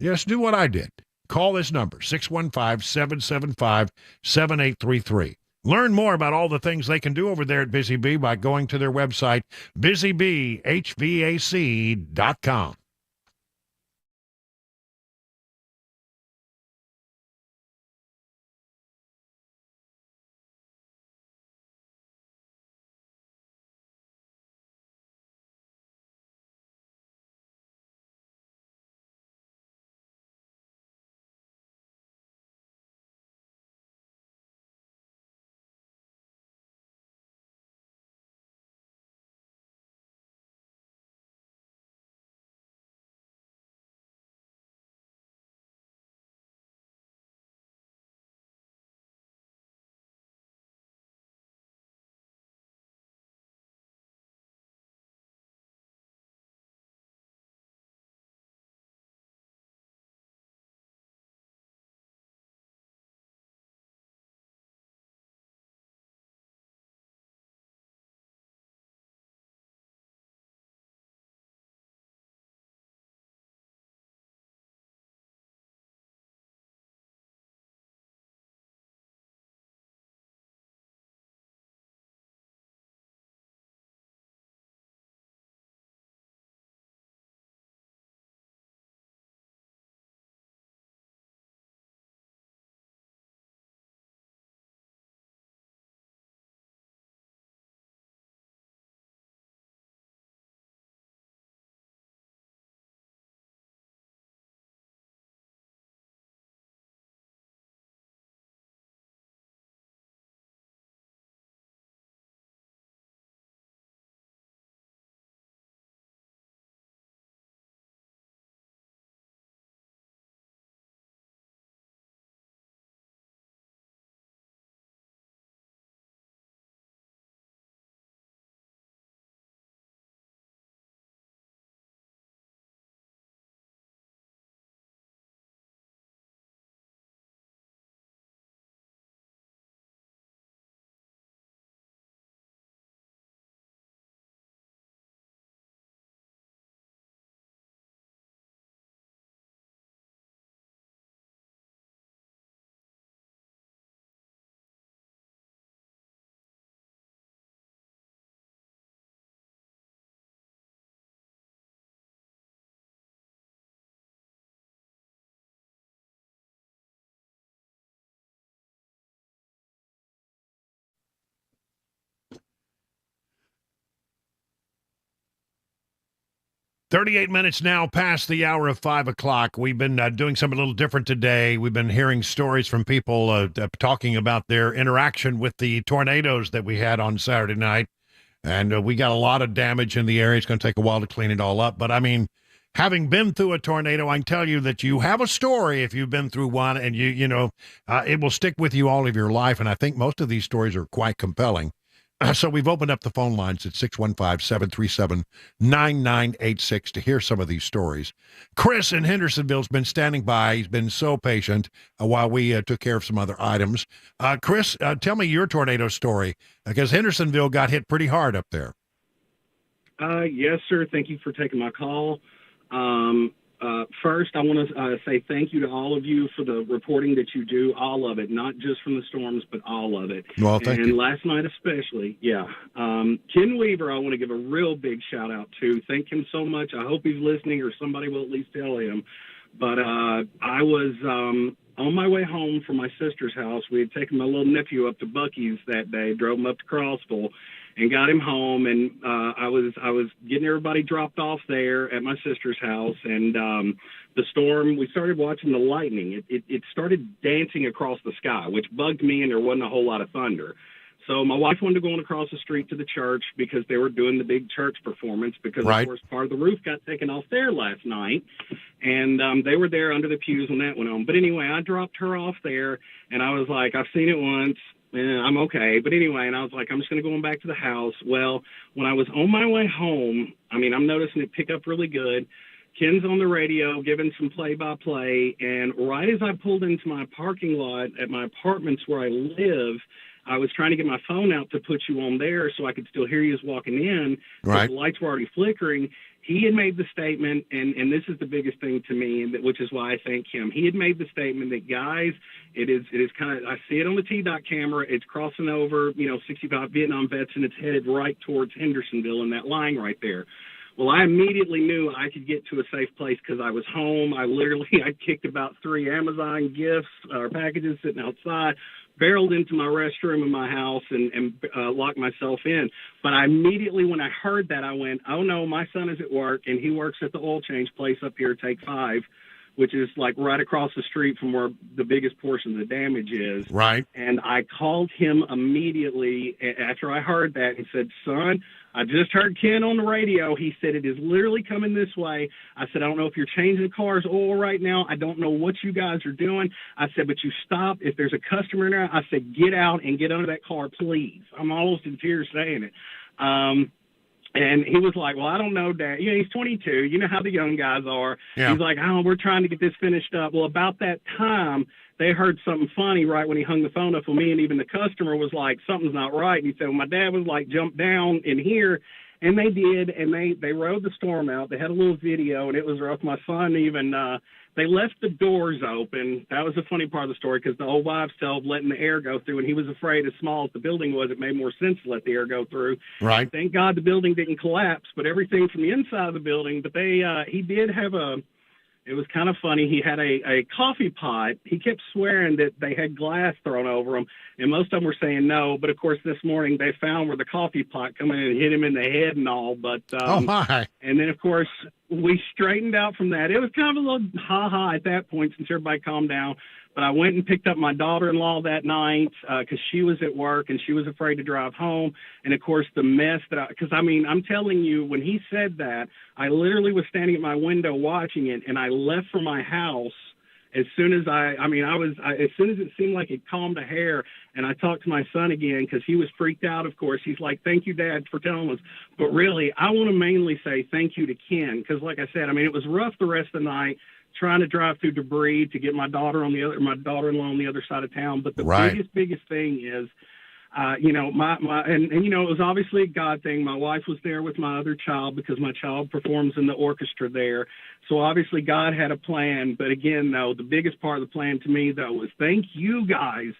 just do what I did. Call this number, 615-775-7833. Learn more about all the things they can do over there at Busy Bee by going to their website, busybeehvac.com. "38 minutes now past the hour of 5 o'clock. We've been doing something a little different today. We've been hearing stories from people talking about their interaction with the tornadoes that we had on Saturday night. And we got a lot of damage in the area. It's going to take a while to clean it all up. But, I mean, having been through a tornado, I can tell you that you have a story if you've been through one. And, it will stick with you all of your life. And I think most of these stories are quite compelling. So we've opened up the phone lines at 615-737-9986 to hear some of these stories. Chris in Hendersonville's been standing by. He's been so patient while we took care of some other items. Chris, tell me your tornado story, because Hendersonville got hit pretty hard up there. Yes, sir. Thank you for taking my call. First, I want to say thank you to all of you for the reporting that you do, all of it, not just from the storms, but all of it. Well, thank you. And last night especially, yeah. Ken Weaver, I want to give a real big shout out to. Thank him so much. I hope he's listening, or somebody will at least tell him. But I was on my way home from my sister's house. We had taken my little nephew up to Buc-ee's that day, drove him up to Crossville, and got him home. And I was getting everybody dropped off there at my sister's house. And the storm, we started watching the lightning. It started dancing across the sky, which bugged me, and there wasn't a whole lot of thunder. So my wife wanted to go on across the street to the church because they were doing the big church performance because, Right. of course, part of the roof got taken off there last night. And they were there under the pews when that went on. But anyway, I dropped her off there, and I was like, I've seen it once. I'm okay. But anyway, and I was like, I'm just going to go on back to the house. Well, when I was on my way home, I mean, I'm noticing it pick up really good. Ken's on the radio giving some play-by-play. And right as I pulled into my parking lot at my apartments where I live, I was trying to get my phone out to put you on there so I could still hear you as walking in. Right. But the lights were already flickering. He had made the statement, and this is the biggest thing to me, and which is why I thank him. He had made the statement that, guys, it is kind of, I see it on the T-Dot camera. It's crossing over, 65 Vietnam vets, and it's headed right towards Hendersonville in that line right there. Well, I immediately knew I could get to a safe place because I was home. I kicked about 3 Amazon gifts or packages sitting outside, barreled into my restroom in my house and locked myself in. But I immediately, when I heard that, I went, oh, no, my son is at work, and he works at the oil change place up here, Take 5, which is like right across the street from where the biggest portion of the damage is. Right. And I called him immediately after I heard that and said, son, I just heard Ken on the radio. He said, it is literally coming this way. I said, I don't know if you're changing the car's oil right now. I don't know what you guys are doing. I said, but you stop. If there's a customer in there, I said, get out and get under that car, please. I'm almost in tears saying it. And he was like, well, I don't know, Dad. He's 22. You know how the young guys are. Yeah. He's like, oh, we're trying to get this finished up. Well, about that time, they heard something funny right when he hung the phone up with me, and even the customer was like, something's not right. And he said, well, my dad was like, jump down in here. And they did, and they rode the storm out. They had a little video, and it was rough. My son even, they left the doors open. That was the funny part of the story because the old wives' tale of letting the air go through, and he was afraid as small as the building was, it made more sense to let the air go through. Right. Thank God the building didn't collapse, but everything from the inside of the building. But he did have it was kind of funny. He had a coffee pot. He kept swearing that they had glass thrown over him, and most of them were saying no. But, of course, this morning they found where the coffee pot come in and hit him in the head and all. But oh, my. And then, of course, we straightened out from that. It was kind of a little ha-ha at that point since everybody calmed down. But I went and picked up my daughter-in-law that night because she was at work and she was afraid to drive home. And, of course, the mess because, I'm telling you, when he said that, I literally was standing at my window watching it, and I left for my house as soon as as soon as it seemed like it calmed a hair, and I talked to my son again because he was freaked out, of course. He's like, thank you, Dad, for telling us. But really, I want to mainly say thank you to Ken because, like I said, it was rough the rest of the night, trying to drive through debris to get my daughter-in-law on the other side of town. But the biggest thing is, it was obviously a God thing. My wife was there with my other child because my child performs in the orchestra there. So obviously God had a plan. But again, though, the biggest part of the plan to me, though, was thank you guys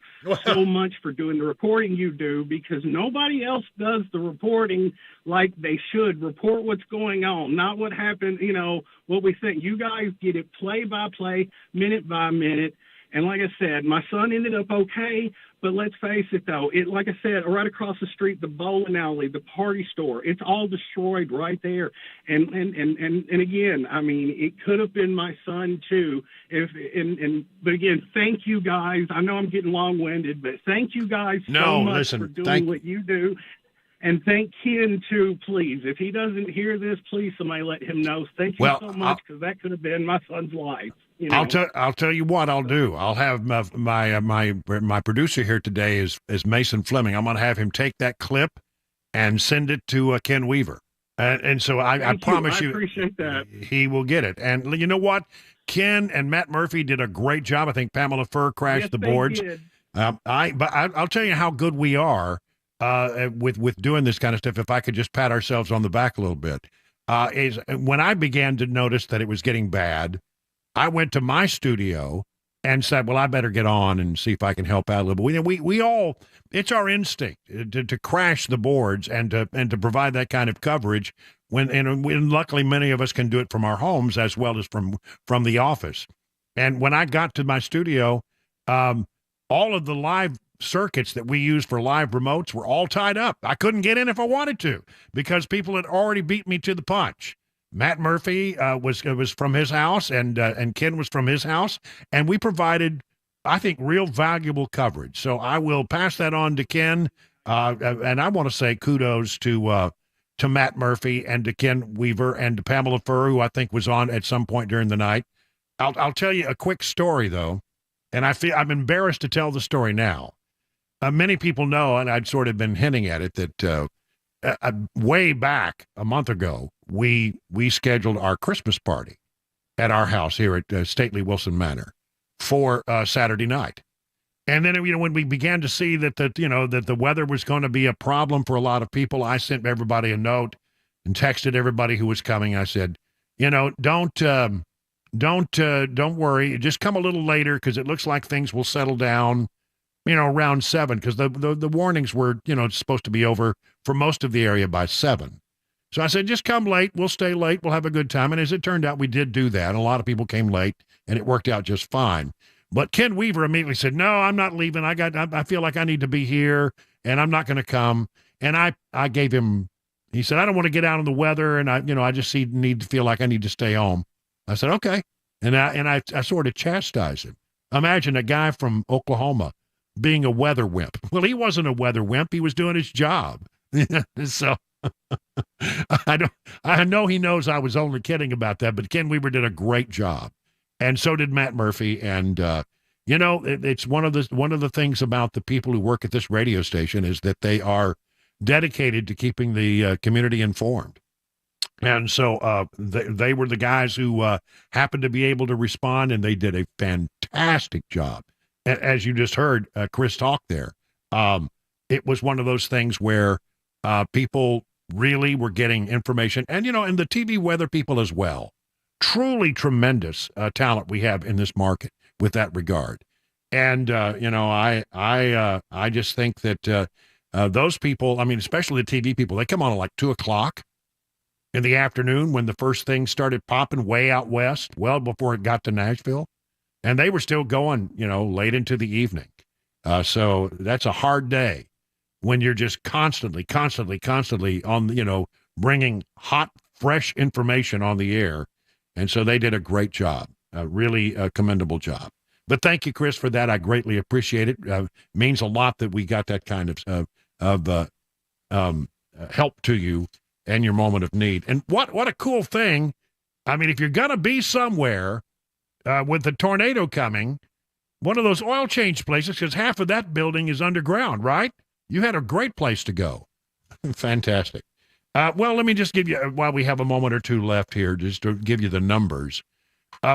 so much for doing the reporting you do because nobody else does the reporting like they should. Report what's going on, not what happened, what we think. You guys get it play by play, minute by minute. And like I said, my son ended up okay, but let's face it, though. Like I said, right across the street, the bowling alley, the party store, it's all destroyed right there. And again, it could have been my son, too. But again, thank you, guys. I know I'm getting long-winded, but thank you guys so much for doing what you do. And thank Ken, too, please. If he doesn't hear this, please somebody let him know. Thank you so much because that could have been my son's life. I'll tell you what I'll do. I'll have my producer here today is Mason Fleming. I'm going to have him take that clip and send it to Ken Weaver. And so I promise you, I appreciate that. He will get it. And you know what? Ken and Matt Murphy did a great job. I think Pamela Furr crashed the boards. But I'll tell you how good we are with doing this kind of stuff. If I could just pat ourselves on the back a little bit. is when I began to notice that it was getting bad, I went to my studio and said, well, I better get on and see if I can help out a little bit. We all, it's our instinct to crash the boards and to provide that kind of coverage when luckily many of us can do it from our homes as well as from the office. And when I got to my studio, all of the live circuits that we use for live remotes were all tied up. I couldn't get in if I wanted to because people had already beat me to the punch. Matt Murphy was from his house, and Ken was from his house, and we provided, I think, real valuable coverage. So I will pass that on to Ken, and I want to say kudos to Matt Murphy and to Ken Weaver and to Pamela Furr, who I think was on at some point during the night. I'll tell you a quick story though, and I'm embarrassed to tell the story now. Many people know, and I'd sort of been hinting at it, that way back a month ago, we scheduled our Christmas party at our house here at Stately Wilson Manor for Saturday night. And then, when we began to see that the weather was going to be a problem for a lot of people, I sent everybody a note and texted everybody who was coming. I said, don't worry, just come a little later because it looks like things will settle down, around 7, because the warnings were, supposed to be over for most of the area by 7. So I said, just come late. We'll stay late. We'll have a good time. And as it turned out, we did do that. A lot of people came late, and it worked out just fine. But Ken Weaver immediately said, no, I'm not leaving. I feel like I need to be here, and I'm not going to come. And I gave him, he said, I don't want to get out in the weather, and I just need to feel like I need to stay home. I said, okay. And I sort of chastised him. Imagine a guy from Oklahoma being a weather wimp. Well, he wasn't a weather wimp. He was doing his job. So I know he knows I was only kidding about that, but Ken Weaver did a great job. And so did Matt Murphy. And, it's one of the things about the people who work at this radio station is that they are dedicated to keeping the community informed. And so they were the guys who happened to be able to respond, and they did a fantastic job. As you just heard Chris talk there, it was one of those things where people really were getting information. And, and the TV weather people as well. Truly tremendous talent we have in this market with that regard. And, I just think that those people, especially the TV people, they come on at like 2 o'clock in the afternoon when the first thing started popping way out west, well before it got to Nashville. And they were still going, late into the evening. So that's a hard day when you're just constantly on, bringing hot, fresh information on the air. And so they did a great job, a really commendable job. But thank you, Chris, for that. I greatly appreciate it. Means a lot that we got that kind of help to you and your moment of need. And what a cool thing. If you're going to be somewhere with the tornado coming, one of those oil change places, because half of that building is underground, right? You had a great place to go. Fantastic. Well, let me just give you, while we have a moment or two left here, just to give you the numbers.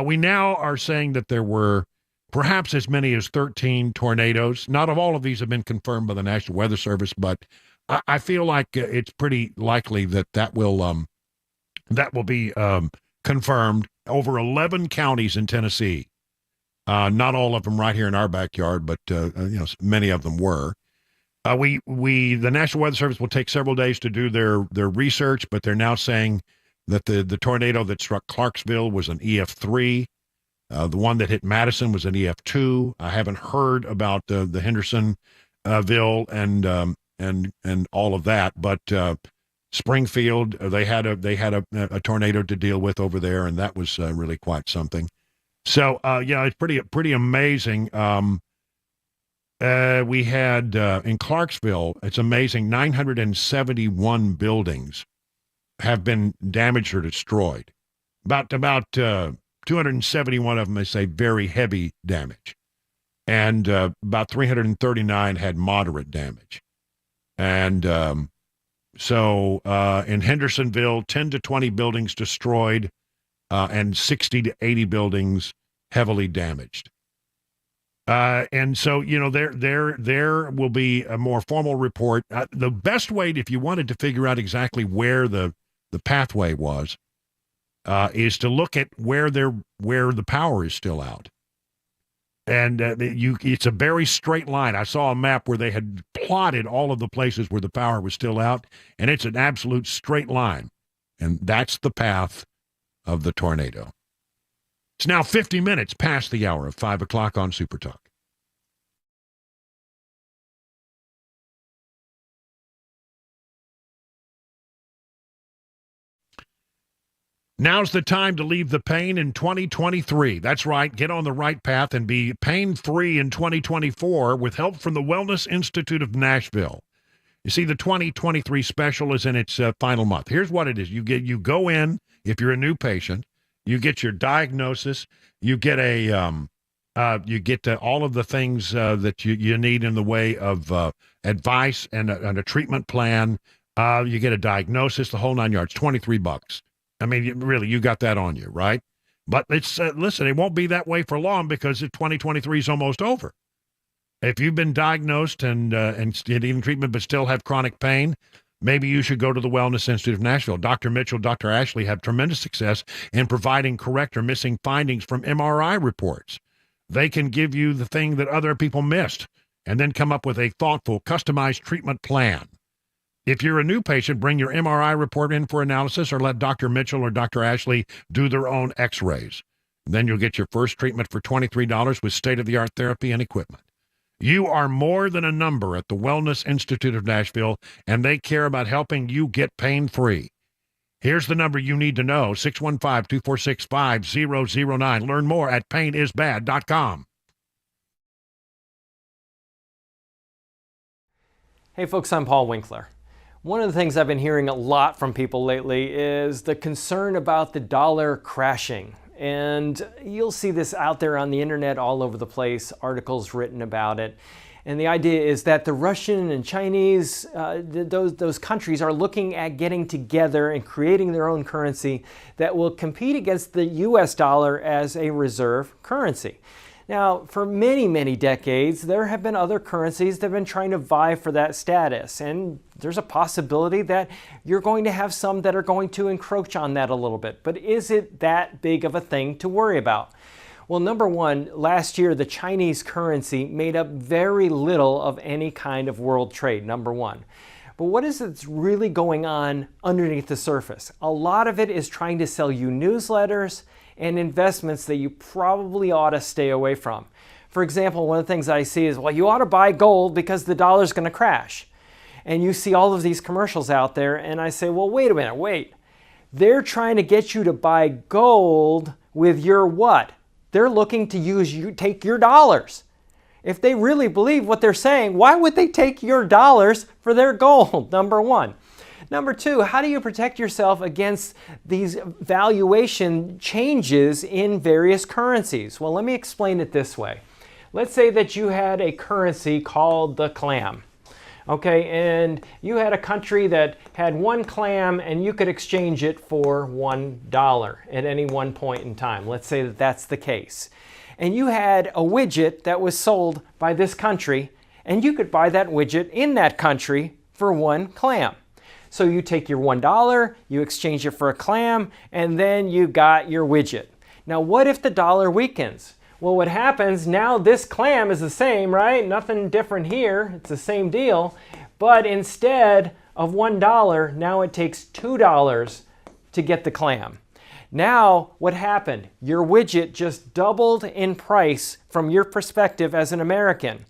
We now are saying that there were perhaps as many as 13 tornadoes. Not all of these have been confirmed by the National Weather Service, but I feel like it's pretty likely that will be confirmed over 11 counties in Tennessee. Not all of them right here in our backyard, but many of them were. The National Weather Service will take several days to do their research, but they're now saying that the tornado that struck Clarksville was an EF3. The one that hit Madison was an EF2. I haven't heard about the Hendersonville and all of that, but Springfield, they had a tornado to deal with over there, and that was really quite something. So it's pretty amazing. We had in Clarksville, it's amazing, 971 buildings have been damaged or destroyed. About 271 of them, they say, very heavy damage. And about 339 had moderate damage. And so in Hendersonville, 10 to 20 buildings destroyed and 60 to 80 buildings heavily damaged. And so, there will be a more formal report. The best way, if you wanted to figure out exactly where the the pathway was, is to look at where the power is still out. And it's a very straight line. I saw a map where they had plotted all of the places where the power was still out, and it's an absolute straight line. And that's the path of the tornado. It's now 50 minutes past the hour of 5 o'clock on Super Talk. Now's the time to leave the pain in 2023. That's right. Get on the right path and be pain-free in 2024 with help from the Wellness Institute of Nashville. You see, the 2023 special is in its final month. Here's what it is. You go in, if you're a new patient, you get your diagnosis, you get all of the things that you need in the way of advice and a treatment plan. You get a diagnosis, the whole 9 yards, $23. I mean, really, you got that on you, right? But it's listen, it won't be that way for long because 2023 is almost over. If you've been diagnosed and getting treatment but still have chronic pain, maybe you should go to the Wellness Institute of Nashville. Dr. Mitchell, Dr. Ashley have tremendous success in providing correct or missing findings from MRI reports. They can give you the thing that other people missed and then come up with a thoughtful, customized treatment plan. If you're a new patient, bring your MRI report in for analysis or let Dr. Mitchell or Dr. Ashley do their own x-rays. Then you'll get your first treatment for $23 with state-of-the-art therapy and equipment. You are more than a number at the Wellness Institute of Nashville, and they care about helping you get pain-free. Here's the number you need to know, 615-246-5009. Learn more at painisbad.com. Hey folks, I'm Paul Winkler. One of the things I've been hearing a lot from people lately is the concern about the dollar crashing. And you'll see this out there on the internet all over the place, articles written about it. And the idea is that the Russian and Chinese, those countries are looking at getting together and creating their own currency that will compete against the US dollar as a reserve currency. Now, for many, many decades, there have been other currencies that have been trying to vie for that status. And there's a possibility that you're going to have some that are going to encroach on that a little bit. But is it that big of a thing to worry about? Well, number one, last year, the Chinese currency made up very little of any kind of world trade, number one. But what is it that's really going on underneath the surface? A lot of it is trying to sell you newsletters and investments that you probably ought to stay away from. For example, one of the things I see is, well, you ought to buy gold because the dollar's going to crash. And you see all of these commercials out there, and I say, well, wait a minute, wait. They're trying to get you to buy gold with your what? They're looking to take your dollars. If they really believe what they're saying, why would they take your dollars for their gold? Number one. Number two, how do you protect yourself against these valuation changes in various currencies? Well, let me explain it this way. Let's say that you had a currency called the clam. Okay, and you had a country that had one clam and you could exchange it for $1 at any one point in time. Let's say that that's the case. And you had a widget that was sold by this country and you could buy that widget in that country for one clam. So you take your $1, you exchange it for a clam, and then you got your widget. Now, what if the dollar weakens? Well, what happens, now this clam is the same, right? Nothing different here. It's the same deal. But instead of $1, now it takes $2 to get the clam. Now, what happened? Your widget just doubled in price from your perspective as an American.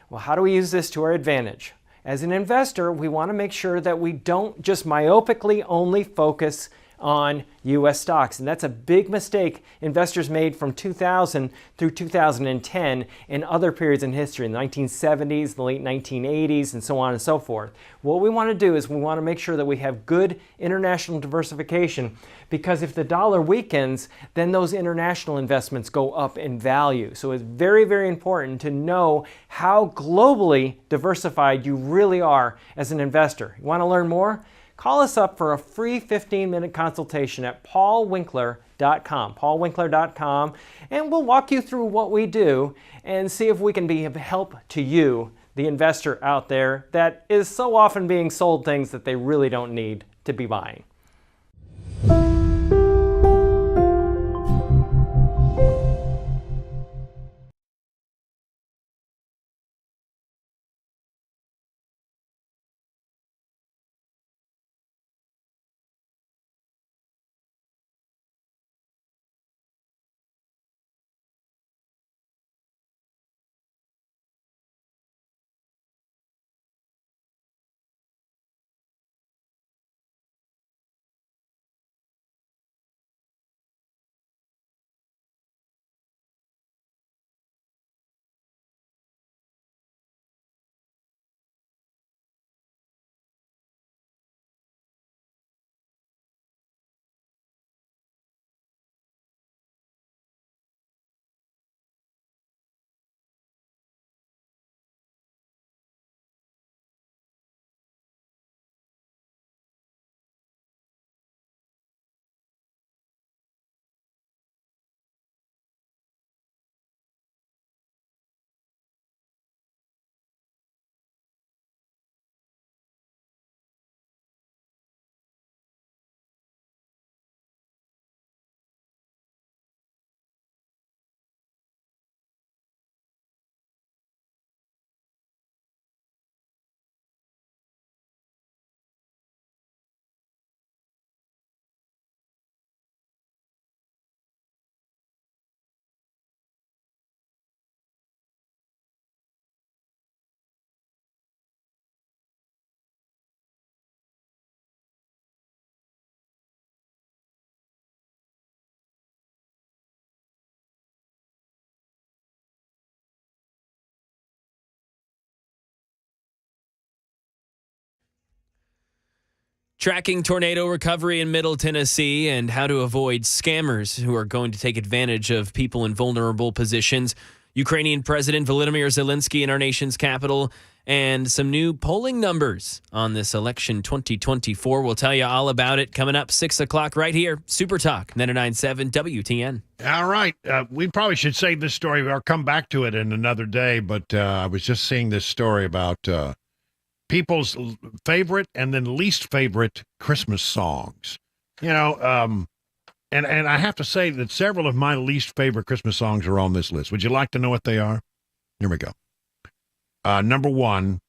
Well, how do we use this to our advantage? As an investor, we want to make sure that we don't just myopically only focus on U.S. stocks. And that's a big mistake investors made from 2000 through 2010 and other periods in history, in the 1970s, the late 1980s, and so on and so forth. What we want to do is we want to make sure that we have good international diversification, because if the dollar weakens, then those international investments go up in value. So it's very, very important to know how globally diversified you really are as an investor. You want to learn more? Call us up for a free 15-minute consultation at paulwinkler.com, paulwinkler.com, and we'll walk you through what we do and see if we can be of help to you, the investor out there that is so often being sold things that they really don't need to be buying. Tracking tornado recovery in Middle Tennessee and how to avoid scammers who are going to take advantage of people in vulnerable positions. Ukrainian President Volodymyr Zelensky in our nation's capital, and some new polling numbers on this election 2024. We'll tell you all about it coming up 6 o'clock right here. Super Talk 99.7 WTN. All right. We probably should save this story or come back to it in another day, but I was just seeing this story about people's favorite and then least favorite Christmas songs. You know, and I have to say that several of my least favorite Christmas songs are on this list. Would you like to know what they are? Here we go. Number one,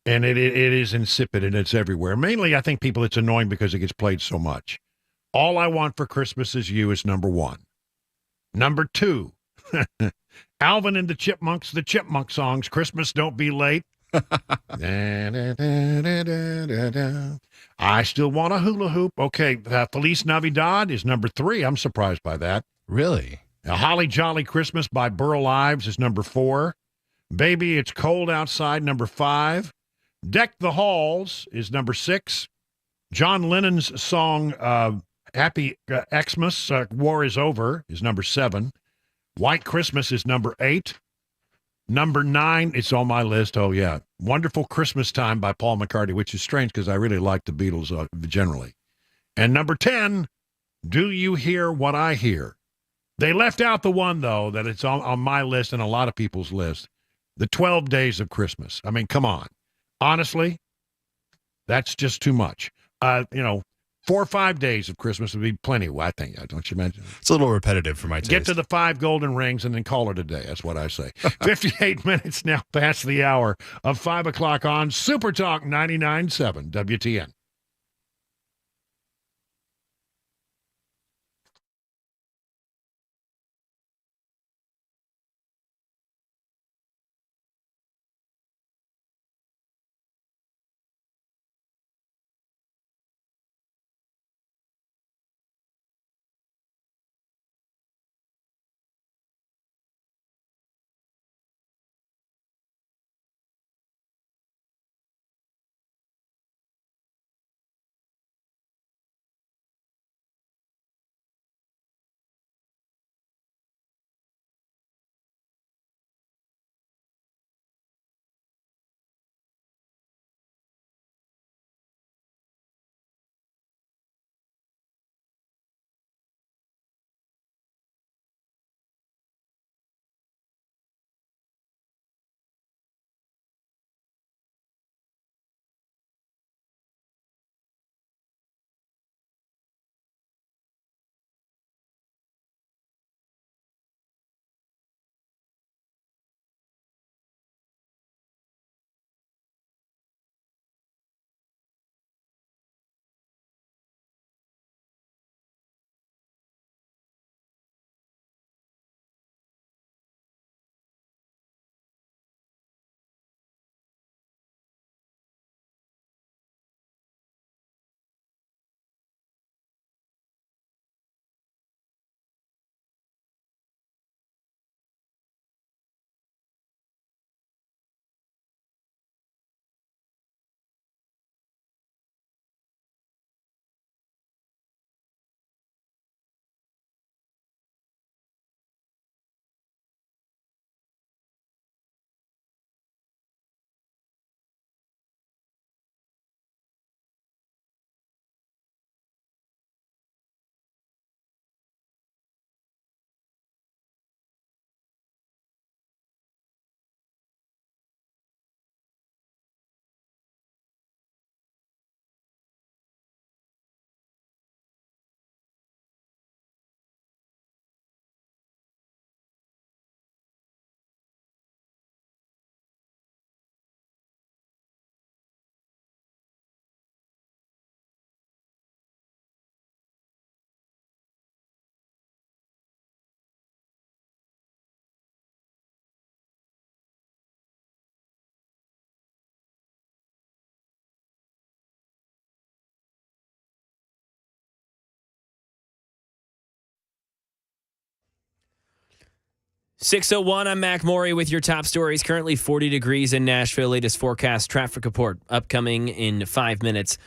and it is insipid and it's everywhere. Mainly, I think people, it's annoying because it gets played so much. All I Want for Christmas Is You is number one. Number two, Alvin and the Chipmunk songs, Christmas Don't Be Late. I Still Want a Hula Hoop. Okay, Feliz Navidad is number three. I'm surprised by that. Really? A Holly Jolly Christmas by Burl Ives is number four. Baby, It's Cold Outside, number five. Deck the Halls is number six. John Lennon's song Happy Xmas, War is Over, is number seven. White Christmas is number eight. Number nine, it's on my list. Oh, yeah. Wonderful Christmas Time by Paul McCartney, which is strange because I really like the Beatles generally. And number 10, Do You Hear What I Hear? They left out the one, though, that it's on my list and a lot of people's list. The 12 Days of Christmas. I mean, come on. Honestly, that's just too much. 4 or 5 days of Christmas would be plenty, I think. Don't you imagine? It's a little repetitive for my taste. Get to the 5 golden rings and then call it a day. That's what I say. 58 minutes now past the hour of 5 o'clock on Super Talk 99.7 WTN. .601, I'm Mac Maury with your top stories. Currently 40 degrees in Nashville. Latest forecast traffic report upcoming in 5 minutes.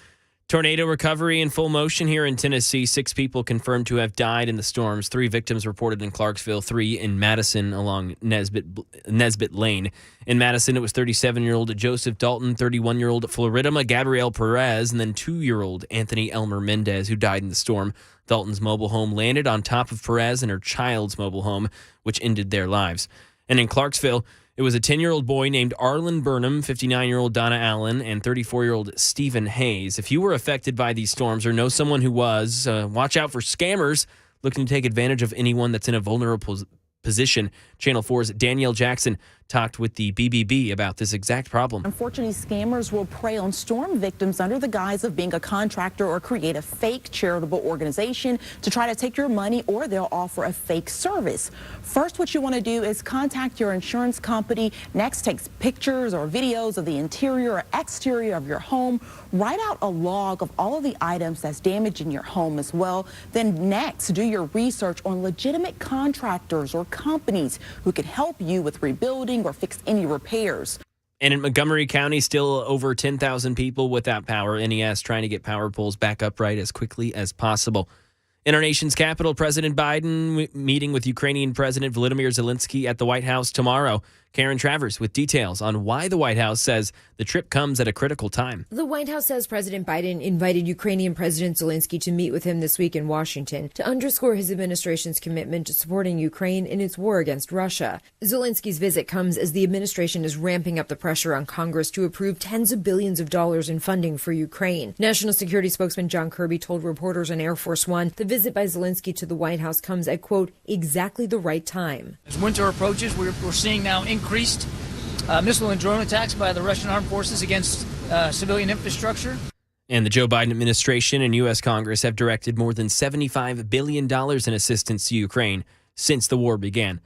Tornado recovery in full motion here in Tennessee. 6 people confirmed to have died in the storms. 3 victims reported in Clarksville, 3 in Madison along Nesbitt Lane. In Madison, it was 37-year-old Joseph Dalton, 31-year-old Floridama Gabrielle Perez, and then 2-year-old Anthony Elmer Mendez, who died in the storm. Dalton's mobile home landed on top of Perez and her child's mobile home, which ended their lives. And in Clarksville, it was a 10-year-old boy named Arlen Burnham, 59-year-old Donna Allen, and 34-year-old Stephen Hayes. If you were affected by these storms or know someone who was, watch out for scammers looking to take advantage of anyone that's in a vulnerable position. Channel 4's Danielle Jackson talked with the BBB about this exact problem. Unfortunately, scammers will prey on storm victims under the guise of being a contractor or create a fake charitable organization to try to take your money, or they'll offer a fake service. First, what you want to do is contact your insurance company. Next, take pictures or videos of the interior or exterior of your home. Write out a log of all of the items that's damaged in your home as well. Then next, do your research on legitimate contractors or companies who can help you with rebuilding or fix any repairs. And in Montgomery County, still over 10,000 people without power. NES trying to get power poles back upright as quickly as possible. In our nation's capital, President Biden meeting with Ukrainian President Volodymyr Zelensky at the White House tomorrow. Karen Travers with details on why the White House says the trip comes at a critical time. The White House says President Biden invited Ukrainian President Zelensky to meet with him this week in Washington to underscore his administration's commitment to supporting Ukraine in its war against Russia. Zelensky's visit comes as the administration is ramping up the pressure on Congress to approve tens of billions of dollars in funding for Ukraine. National Security spokesman John Kirby told reporters on Air Force One the visit by Zelensky to the White House comes at, quote, exactly the right time. As winter approaches, we're seeing now increased missile and drone attacks by the Russian armed forces against civilian infrastructure. And the Joe Biden administration and U.S. Congress have directed more than $75 billion in assistance to Ukraine since the war began.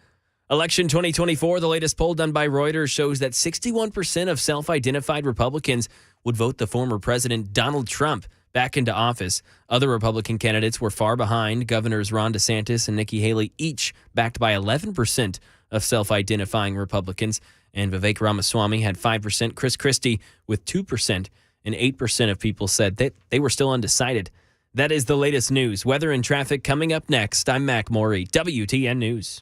Election 2024, the latest poll done by Reuters shows that 61% of self-identified Republicans would vote the former president Donald Trump back into office. Other Republican candidates were far behind. Governors Ron DeSantis and Nikki Haley each backed by 11% of self-identifying Republicans. And Vivek Ramaswamy had 5%, Chris Christie with 2%, and 8% of people said that they were still undecided. That is the latest news. Weather and traffic coming up next. I'm Mac Morey, WTN News.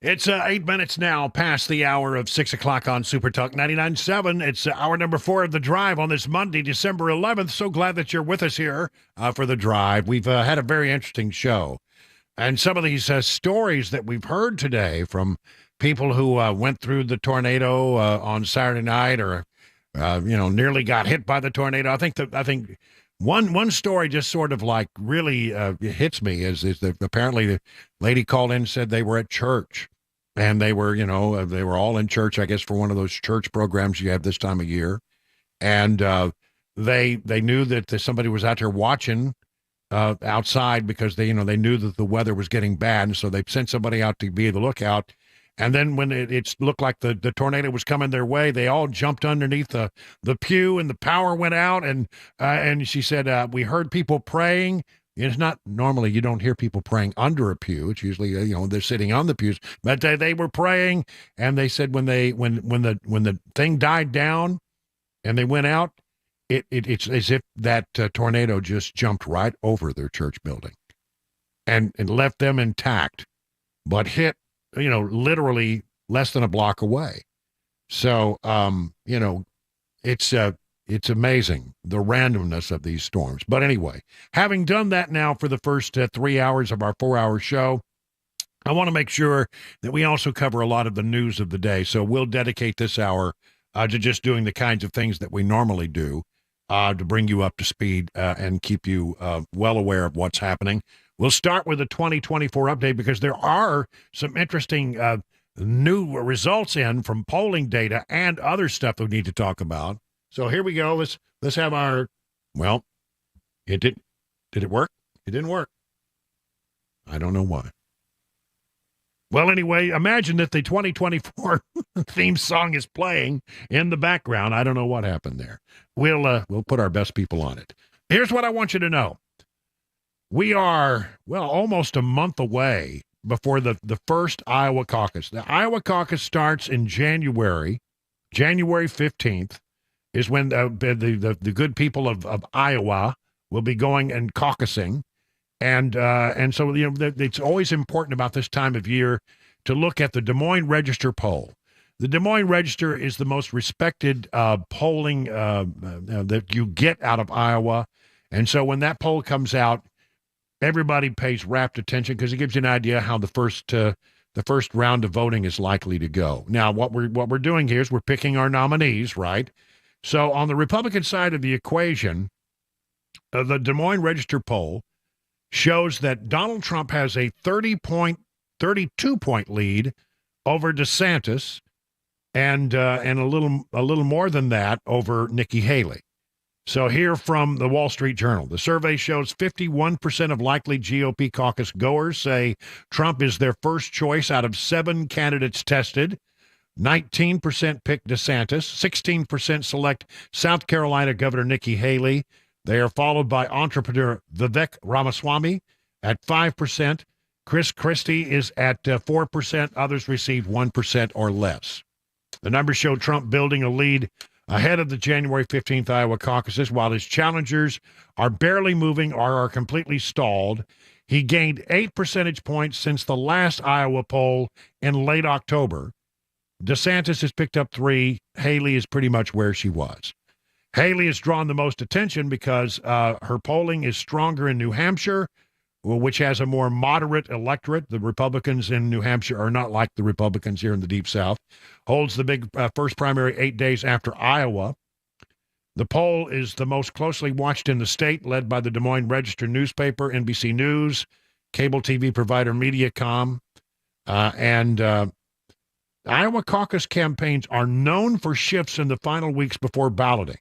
It's 8 minutes now past the hour of 6 o'clock on Super Talk 99.7. It's hour number 4 of The Drive on this Monday, December 11th. So glad that you're with us here for The Drive. We've had a very interesting show. And some of these stories that we've heard today from people who went through the tornado on Saturday night or, nearly got hit by the tornado. I think one story just sort of like really hits me is that apparently the lady called in and said they were at church. And they were, they were all in church, I guess, for one of those church programs you have this time of year. And they knew that somebody was out there watching outside because they knew that the weather was getting bad. And so they sent somebody out to be the lookout. And then when it looked like the tornado was coming their way, they all jumped underneath the pew and the power went out. And she said, we heard people praying. It's not normally you don't hear people praying under a pew. It's usually they're sitting on the pews, but they were praying, and they said when the thing died down, and they went out, it's as if that tornado just jumped right over their church building, and left them intact, but hit literally less than a block away. So it's amazing, the randomness of these storms. But anyway, having done that now for the first 3 hours of our 4-hour show, I want to make sure that we also cover a lot of the news of the day. So we'll dedicate this hour to just doing the kinds of things that we normally do to bring you up to speed and keep you well aware of what's happening. We'll start with the 2024 update because there are some interesting new results in from polling data and other stuff that we need to talk about. So here we go. Let's have our, did it work? It didn't work. I don't know why. Well, anyway, imagine that the 2024 theme song is playing in the background. I don't know what happened there. We'll put our best people on it. Here's what I want you to know. We are, almost a month away before the first Iowa caucus. The Iowa caucus starts in January 15th. Is when the good people of Iowa will be going and caucusing, and so it's always important about this time of year to look at the Des Moines Register poll. The Des Moines Register is the most respected polling that you get out of Iowa, and so when that poll comes out, everybody pays rapt attention because it gives you an idea how the first round of voting is likely to go. Now, what we're doing here is we're picking our nominees, right? So on the Republican side of the equation, the Des Moines Register poll shows that Donald Trump has a 32-point lead over DeSantis, and a little more than that over Nikki Haley. So here from the Wall Street Journal, the survey shows 51% of likely GOP caucus goers say Trump is their first choice out of 7 candidates tested. 19% pick DeSantis, 16% select South Carolina Governor Nikki Haley. They are followed by entrepreneur Vivek Ramaswamy at 5%. Chris Christie is at 4%. Others received 1% or less. The numbers show Trump building a lead ahead of the January 15th Iowa caucuses, while his challengers are barely moving or are completely stalled. He gained 8 percentage points since the last Iowa poll in late October. DeSantis has picked up 3. Haley is pretty much where she was. Haley has drawn the most attention because her polling is stronger in New Hampshire, which has a more moderate electorate. The Republicans in New Hampshire are not like the Republicans here in the Deep South. Holds the big first primary 8 days after Iowa. The poll is the most closely watched in the state, led by the Des Moines Register newspaper, NBC News, cable TV provider Mediacom, and Iowa caucus campaigns are known for shifts in the final weeks before balloting.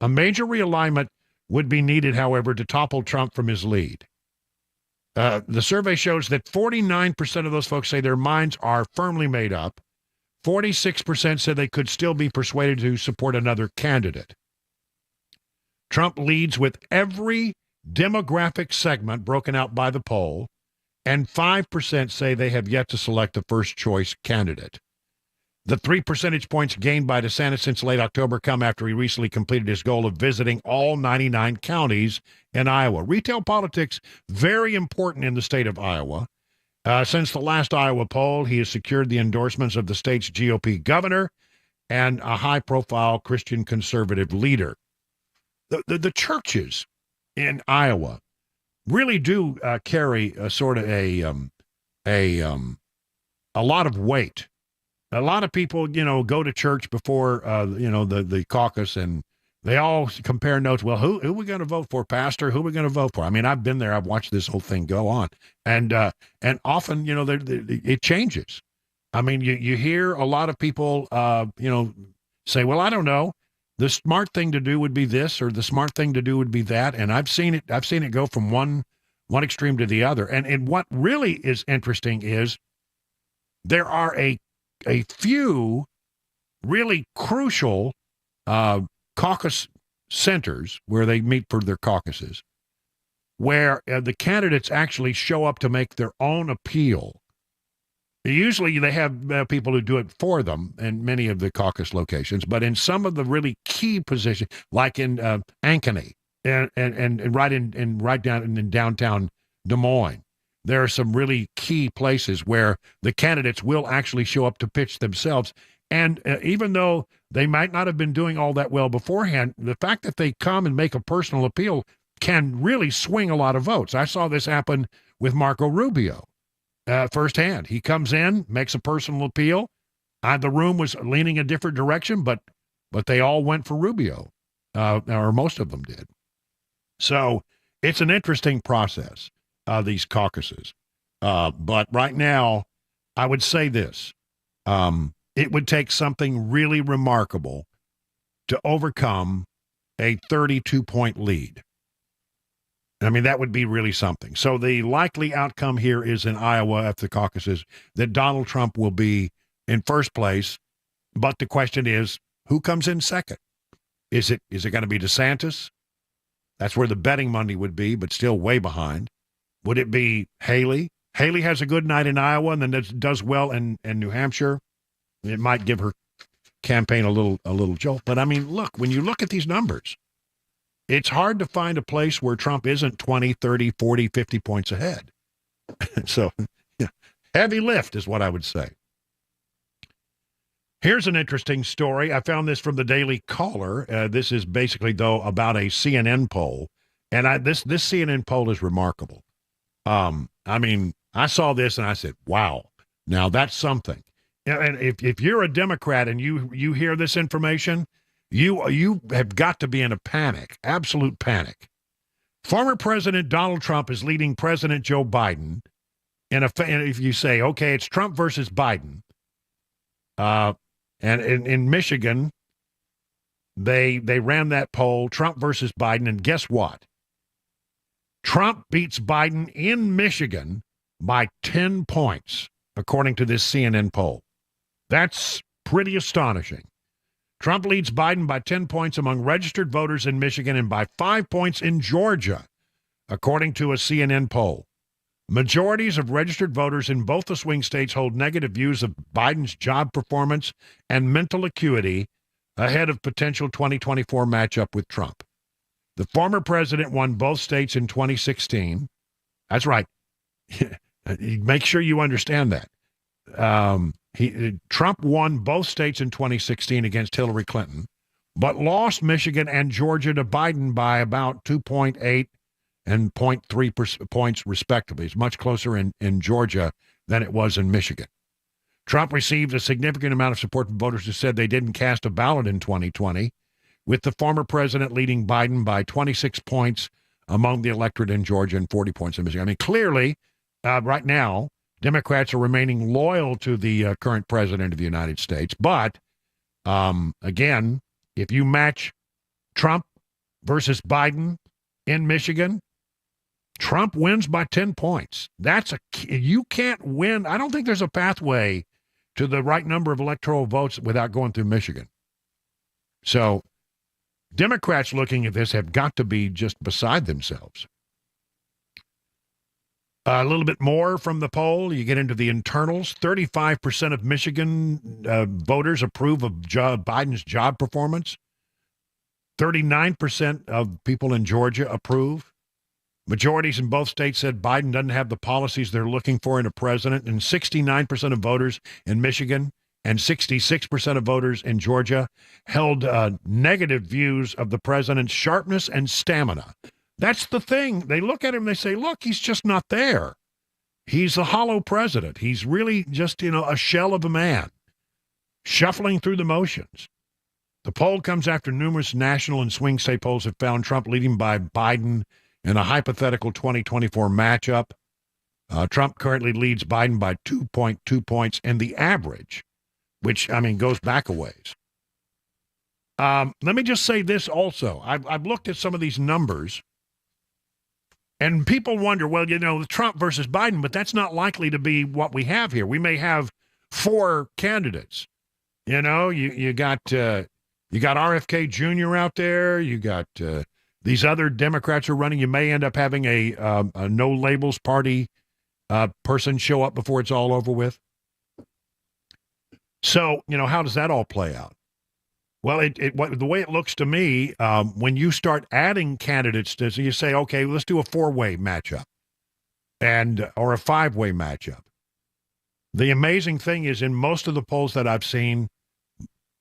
A major realignment would be needed, however, to topple Trump from his lead. The survey shows that 49% of those folks say their minds are firmly made up. 46% said they could still be persuaded to support another candidate. Trump leads with every demographic segment broken out by the poll, and 5% say they have yet to select a first-choice candidate. The 3 percentage points gained by DeSantis since late October come after he recently completed his goal of visiting all 99 counties in Iowa. Retail politics, very important in the state of Iowa. Since the last Iowa poll, he has secured the endorsements of the state's GOP governor and a high-profile Christian conservative leader. The churches in Iowa really do carry a sort of a lot of weight. A lot of people, go to church before, the caucus, and they all compare notes. Well, who are we going to vote for, Pastor? Who are we going to vote for? I mean, I've been there. I've watched this whole thing go on. And often, it changes. I mean, you hear a lot of people, say, well, I don't know. The smart thing to do would be this, or the smart thing to do would be that. And I've seen it go from one extreme to the other. And what really is interesting is there are a few really crucial caucus centers where they meet for their caucuses, where the candidates actually show up to make their own appeal. Usually they have people who do it for them in many of the caucus locations, but in some of the really key positions, like in Ankeny and right down in downtown Des Moines, there are some really key places where the candidates will actually show up to pitch themselves. And even though they might not have been doing all that well beforehand, the fact that they come and make a personal appeal can really swing a lot of votes. I saw this happen with Marco Rubio firsthand. He comes in, makes a personal appeal. The room was leaning a different direction, but they all went for Rubio, or most of them did. So it's an interesting process, these caucuses. But right now, I would say this. It would take something really remarkable to overcome a 32-point lead. I mean, that would be really something. So the likely outcome here is in Iowa after the caucuses that Donald Trump will be in first place. But the question is, who comes in second? Is it going to be DeSantis? That's where the betting money would be, but still way behind. Would it be Haley? Haley has a good night in Iowa and then does well in New Hampshire. It might give her campaign a little jolt. But I mean, look, when you look at these numbers, it's hard to find a place where Trump isn't 20, 30, 40, 50 points ahead. So, yeah, heavy lift is what I would say. Here's an interesting story. I found this from the Daily Caller. This is basically, though, about a CNN poll. And this CNN poll is remarkable. I mean, I saw this and I said, wow, now that's something. And if you're a Democrat and you hear this information, you have got to be in a panic, absolute panic. Former President Donald Trump is leading President Joe Biden and if you say, okay, it's Trump versus Biden, and in Michigan, they ran that poll, Trump versus Biden, and guess what? Trump beats Biden in Michigan by 10 points, according to this CNN poll. That's pretty astonishing. Trump leads Biden by 10 points among registered voters in Michigan and by 5 points in Georgia, according to a CNN poll. Majorities of registered voters in both the swing states hold negative views of Biden's job performance and mental acuity ahead of potential 2024 matchup with Trump. The former president won both states in 2016. That's right. Make sure you understand that. Trump won both states in 2016 against Hillary Clinton, but lost Michigan and Georgia to Biden by about 2.8 and 0.3 points respectively. It's much closer in Georgia than it was in Michigan. Trump received a significant amount of support from voters who said they didn't cast a ballot in 2020, with the former president leading Biden by 26 points among the electorate in Georgia and 40 points in Michigan. I mean, clearly, right now, Democrats are remaining loyal to the current president of the United States. But, again, if you match Trump versus Biden in Michigan, Trump wins by 10 points. You can't win. I don't think there's a pathway to the right number of electoral votes without going through Michigan. So Democrats looking at this have got to be just beside themselves. A little bit more from the poll. You get into the internals. 35% of Michigan voters approve of Biden's job performance. 39% of people in Georgia approve. Majorities in both states said Biden doesn't have the policies they're looking for in a president, and 69% of voters in Michigan and 66% of voters in Georgia held negative views of the president's sharpness and stamina. That's the thing. They look at him and they say, look, he's just not there. He's a hollow president. He's really just, a shell of a man, shuffling through the motions. The poll comes after numerous national and swing state polls have found Trump leading by Biden in a hypothetical 2024 matchup. Trump currently leads Biden by 2.2 points, and the average, which, goes back a ways. Let me just say this also. I've looked at some of these numbers, and people wonder, well, Trump versus Biden, but that's not likely to be what we have here. We may have 4 candidates. You got RFK Jr. out there. You got these other Democrats are running. You may end up having a no labels party person show up before it's all over with. So, how does that all play out? Well, the way it looks to me, when you start adding candidates, you say, okay, let's do a 4-way matchup or a 5-way matchup. The amazing thing is, in most of the polls that I've seen,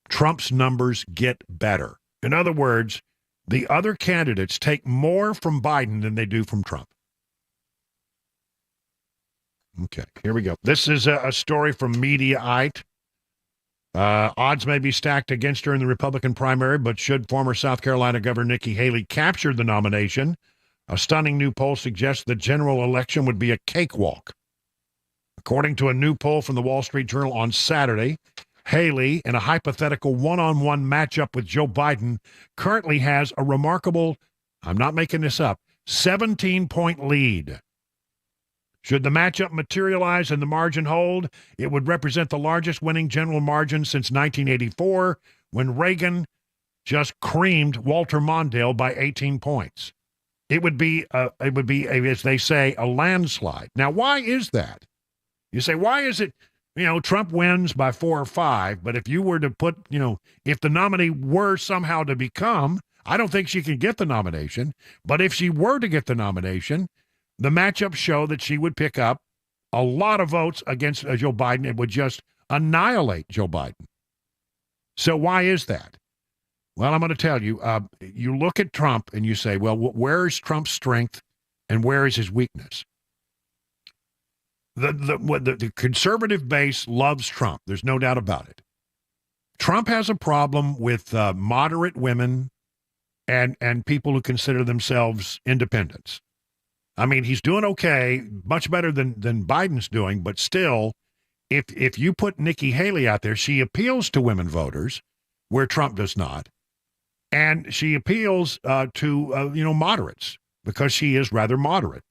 Trump's numbers get better. In other words, the other candidates take more from Biden than they do from Trump. Okay, here we go. This is a story from Mediaite. Odds may be stacked against her in the Republican primary, but should former South Carolina Governor Nikki Haley capture the nomination, a stunning new poll suggests the general election would be a cakewalk. According to a new poll from the Wall Street Journal on Saturday, Haley, in a hypothetical one-on-one matchup with Joe Biden, currently has a remarkable, I'm not making this up, 17-point lead. Should the matchup materialize and the margin hold, it would represent the largest winning general margin since 1984, when Reagan just creamed Walter Mondale by 18 points. It would be, as they say, a landslide. Now, why is that? You say, why is it, Trump wins by 4 or 5, but if you were to put, if the nominee were somehow to become, I don't think she can get the nomination, but if she were to get the nomination, the matchups show that she would pick up a lot of votes against Joe Biden. It would just annihilate Joe Biden. So why is that? Well, I'm going to tell you, you look at Trump and you say, well, where is Trump's strength and where is his weakness? The conservative base loves Trump. There's no doubt about it. Trump has a problem with moderate women and people who consider themselves independents. He's doing okay, much better than Biden's doing, but still, if you put Nikki Haley out there, she appeals to women voters, where Trump does not, and she appeals to moderates, because she is rather moderate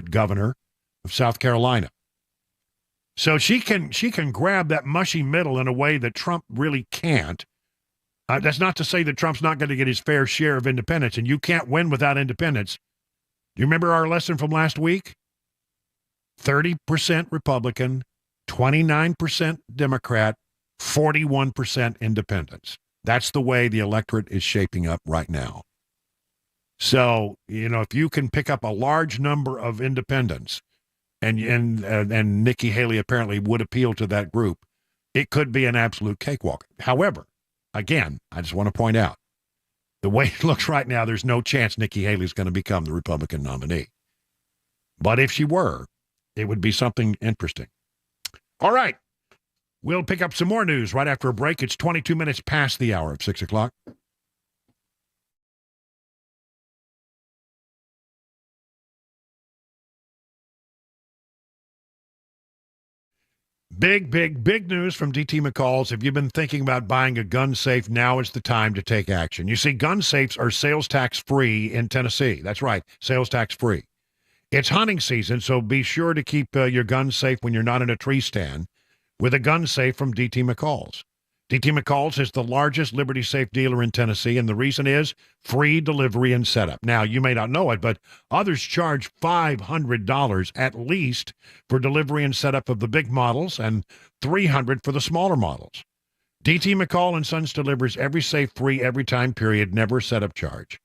governor of South Carolina. So she can grab that mushy middle in a way that Trump really can't. That's not to say that Trump's not going to get his fair share of independents, and you can't win without independents. Do you remember our lesson from last week? 30% Republican, 29% Democrat, 41% independents. That's the way the electorate is shaping up right now. So, if you can pick up a large number of independents, and Nikki Haley apparently would appeal to that group, it could be an absolute cakewalk. However, again, I just want to point out, the way it looks right now, there's no chance Nikki Haley's going to become the Republican nominee. But if she were, it would be something interesting. All right. We'll pick up some more news right after a break. It's 22 minutes past the hour of 6 o'clock. Big news from DT McCall's. If you've been thinking about buying a gun safe, now is the time to take action. You see, gun safes are sales tax free in Tennessee. That's right, sales tax free. It's hunting season, so be sure to keep your gun safe when you're not in a tree stand with a gun safe from DT McCall's. DT McCall's is the largest Liberty Safe dealer in Tennessee, and the reason is free delivery and setup. Now, you may not know it, but others charge $500 at least for delivery and setup of the big models and $300 for the smaller models. DT McCall & Sons delivers every safe free every time period, never setup charge.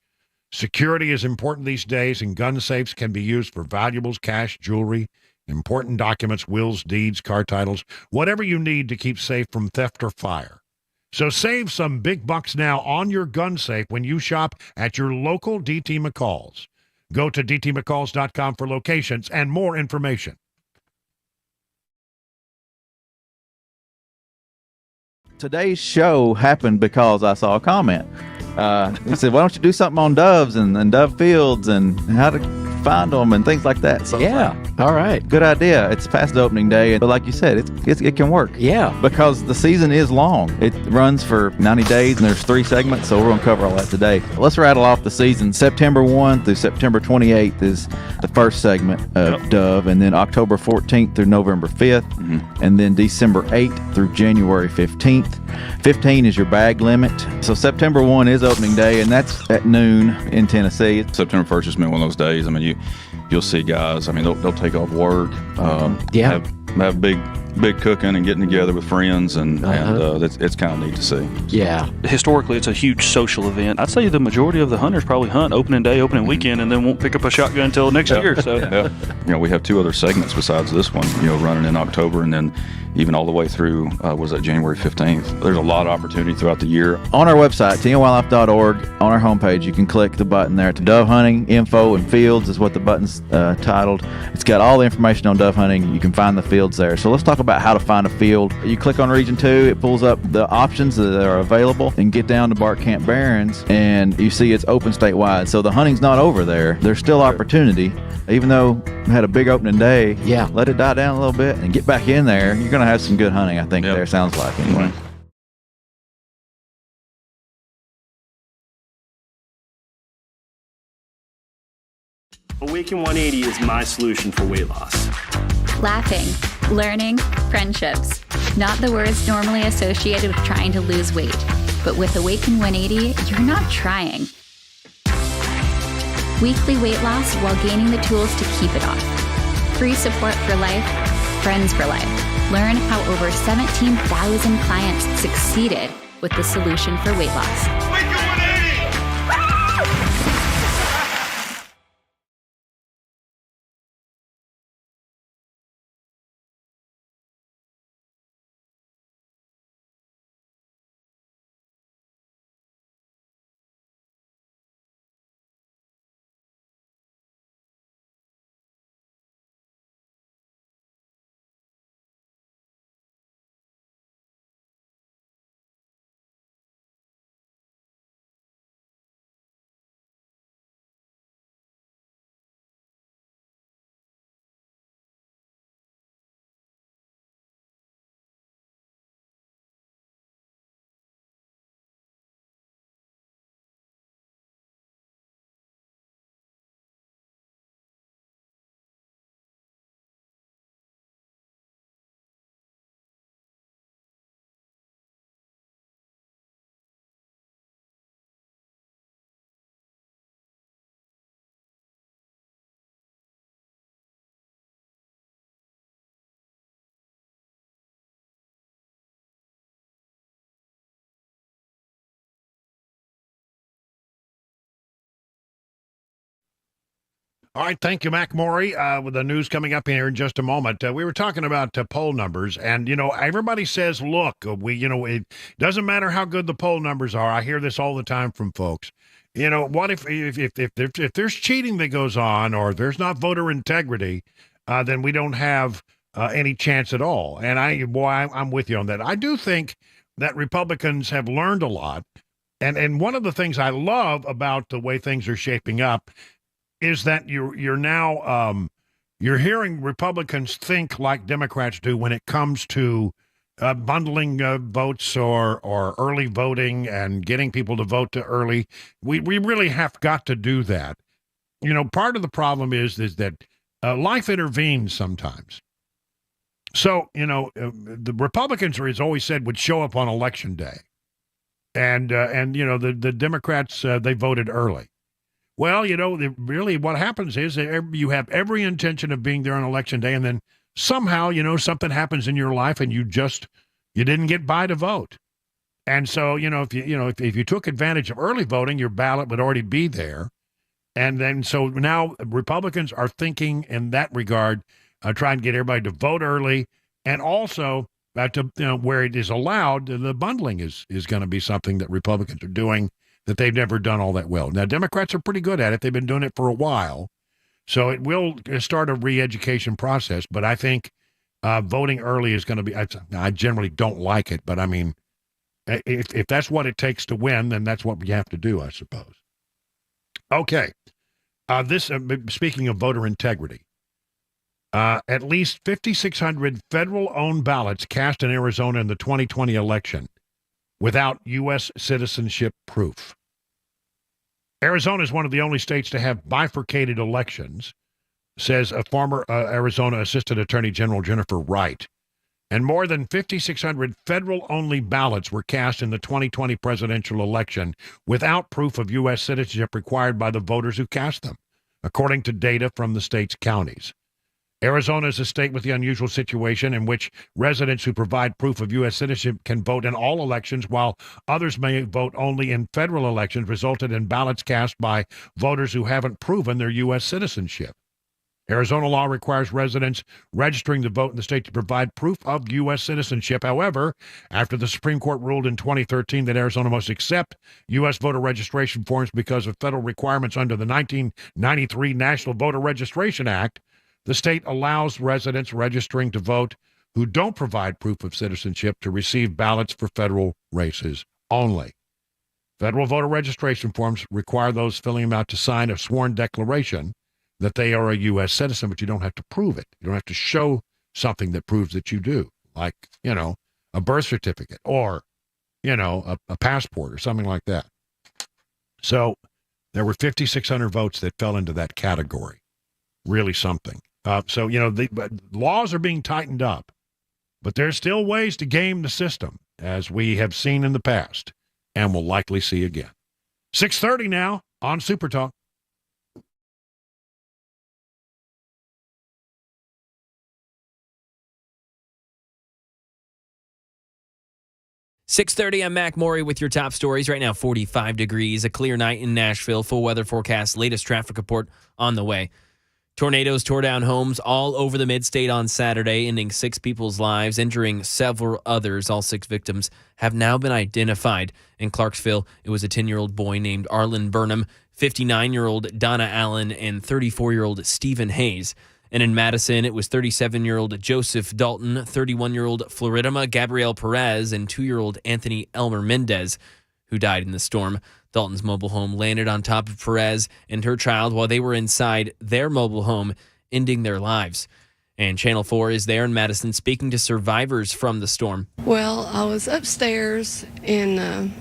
Security is important these days, and gun safes can be used for valuables, cash, jewelry, important documents, wills, deeds, car titles, whatever you need to keep safe from theft or fire. So save some big bucks now on your gun safe when you shop at your local DT McCall's. Go to dtmccalls.com for locations and more information. Today's show happened because I saw a comment. He said, why don't you do something on doves and dove fields and how to find them and things like that. So yeah, all right. Good idea. It's past opening day, but like you said, it can work. Yeah. Because the season is long. It runs for 90 days and there's 3 segments, so we're going to cover all that today. Let's rattle off the season. September 1 through September 28th is the first segment of Dove, and then October 14th through November 5th, and then December 8th through January 15th. 15 is your bag limit. So September 1 is opening day, and that's at noon in Tennessee. September 1st has been one of those days. I mean, you'll see guys. I mean, they'll take off work. Have big cooking and getting together with friends, and it's kind of neat to see. Yeah. Historically, it's a huge social event. I'd say the majority of the hunters probably hunt opening day, opening weekend, and then won't pick up a shotgun until next year. So, we have 2 other segments besides this one. Running in October, and then even all the way through January 15th. There's a lot of opportunity throughout the year. On our website, tnwildlife.org, on our homepage, you can click the button there to dove hunting info and fields is what the button's titled. It's got all the information on dove hunting. You can find the fields there. So let's talk about how to find a field. You click on Region 2, it pulls up the options that are available, and get down to Bart Camp Barrens, and you see it's open statewide. So the hunting's not over there. There's still opportunity. Even though we had a big opening day, let it die down a little bit and get back in there. You're going to have some good hunting, I think, there, sounds like, anyway. Awaken 180 is my solution for weight loss. Laughing, learning, friendships. Not the words normally associated with trying to lose weight. But with Awaken 180, you're not trying. Weekly weight loss while gaining the tools to keep it off. Free support for life, friends for life. Learn how over 17,000 clients succeeded with the solution for weight loss. Awaken 180! All right, thank you, Mac Maury, with the news coming up here in just a moment. We were talking about poll numbers, and, everybody says, look, it doesn't matter how good the poll numbers are. I hear this all the time from folks. What if there's cheating that goes on, or there's not voter integrity, then we don't have any chance at all. And I'm with you on that. I do think that Republicans have learned a lot, and one of the things I love about the way things are shaping up is that you're now you're hearing Republicans think like Democrats do when it comes to bundling votes or early voting and getting people to vote too early. We really have got to do that. Part of the problem is that life intervenes sometimes. So, the Republicans, as always said, would show up on election day. And the Democrats, they voted early. Well, really what happens is you have every intention of being there on election day, and then somehow, something happens in your life and you didn't get by to vote. And so, if you took advantage of early voting, your ballot would already be there. And then so now Republicans are thinking in that regard, trying to get everybody to vote early, and also where it is allowed, the bundling is going to be something that Republicans are doing that they've never done all that well. Now, Democrats are pretty good at it. They've been doing it for a while. So it will start a re-education process. But I think voting early is going to be, I generally don't like it. But I mean, if that's what it takes to win, then that's what we have to do, I suppose. Okay. Speaking of voter integrity, at least 5,600 federal-owned ballots cast in Arizona in the 2020 election without U.S. citizenship proof. Arizona is one of the only states to have bifurcated elections, says a former Arizona Assistant Attorney General Jennifer Wright. And more than 5,600 federal-only ballots were cast in the 2020 presidential election without proof of U.S. citizenship required by the voters who cast them, according to data from the state's counties. Arizona is a state with the unusual situation in which residents who provide proof of U.S. citizenship can vote in all elections, while others may vote only in federal elections, resulted in ballots cast by voters who haven't proven their U.S. citizenship. Arizona law requires residents registering to vote in the state to provide proof of U.S. citizenship. However, after the Supreme Court ruled in 2013 that Arizona must accept U.S. voter registration forms because of federal requirements under the 1993 National Voter Registration Act, the state allows residents registering to vote who don't provide proof of citizenship to receive ballots for federal races only. Federal voter registration forms require those filling them out to sign a sworn declaration that they are a U.S. citizen, but you don't have to prove it. You don't have to show something that proves that you do, like, a birth certificate or, a passport or something like that. So there were 5,600 votes that fell into that category. Really something. The laws are being tightened up, but there's still ways to game the system, as we have seen in the past and will likely see again. 6:30 now on Super Talk. .30, I'm Mac Maury with your top stories. Right now, 45 degrees, a clear night in Nashville. Full weather forecast, latest traffic report on the way. Tornadoes tore down homes all over the mid-state on Saturday, ending 6 people's lives, injuring several others. All 6 victims have now been identified. In Clarksville, it was a 10-year-old boy named Arlen Burnham, 59-year-old Donna Allen, and 34-year-old Stephen Hayes. And in Madison, it was 37-year-old Joseph Dalton, 31-year-old Floridima Gabrielle Perez, and 2-year-old Anthony Elmer Mendez, who died in the storm. Dalton's mobile home landed on top of Perez and her child while they were inside their mobile home, ending their lives. And Channel 4 is there in Madison speaking to survivors from the storm. Well, I was upstairs and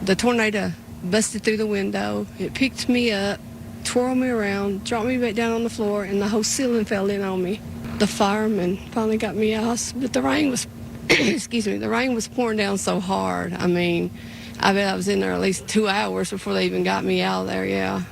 the tornado busted through the window. It picked me up, twirled me around, dropped me back down on the floor, and the whole ceiling fell in on me. The firemen finally got me out, but the rain was, the rain was pouring down so hard. I mean, I bet I was in there at least 2 hours before they even got me out of there, yeah.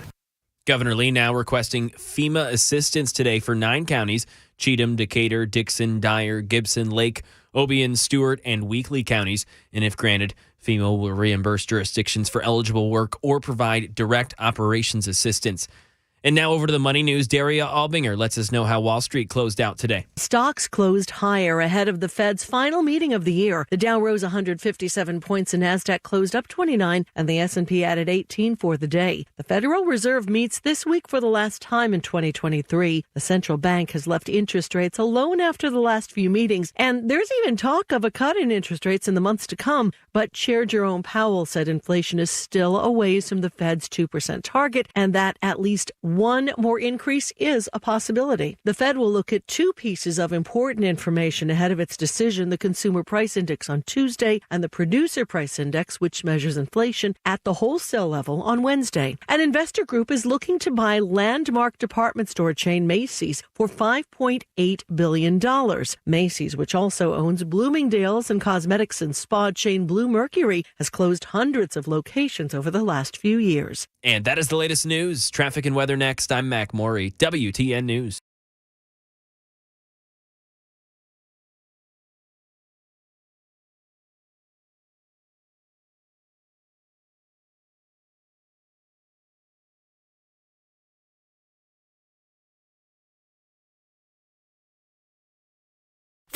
Governor Lee now requesting FEMA assistance today for 9 counties: Cheatham, Decatur, Dixon, Dyer, Gibson, Lake, Obion, Stewart, and Weakley counties. And if granted, FEMA will reimburse jurisdictions for eligible work or provide direct operations assistance. And now over to the money news. Daria Albinger lets us know how Wall Street closed out today. Stocks closed higher ahead of the Fed's final meeting of the year. The Dow rose 157 points, and Nasdaq closed up 29, and the S&P added 18 for the day. The Federal Reserve meets this week for the last time in 2023. The central bank has left interest rates alone after the last few meetings, and there's even talk of a cut in interest rates in the months to come. But Chair Jerome Powell said inflation is still a ways from the Fed's 2% target, and that at least one more increase is a possibility. The Fed will look at 2 pieces of important information ahead of its decision: the Consumer Price Index on Tuesday and the Producer Price Index, which measures inflation at the wholesale level, on Wednesday. An investor group is looking to buy landmark department store chain Macy's for $5.8 billion. Macy's, which also owns Bloomingdale's and cosmetics and spa chain Bluemercury, has closed hundreds of locations over the last few years. And that is the latest news. Traffic and weather next. I'm Mac Maury, WTN News.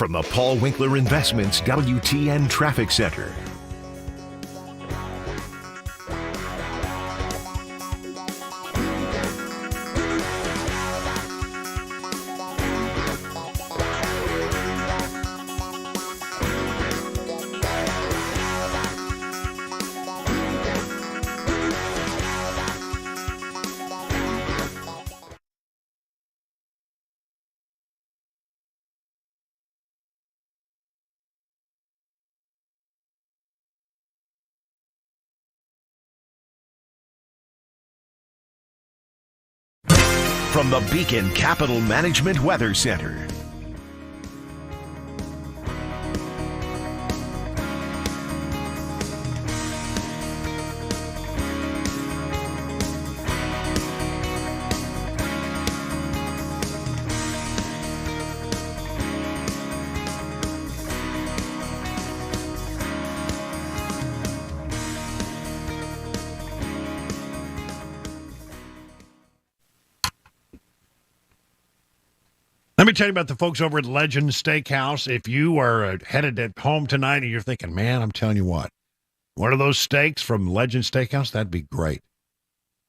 from the Paul Winkler Investments WTN Traffic Center. From the Beacon Capital Management Weather Center. Let me tell you about the folks over at Legend Steakhouse. If you are headed at home tonight and you're thinking, man, I'm telling you what, one of those steaks from Legend Steakhouse, that'd be great.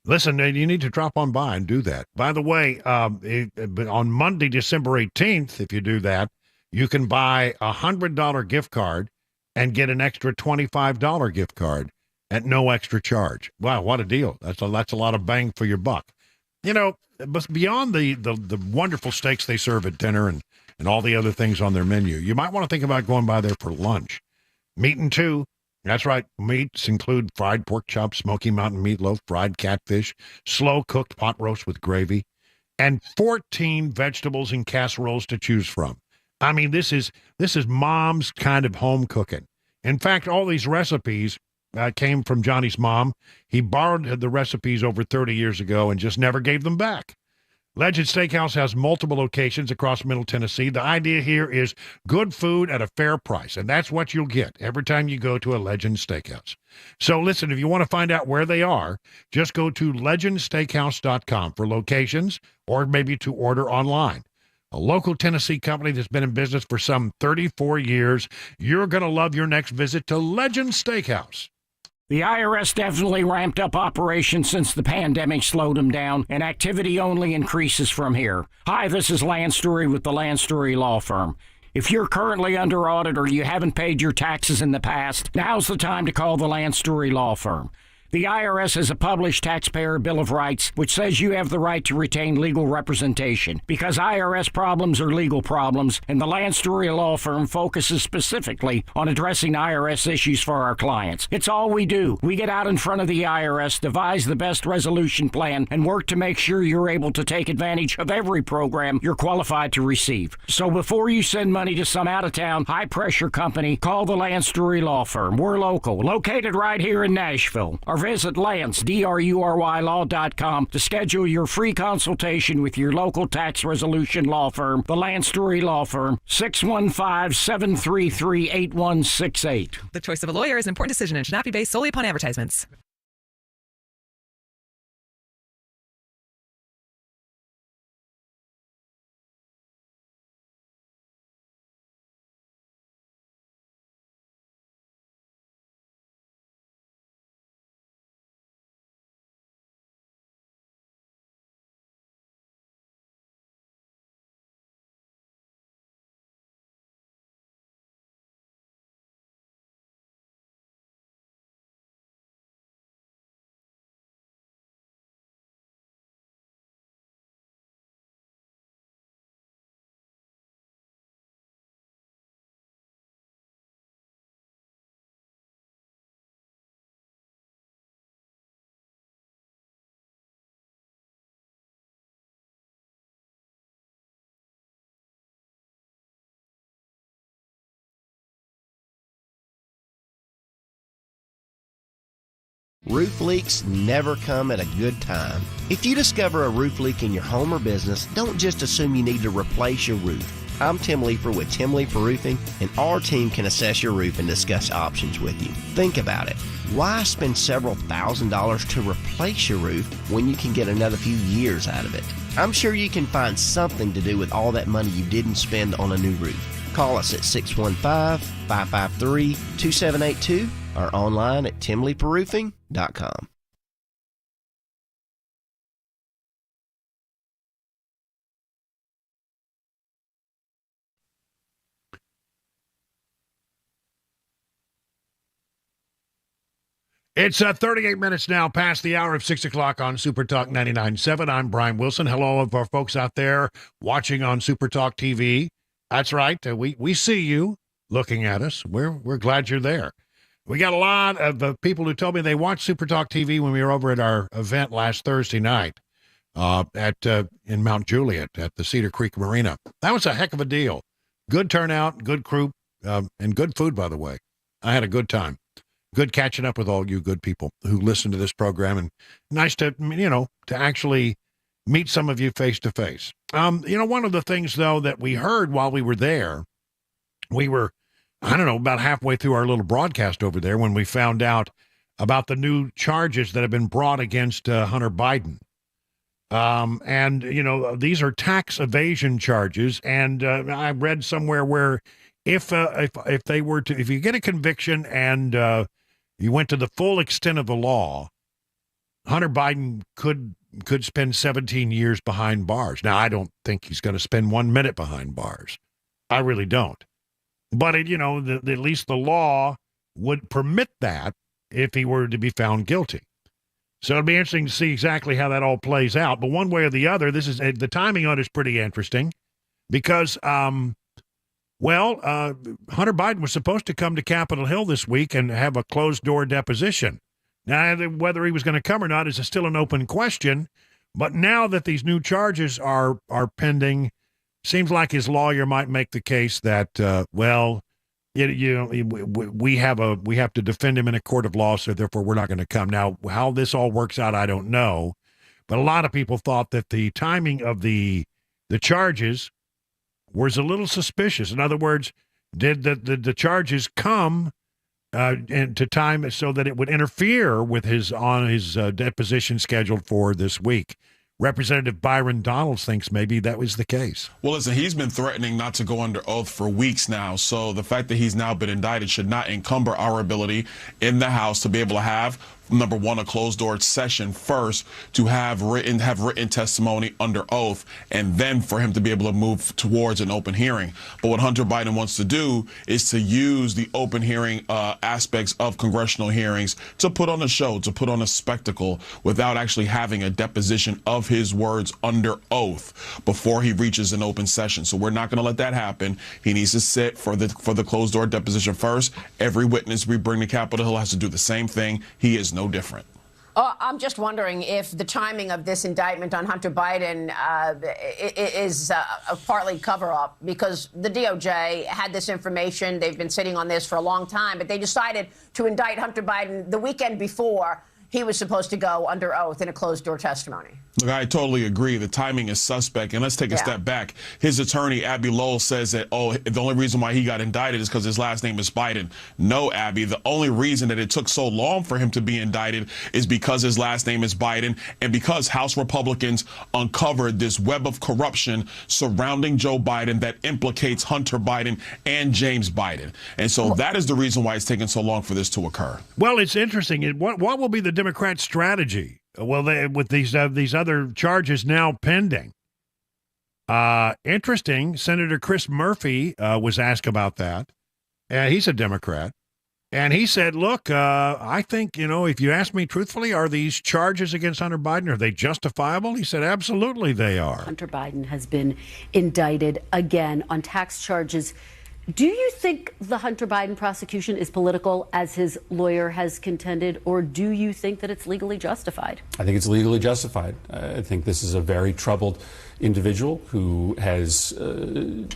Listen, you need to drop on by and do that. By the way, on Monday, December 18th, if you do that, you can buy a $100 gift card and get an extra $25 gift card at no extra charge. Wow, what a deal. That's a lot of bang for your buck. You know, but beyond the wonderful steaks they serve at dinner and all the other things on their menu, you might want to think about going by there for lunch. Meat too. That's right. Meats include fried pork chops, Smoky Mountain meatloaf, fried catfish, slow-cooked pot roast with gravy, and 14 vegetables and casseroles to choose from. I mean, this is mom's kind of home cooking. In fact, all these recipes came from Johnny's mom. He borrowed the recipes over 30 years ago and just never gave them back. Legend Steakhouse has multiple locations across Middle Tennessee. The idea here is good food at a fair price, and that's what you'll get every time you go to a Legend Steakhouse. So listen, if you want to find out where they are, just go to legendsteakhouse.com for locations or maybe to order online. A local Tennessee company that's been in business for some 34 years. You're going to love your next visit to Legend Steakhouse. The IRS definitely ramped up operations since the pandemic slowed them down, and activity only increases from here. Hi, this is Lance Story with the Lance Story Law Firm. If you're currently under audit or you haven't paid your taxes in the past, now's the time to call the Lance Story Law Firm. The IRS has a published Taxpayer Bill of Rights, which says you have the right to retain legal representation because IRS problems are legal problems, and the Lance Story Law Firm focuses specifically on addressing IRS issues for our clients. It's all we do. We get out in front of the IRS, devise the best resolution plan, and work to make sure you're able to take advantage of every program you're qualified to receive. So before you send money to some out-of-town, high-pressure company, call the Lance Story Law Firm. We're local, located right here in Nashville. Or visit LanceDRURYLaw.com to schedule your free consultation with your local tax resolution law firm, the Lance Story Law Firm, 615-733-8168. The choice of a lawyer is an important decision and should not be based solely upon advertisements. Roof leaks never come at a good time. If you discover a roof leak in your home or business, don't just assume you need to replace your roof. I'm Tim Leeper with Tim Leeper Roofing, and our team can assess your roof and discuss options with you. Think about it. Why spend several $1,000s to replace your roof when you can get another few years out of it? I'm sure you can find something to do with all that money you didn't spend on a new roof. Call us at 615-553-2782 or online at timleyperroofing.com. It's 38 minutes now past the hour of 6 o'clock on Super Talk 99.7. I'm Brian Wilson. Hello, of our folks out there watching on Super Talk TV. That's right. We see you looking at us. We're glad you're there. We got a lot of people who told me they watched Super Talk TV when we were over at our event last Thursday night in Mount Juliet at the Cedar Creek Marina. That was a heck of a deal. Good turnout, good crew, and good food, by the way. I had a good time. Good catching up with all you good people who listen to this program, and nice to, to actually meet some of you face to face. One of the things, though, that we heard while we were there, we were, about halfway through our little broadcast over there when we found out about the new charges that have been brought against Hunter Biden. These are tax evasion charges, and I read somewhere where if you get a conviction and you went to the full extent of the law, Hunter Biden could spend 17 years behind bars. Now, I don't think he's going to spend 1 minute behind bars. I really don't. But, at least the law would permit that if he were to be found guilty. So it'll be interesting to see exactly how that all plays out. But one way or the other, the timing on it is pretty interesting because Hunter Biden was supposed to come to Capitol Hill this week and have a closed-door deposition. Now, whether he was going to come or not is still an open question, but now that these new charges are pending, seems like his lawyer might make the case that, we have to defend him in a court of law, so therefore we're not going to come. Now, how this all works out, I don't know, but a lot of people thought that the timing of the charges was a little suspicious. In other words, did the charges come into time so that it would interfere with his deposition scheduled for this week? Representative Byron Donalds thinks maybe that was the case. Well, listen, he's been threatening not to go under oath for weeks now. So the fact that he's now been indicted should not encumber our ability in the House to be able to have, number one, a closed-door session first, to have written testimony under oath, and then for him to be able to move towards an open hearing. But what Hunter Biden wants to do is to use the open hearing aspects of congressional hearings to put on a show, to put on a spectacle, without actually having a deposition of his words under oath before he reaches an open session. So we're not going to let that happen. He needs to sit for the closed-door deposition first. Every witness we bring to Capitol Hill has to do the same thing. He is no different. I'm just wondering if the timing of this indictment on Hunter Biden is a partly cover-up, because the DOJ had this information. They've been sitting on this for a long time, but they decided to indict Hunter Biden the weekend before he was supposed to go under oath in a closed-door testimony. Look, I totally agree. The timing is suspect. And let's take a step back. His attorney, Abby Lowell, says that, the only reason why he got indicted is because his last name is Biden. No, Abby, the only reason that it took so long for him to be indicted is because his last name is Biden, and because House Republicans uncovered this web of corruption surrounding Joe Biden that implicates Hunter Biden and James Biden. And so that is the reason why it's taken so long for this to occur. Well, it's interesting. What will be the Democrat strategy? Well, with these other charges now pending. Interesting. Senator Chris Murphy was asked about that. He's a Democrat. And he said, look, I think, if you ask me truthfully, are these charges against Hunter Biden, are they justifiable? He said, absolutely they are. Hunter Biden has been indicted again on tax charges. Do you think the Hunter Biden prosecution is political, as his lawyer has contended, or do you think that it's legally justified? I think it's legally justified. I think this is a very troubled individual who has done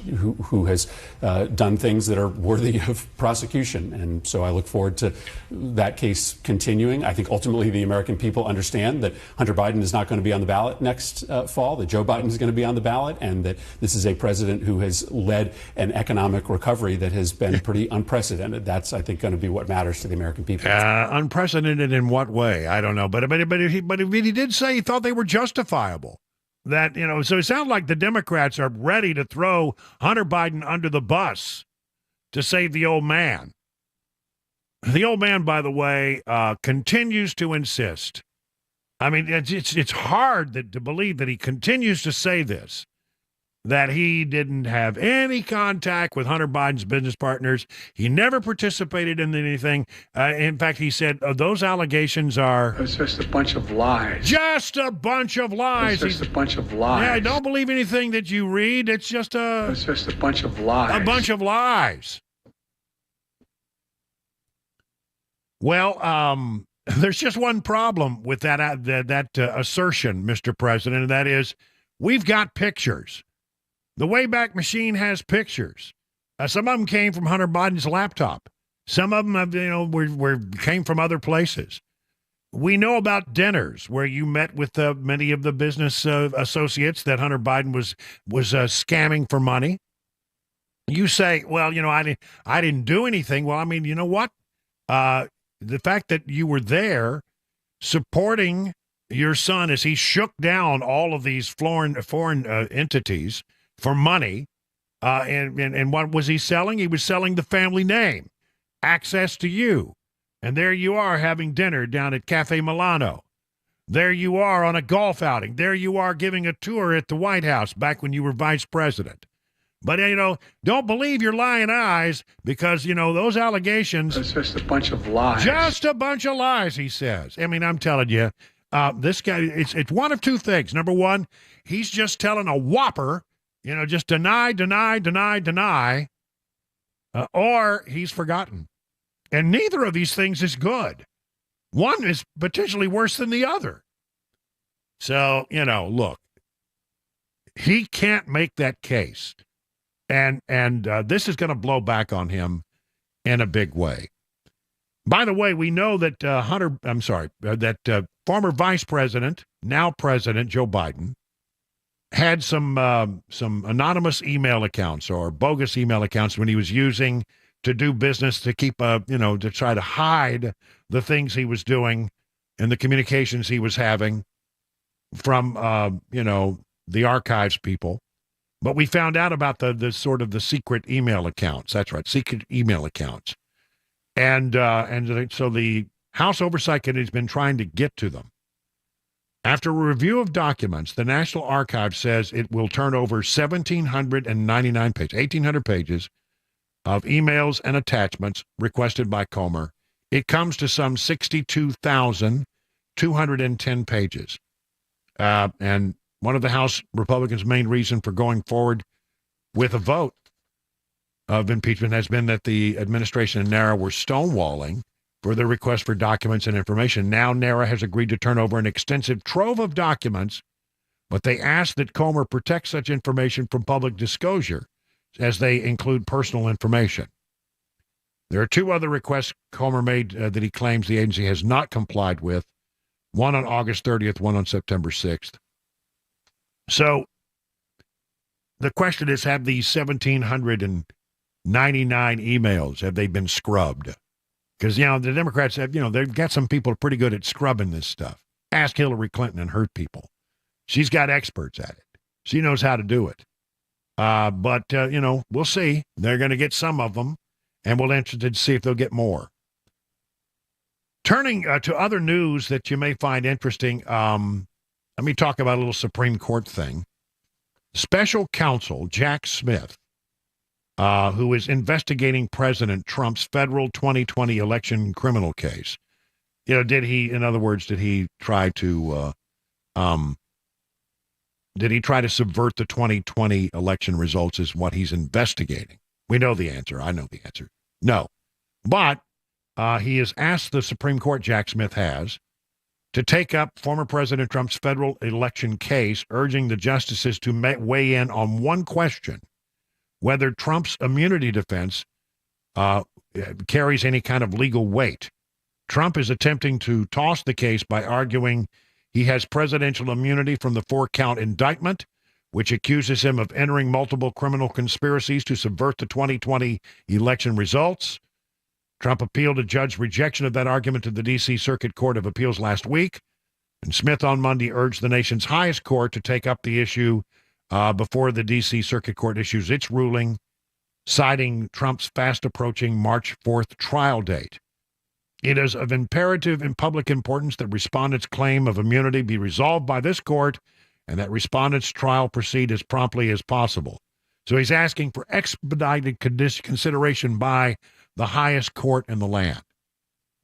things that are worthy of prosecution, and so I look forward to that case continuing. I think ultimately the American people understand that Hunter Biden is not going to be on the ballot next fall, that Joe Biden is going to be on the ballot, and that this is a president who has led an economic recovery that has been pretty unprecedented. That's, I think, going to be what matters to the American people. Unprecedented in what way? I don't know, but he did say he thought they were justifiable. that, so it sounds like the Democrats are ready to throw Hunter Biden under the bus to save the old man. The old man, by the way, continues to insist. I mean, it's hard to believe that he continues to say this, that he didn't have any contact with Hunter Biden's business partners. He never participated in anything. In fact, he said those allegations are... It's just a bunch of lies. Just a bunch of lies. It's just a bunch of lies. Yeah, don't believe anything that you read. It's just a... It's just a bunch of lies. A bunch of lies. Well, there's just one problem with that assertion, Mr. President, and that is we've got pictures. The Wayback Machine has pictures. Some of them came from Hunter Biden's laptop. Some of them have, came from other places. We know about dinners where you met with many of the business associates that Hunter Biden was scamming for money. You say, well, I didn't do anything. Well, I mean, you know what? The fact that you were there supporting your son as he shook down all of these foreign entities for money, and what was he selling? He was selling the family name, access to you. And there you are having dinner down at Cafe Milano. There you are on a golf outing. There you are giving a tour at the White House back when you were vice president. But, don't believe your lying eyes because, those allegations... It's just a bunch of lies. Just a bunch of lies, he says. I mean, I'm telling you, this guy, it's one of two things. Number one, he's just telling a whopper, just deny, or he's forgotten. And neither of these things is good. One is potentially worse than the other. So, look, he can't make that case. And this is going to blow back on him in a big way. By the way, we know that former Vice President, now President Joe Biden, had some anonymous email accounts or bogus email accounts when he was using to do business to keep to try to hide the things he was doing and the communications he was having from the archives people. But we found out about the sort of the secret email accounts. That's right, secret email accounts. And so the House Oversight Committee has been trying to get to them. After a review of documents, the National Archive says it will turn over 1,799 pages, 1,800 pages of emails and attachments requested by Comer. It comes to some 62,210 pages. And one of the House Republicans' main reason for going forward with a vote of impeachment has been that the administration and NARA were stonewalling for their request for documents and information. Now NARA has agreed to turn over an extensive trove of documents, but they ask that Comer protect such information from public disclosure as they include personal information. There are two other requests Comer made that he claims the agency has not complied with, one on August 30th, one on September 6th. So the question is, have these 1,799 emails, have they been scrubbed? Because, the Democrats have, they've got some people pretty good at scrubbing this stuff. Ask Hillary Clinton and her people. She's got experts at it. She knows how to do it. But we'll see. They're going to get some of them, and we'll interested to see if they'll get more. Turning to other news that you may find interesting, let me talk about a little Supreme Court thing. Special counsel Jack Smith, who is investigating President Trump's federal 2020 election criminal case. Did he try to subvert the 2020 election results is what he's investigating? We know the answer. I know the answer. No. But he has asked the Supreme Court, Jack Smith has, to take up former President Trump's federal election case, urging the justices to weigh in on one question: whether Trump's immunity defense carries any kind of legal weight. Trump is attempting to toss the case by arguing he has presidential immunity from the 4-count indictment, which accuses him of entering multiple criminal conspiracies to subvert the 2020 election results. Trump appealed a judge's rejection of that argument to the D.C. Circuit Court of Appeals last week. And Smith on Monday urged the nation's highest court to take up the issue before the D.C. Circuit Court issues its ruling, citing Trump's fast-approaching March 4th trial date. It is of imperative and public importance that respondents' claim of immunity be resolved by this court and that respondents' trial proceed as promptly as possible. So he's asking for expedited consideration by the highest court in the land.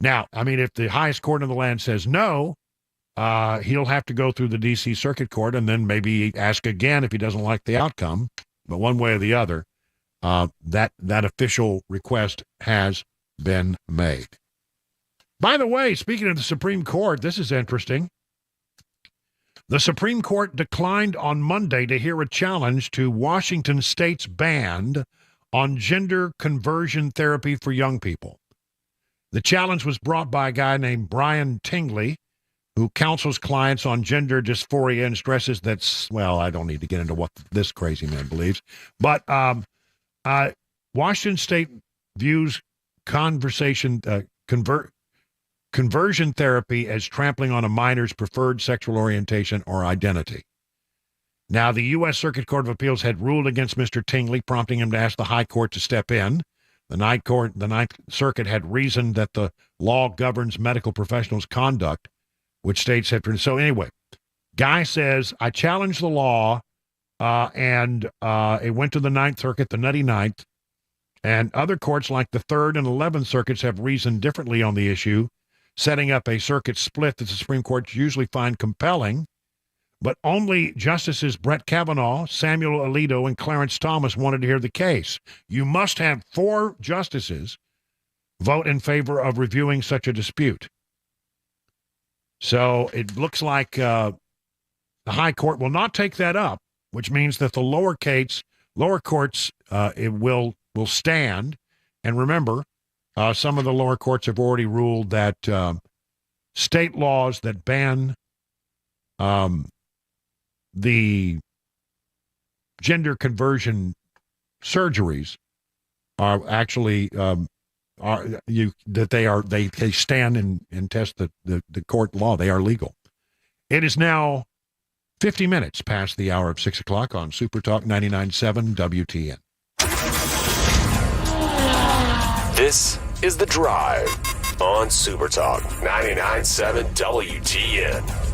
Now, I mean, if the highest court in the land says no, he'll have to go through the D.C. Circuit Court and then maybe ask again if he doesn't like the outcome. But one way or the other, that official request has been made. By the way, speaking of the Supreme Court, this is interesting. The Supreme Court declined on Monday to hear a challenge to Washington State's ban on gender conversion therapy for young people. The challenge was brought by a guy named Brian Tingley, who counsels clients on gender dysphoria and stresses that, well, I don't need to get into what this crazy man believes, but Washington State views conversion therapy as trampling on a minor's preferred sexual orientation or identity. Now, the U.S. Circuit Court of Appeals had ruled against Mr. Tingley, prompting him to ask the High Court to step in. The Ninth Circuit had reasoned that the law governs medical professionals' conduct, which states have... So anyway, guy says, I challenge the law, and it went to the Ninth Circuit, the Nutty Ninth, and other courts like the Third and 11th Circuits have reasoned differently on the issue, setting up a circuit split that the Supreme Court usually find compelling, but only Justices Brett Kavanaugh, Samuel Alito, and Clarence Thomas wanted to hear the case. You must have 4 justices vote in favor of reviewing such a dispute. So it looks like the High Court will not take that up, which means that the lower courts it will stand. And remember, some of the lower courts have already ruled that state laws that ban the gender conversion surgeries are actually they stand and test the court law. They are legal. It is now 50 minutes past the hour of 6 o'clock on Super Talk 99.7 WTN. This is The Drive on Super Talk 99.7 WTN.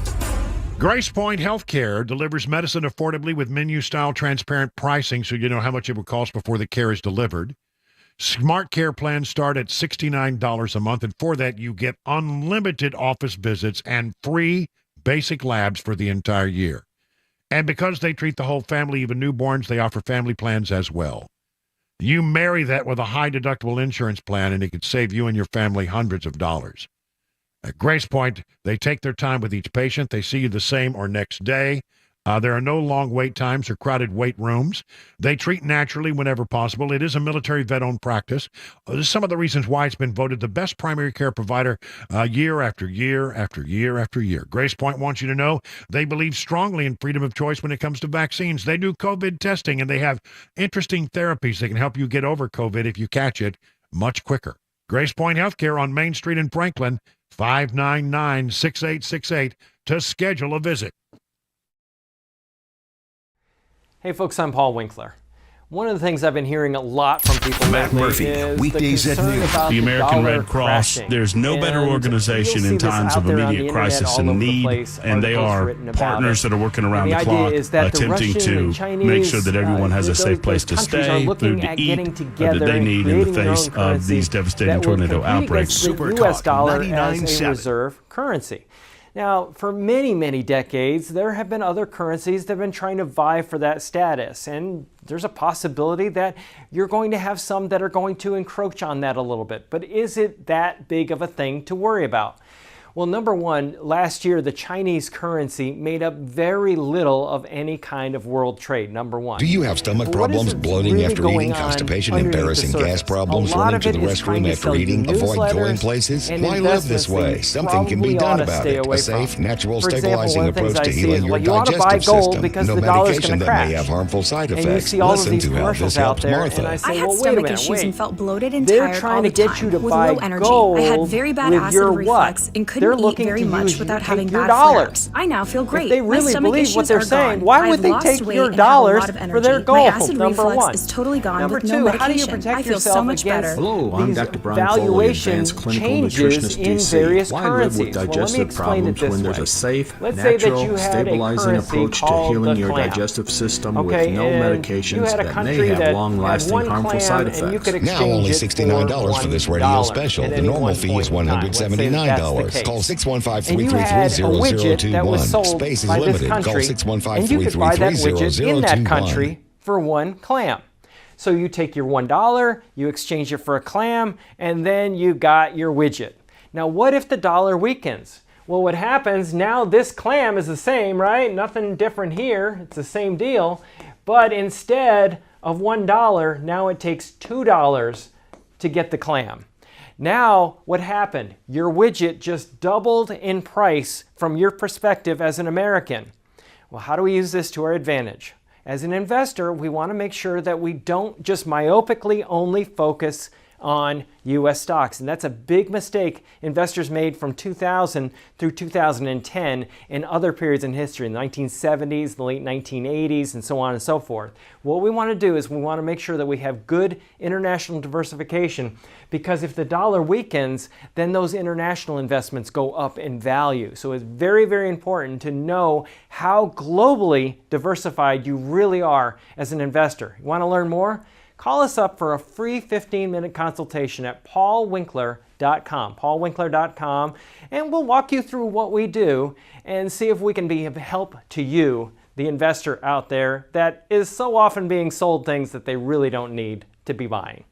Grace Point Healthcare delivers medicine affordably with menu-style transparent pricing so you know how much it will cost before the care is delivered. Smart Care plans start at $69 a month, and for that you get unlimited office visits and free basic labs for the entire year. And because they treat the whole family, even newborns, they offer family plans as well. You marry that with a high-deductible insurance plan, and it could save you and your family hundreds of dollars. At Grace Point, they take their time with each patient. They see you the same or next day. There are no long wait times or crowded wait rooms. They treat naturally whenever possible. It is a military vet-owned practice. Some of the reasons why it's been voted the best primary care provider year after year after year after year. Grace Point wants you to know they believe strongly in freedom of choice when it comes to vaccines. They do COVID testing, and they have interesting therapies that can help you get over COVID if you catch it much quicker. Grace Point Healthcare on Main Street in Franklin, 599-6868 to schedule a visit. Hey folks, I'm Paul Winkler. One of the things I've been hearing a lot from people Matt Murphy, is weekdays the at concern noon. about The American dollar Red Cross, crashing. there's no better And organization you'll in see this times out of there on the immediate internet crisis all and over the need, place, and they articles are written about partners it. that are working And around the the idea clock, is that the attempting Russian to and Chinese, make sure that everyone has a safe place to those countries stay, are looking food to at eat, getting together that they and need in the creating their face own of currency these devastating that will tornado compete outbreaks. against the U.S. dollar as a reserve currency. Now, for many, many decades, there have been other currencies that have been trying to vie for that status, and there's a possibility that you're going to have some that are going to encroach on that a little bit. But is it that big of a thing to worry about? Well, number one, last year the Chinese currency made up very little of any kind of world trade, number one. Do you have stomach problems, bloating after eating, constipation, embarrassing gas problems, running to the restroom after eating, avoid going places? Why live this way? Something can be done about it. A safe, natural, stabilizing approach to healing your digestive system. No medication that may have harmful side effects. Listen to how this helps Martha. I had stomach issues and felt bloated and They're tired trying all the to get time you to with buy low energy. gold I had very bad with acid your reflux what? and couldn't they're eat looking very to much use without you, having take your bad dollars. flare-ups. I now feel great. If they My really stomach believe what issues they're are saying, gone. why I've would they lost take weight your and have a dollars lot of for energy. their My goal? acid Number reflux one. is totally gone Number with two, no medication. how do you protect I feel yourself so much against better. Hello, I'm these Dr. Brian Foley, valuation Advanced Clinical changes Nutritionist in DC. various Why currencies? live with Well, let me digestive explain it problems this when there's way. a safe, Let's say that natural, you had a stabilizing currency approach to called healing the your clam. digestive system Okay, with no and you medications had a that country may have that had long-lasting one harmful clam, side and you effects. could Now exchange only it $69 for this radio $1 special. at The any normal one fee point is in time. Let's say that's the $179. case. Call And you had a widget that was 615-333-0021. sold Space is by this limited. Call country, and you could buy that widget in that 615-333-0021. country for one clam. So you take your $1, you exchange it for a clam, and then you got your widget. Now, what if the dollar weakens? Well, what happens now, this clam is the same, right? Nothing different here. It's the same deal. But instead of $1, now it takes $2 to get the clam. Now, what happened? Your widget just doubled in price from your perspective as an American. Well, how do we use this to our advantage? As an investor, we want to make sure that we don't just myopically only focus on U.S. stocks. And that's a big mistake investors made from 2000 through 2010 and other periods in history, in the 1970s, the late 1980s, and so on and so forth. What we want to do is we want to make sure that we have good international diversification, because if the dollar weakens, then those international investments go up in value. So it's very, very important to know how globally diversified you really are as an investor. You want to learn more? Call us up for a free 15-minute consultation at paulwinkler.com, paulwinkler.com, and we'll walk you through what we do and see if we can be of help to you, the investor out there that is so often being sold things that they really don't need to be buying.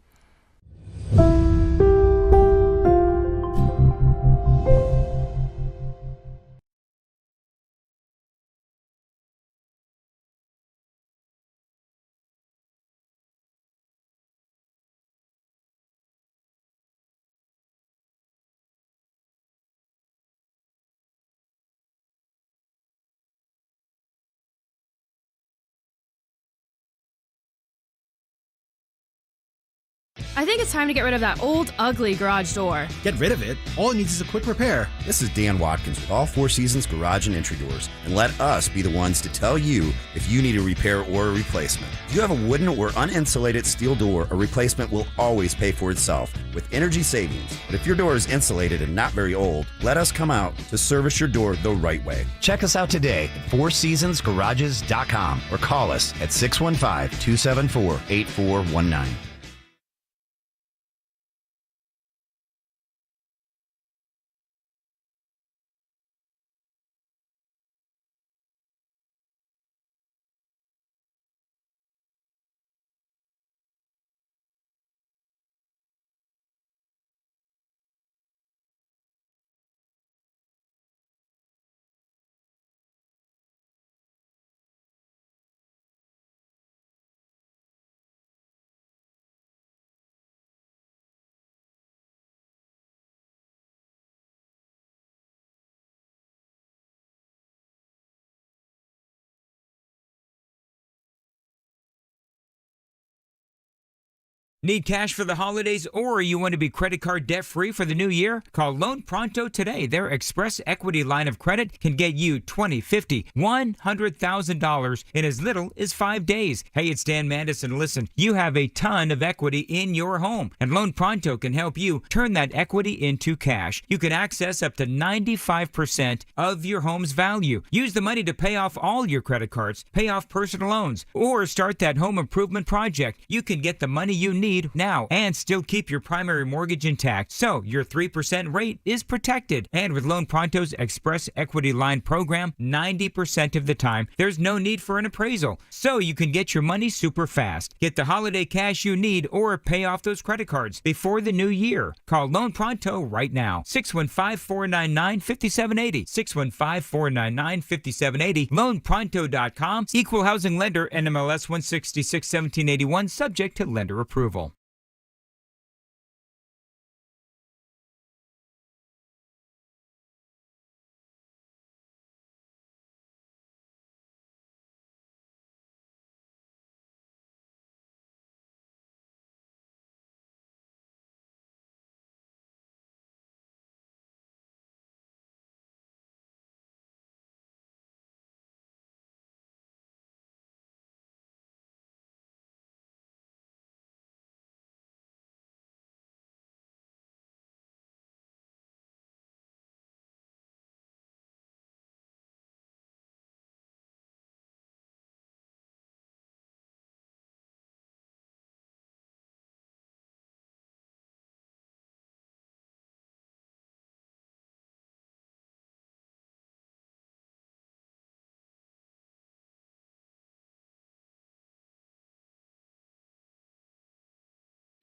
I think it's time to get rid of that old, ugly garage door. Get rid of it? All it needs is a quick repair. This is Dan Watkins with All Four Seasons Garage and Entry Doors, and let us be the ones to tell you if you need a repair or a replacement. If you have a wooden or uninsulated steel door, a replacement will always pay for itself with energy savings. But if your door is insulated and not very old, let us come out to service your door the right way. Check us out today at fourseasonsgarages.com or call us at 615-274-8419. Need cash for the holidays, or you want to be credit card debt-free for the new year? Call Loan Pronto today. Their Express Equity line of credit can get you $20, $50, $100,000 in as little as 5 days. Hey, it's Dan Mandison. Listen, you have a ton of equity in your home, and Loan Pronto can help you turn that equity into cash. You can access up to 95% of your home's value. Use the money to pay off all your credit cards, pay off personal loans, or start that home improvement project. You can get the money you need now and still keep your primary mortgage intact, so your 3% rate is protected. And with Loan Pronto's Express Equity Line program, 90% of the time there's no need for an appraisal, so you can get your money super fast. Get the holiday cash you need or pay off those credit cards before the new year. Call Loan Pronto right now. 615-499-5780. 615-499-5780. LoanPronto.com. Equal housing lender, NMLS 166-1781, subject to lender approval.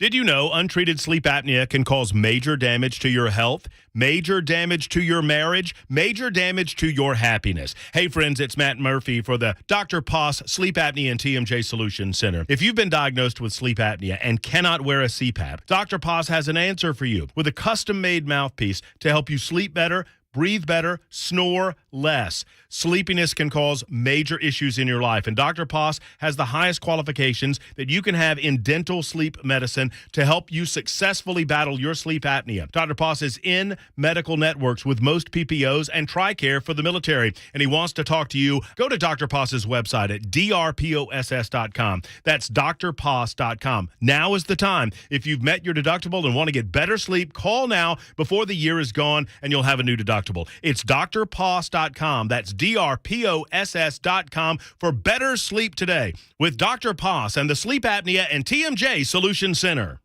Did you know untreated sleep apnea can cause major damage to your health, major damage to your marriage, major damage to your happiness? Hey, friends, it's Matt Murphy for the Dr. Poss Sleep Apnea and TMJ Solutions Center. If you've been diagnosed with sleep apnea and cannot wear a CPAP, Dr. Poss has an answer for you with a custom-made mouthpiece to help you sleep better, breathe better, snore less. Sleepiness can cause major issues in your life, and Dr. Poss has the highest qualifications that you can have in dental sleep medicine to help you successfully battle your sleep apnea. Dr. Poss is in medical networks with most PPOs and TRICARE for the military, and he wants to talk to you. Go to Dr. Poss's website at drposs.com. That's drposs.com. Now is the time. If you've met your deductible and want to get better sleep, call now before the year is gone, and you'll have a new deductible. It's drposs.com. That's drposs.com for better sleep today with Dr. Poss and the Sleep Apnea and TMJ Solution Center.